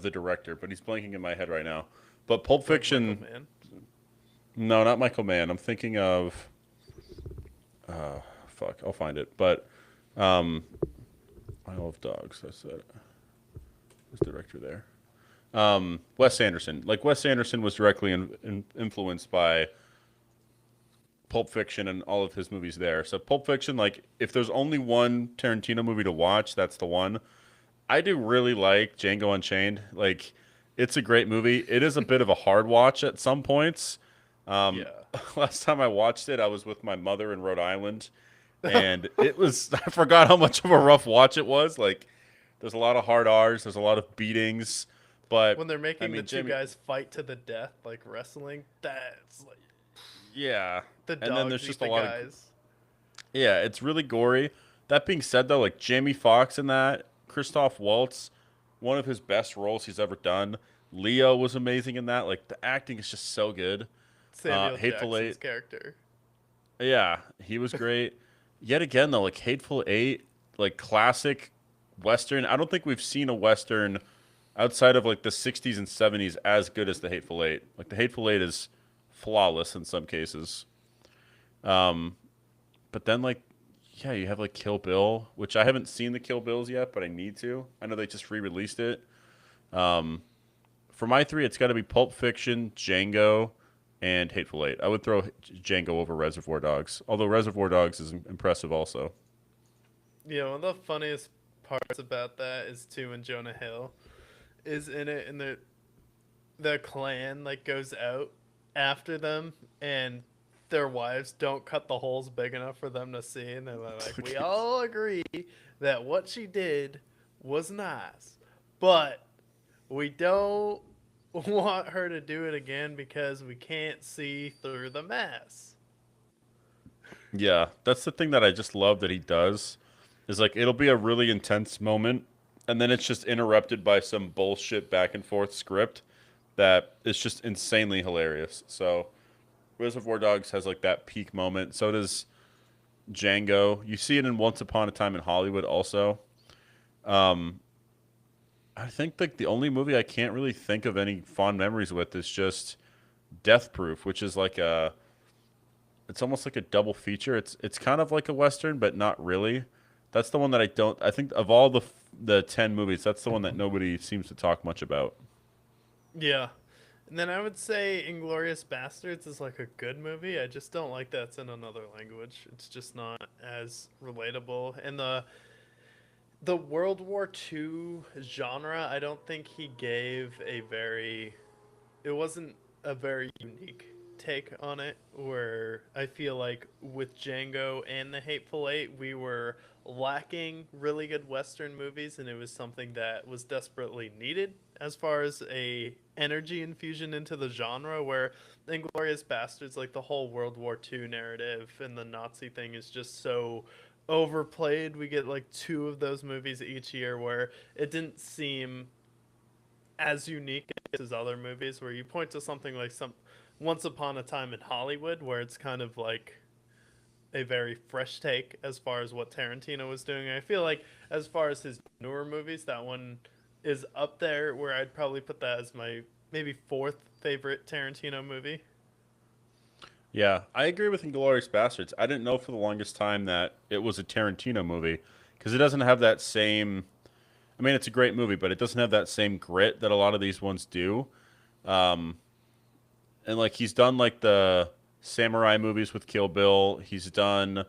the director, but he's blanking in my head right now. But Pulp Like Michael Fiction, Mann. no, not Michael Mann. I'm thinking of, fuck, I'll find it. But um, Isle of Dogs. That's it. Who's the director there? Wes Anderson. Like Wes Anderson was directly influenced by Pulp Fiction and all of his movies there. So Pulp Fiction, like if there's only one Tarantino movie to watch, that's the one. I do really like Django Unchained. Like it's a great movie. It is a bit of a hard watch at some points. Um, Yeah. last time I watched it, I was with my mother in Rhode Island, and it was I forgot how much of a rough watch it was. Like there's a lot of hard R's, there's a lot of beatings, but When they're I making the mean two Jamie, guys fight to the death, like wrestling, that's like yeah. the And then dogs there's eat just a the lot of guys. yeah, it's really gory. That being said, though, like Jamie Foxx in that, Christoph Waltz, one of his best roles he's ever done. Leo was amazing in that. Like the acting is just so good. Samuel Hateful Jackson's Eight, character. yeah, he was great. Yet again, though, like Hateful Eight, like classic Western. I don't think we've seen a Western outside of like the '60s and '70s as good as the Hateful Eight. Like the Hateful Eight is flawless in some cases. Um, but then like yeah, you have like Kill Bill, which I haven't seen the Kill Bills yet, but I need to. I know they just re-released it. Um, for my three, it's got to be Pulp Fiction, Django, and Hateful Eight. I would throw Django over Reservoir Dogs, although Reservoir Dogs is impressive also. Yeah, one of the funniest parts about that is too when Jonah Hill is in it, and the clan like goes out after them, and their wives don't cut the holes big enough for them to see, and they're like, we all agree that what she did was nice, but we don't want her to do it again because we can't see through the mess. Yeah, that's the thing that I just love that he does. Is like it'll be a really intense moment, and then it's just interrupted by some bullshit back and forth script that is just insanely hilarious. So Reservoir Dogs has like that peak moment. So does Django. You see it in Once Upon a Time in Hollywood also. Um, I think like the only movie I can't really think of any fond memories with is just Death Proof, which is like a it's almost like a double feature. It's kind of like a western, but not really. That's the one that I don't. I think of all the 10 movies, that's the one that nobody seems to talk much about. Yeah. And then I would say Inglorious Bastards is like a good movie. I just don't like that it's in another language. It's just not as relatable. And the World War II genre, I don't think he gave a very it wasn't a very unique take on it, where I feel like with Django and the Hateful Eight we were lacking really good western movies, and it was something that was desperately needed. as far as a energy infusion into the genre, where Inglorious Bastards, like the whole World War II narrative and the Nazi thing is just so overplayed. We get like two of those movies each year where it didn't seem as unique as his other movies, where you point to something like some Once Upon a Time in Hollywood, where it's kind of like a very fresh take as far as what Tarantino was doing. I feel like as far as his newer movies, that one is up there where I'd probably put that as my maybe fourth favorite Tarantino movie. Yeah, I agree with Inglourious Bastards. I didn't know for the longest time that it was a Tarantino movie because it doesn't have that same. I mean, it's a great movie, but it doesn't have that same grit that a lot of these ones do. Um, and like he's done like the samurai movies with Kill Bill. He's done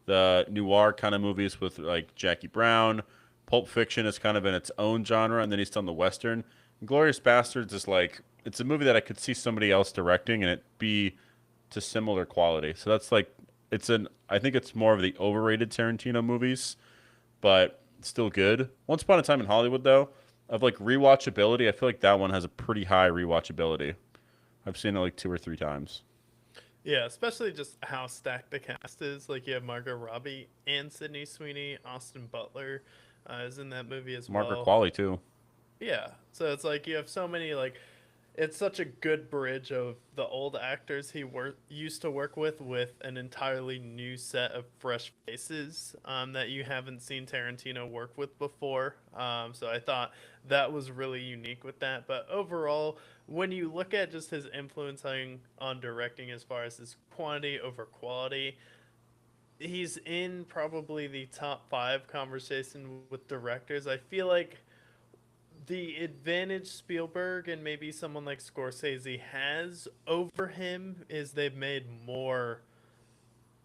the noir kind of movies with like Jackie Brown. Pulp Fiction is kind of in its own genre, and then he's done the western. Glorious Bastards is like it's a movie that I could see somebody else directing and it be to similar quality. So that's like it's an I think it's more of the overrated Tarantino movies, but still good. Once Upon a Time in Hollywood though, of like rewatchability, I feel like that one has a pretty high rewatchability. I've seen it like 2 or 3 times. Yeah, especially just how stacked the cast is. Like you have Margot Robbie and Sydney Sweeney, Austin Butler is in that movie as Margaret well. Qualley too. Yeah, so it's like you have so many like it's such a good bridge of the old actors he used to work with an entirely new set of fresh faces that you haven't seen Tarantino work with before. So I thought that was really unique with that. But overall, when you look at just his influencing on directing as far as his quantity over quality, he's in probably the top five conversation with directors. I feel like the advantage Spielberg and maybe someone like Scorsese has over him is they've made more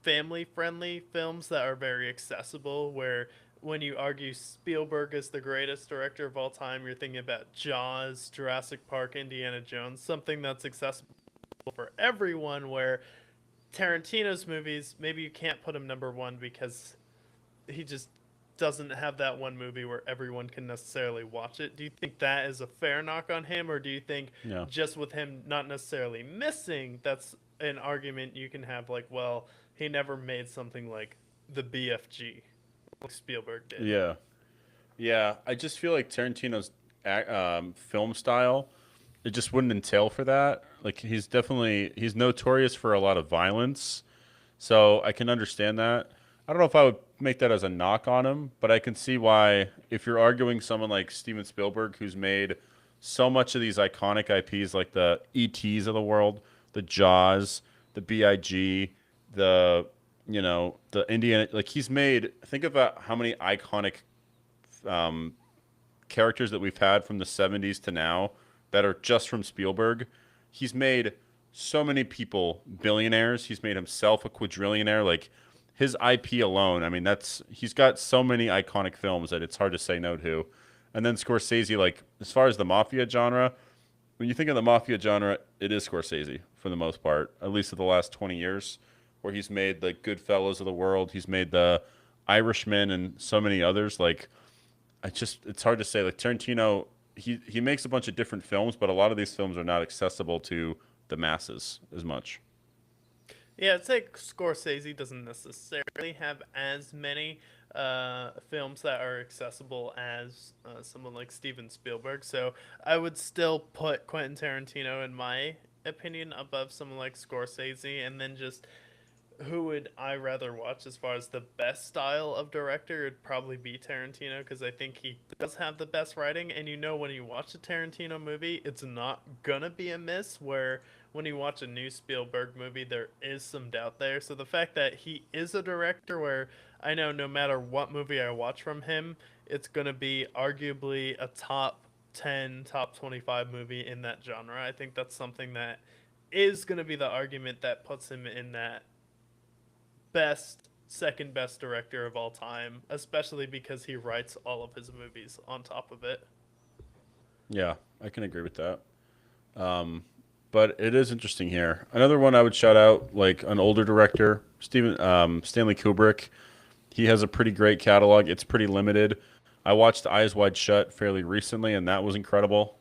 family friendly films that are very accessible. Where when you argue Spielberg is the greatest director of all time, you're thinking about Jaws, Jurassic Park, Indiana Jones, something that's accessible for everyone. Where Tarantino's movies, maybe you can't put him number one because he just doesn't have that one movie where everyone can necessarily watch it. Do you think that is a fair knock on him, or do you think Yeah. just with him not necessarily missing, that's an argument you can have? Like, well, he never made something like the BFG, like Spielberg did. Yeah. Yeah. I just feel like Tarantino's film style, it just wouldn't entail for that. Like he's notorious for a lot of violence, so I can understand that. I don't know if I would make that as a knock on him, but I can see why if you're arguing someone like Steven Spielberg who's made so much of these iconic IPs like the ETs of the world, the Jaws, the BIG, the the Indiana like he's made think about how many iconic um, characters that we've had from the 70s to now that are just from Spielberg. He's made so many people billionaires. He's made himself a quadrillionaire. Like his IP alone, I mean, that's he's got so many iconic films that it's hard to say no to. And then Scorsese, like as far as the mafia genre, when you think of the mafia genre, it is Scorsese for the most part, at least of the last 20 years, where he's made like Goodfellas of the world. He's made the Irishman and so many others. Like it's hard to say. Like Tarantino, he makes a bunch of different films, but a lot of these films are not accessible to the masses as much. Yeah, it's like Scorsese doesn't necessarily have as many films that are accessible as someone like Steven Spielberg. So I would still put Quentin Tarantino, in my opinion, above someone like Scorsese. And then just who would I rather watch as far as the best style of director? It'd probably be Tarantino because I think he does have the best writing. And when you watch a Tarantino movie, it's not gonna be a miss. Where when you watch a new Spielberg movie, there is some doubt there. So the fact that he is a director, where I know no matter what movie I watch from him, it's gonna be arguably a top 10, top 25 movie in that genre. I think that's something that is going to be the argument that puts him in that second best director of all time, especially because he writes all of his movies on top of it. Yeah, I can agree with that. But it is interesting here. Another one I would shout out, like an older director, Stanley Kubrick. He has a pretty great catalog. It's pretty limited. I watched Eyes Wide Shut fairly recently, and that was incredible.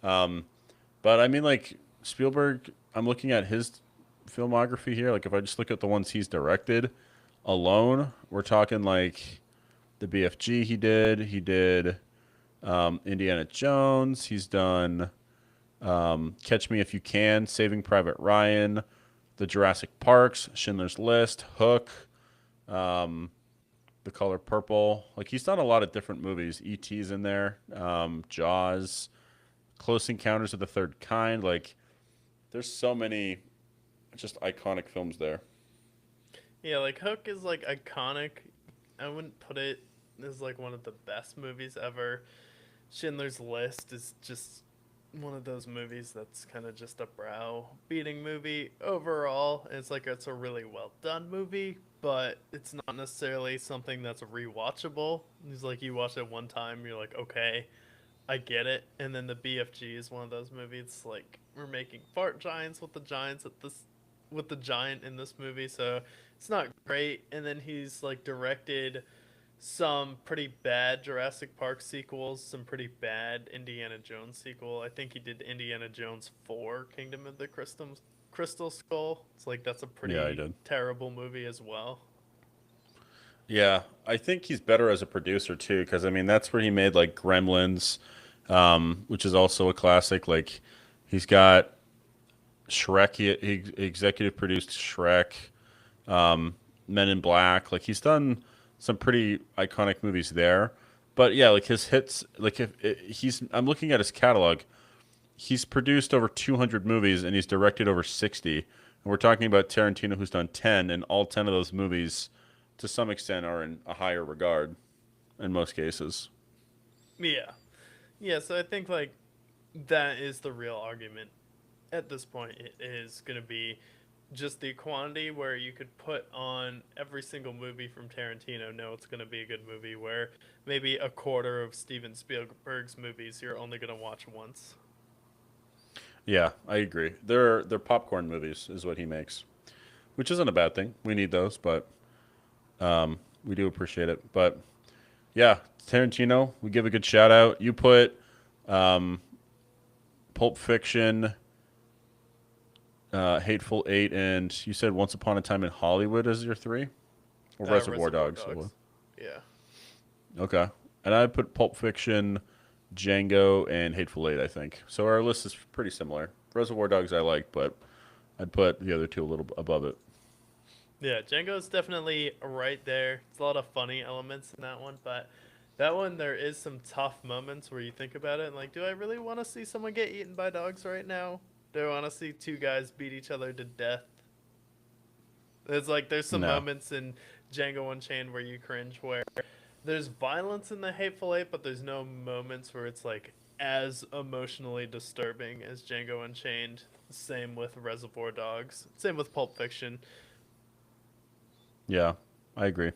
But I mean, like Spielberg, I'm looking at his filmography here. Like if I just look at the ones he's directed alone, we're talking like the BFG he did. He did Indiana Jones. He's done Catch Me If You Can, Saving Private Ryan, The Jurassic Parks, Schindler's List, Hook, um, The Color Purple. Like he's done a lot of different movies. E.T.'s in there, Jaws, Close Encounters of the Third Kind. Like there's so many just iconic films there. Yeah, like Hook is like iconic. I wouldn't put it as like one of the best movies ever. Schindler's List is just one of those movies that's kind of just a brow beating movie overall. It's a really well done movie, but it's not necessarily something that's rewatchable. It's like you watch it one time, you're like, okay, I get it. And then the BFG is one of those movies like we're making fart giants with the giants at this with the giant in this movie, so it's not great. And then he's like directed some pretty bad Jurassic Park sequels, some pretty bad Indiana Jones sequel. I think he did Indiana Jones 4, Kingdom of the Crystal Skull. It's like that's a Yeah, I pretty did. terrible movie as well. Yeah, I think he's better as a producer too, because I mean that's where he made like Gremlins, which is also a classic. Like he's got Shrek. He executive produced Shrek, Men in Black. Like he's done some pretty iconic movies there. But yeah, like his hits. Like he's, I'm looking at his catalog. He's produced over 200 movies and he's directed over 60. And we're talking about Tarantino, who's done 10, and all 10 of those movies, to some extent, are in a higher regard in most cases. Yeah. Yeah, so I think like that is the real argument at this point. It is going to be just the quantity where you could put on every single movie from Tarantino. No, it's going to be a good movie. Where maybe a quarter of Steven Spielberg's movies you're only going to watch once. Yeah, I agree. They're popcorn movies, is what he makes, which isn't a bad thing. We need those, but we do appreciate it. But yeah, Tarantino, we give a good shout out. You put um, Pulp Fiction, Hateful Eight, and you said Once Upon a Time in Hollywood as your three, or Reservoir Reservoir Dogs. Dogs. Yeah. Okay, and I put Pulp Fiction, Django, and Hateful Eight. I think so. Our list is pretty similar. Reservoir Dogs I like, but I'd put the other two a little above it. Yeah, Django's definitely right there. It's a lot of funny elements in that one, but that one there is some tough moments where you think about it and like, do I really want to see someone get eaten by dogs right now? Do I want to see two guys beat each other to death? There's some No. moments in Django Unchained where you cringe where there's violence in the Hateful Eight, but there's no moments where it's like as emotionally disturbing as Django Unchained. Same with Reservoir Dogs. Same with Pulp Fiction. Yeah, I agree.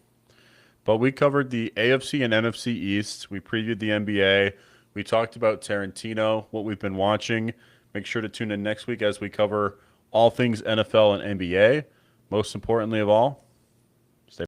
But we covered the AFC and NFC East. We previewed the NBA. We talked about Tarantino, what we've been watching. Make sure to tune in next week as we cover all things NFL and NBA. Most importantly of all,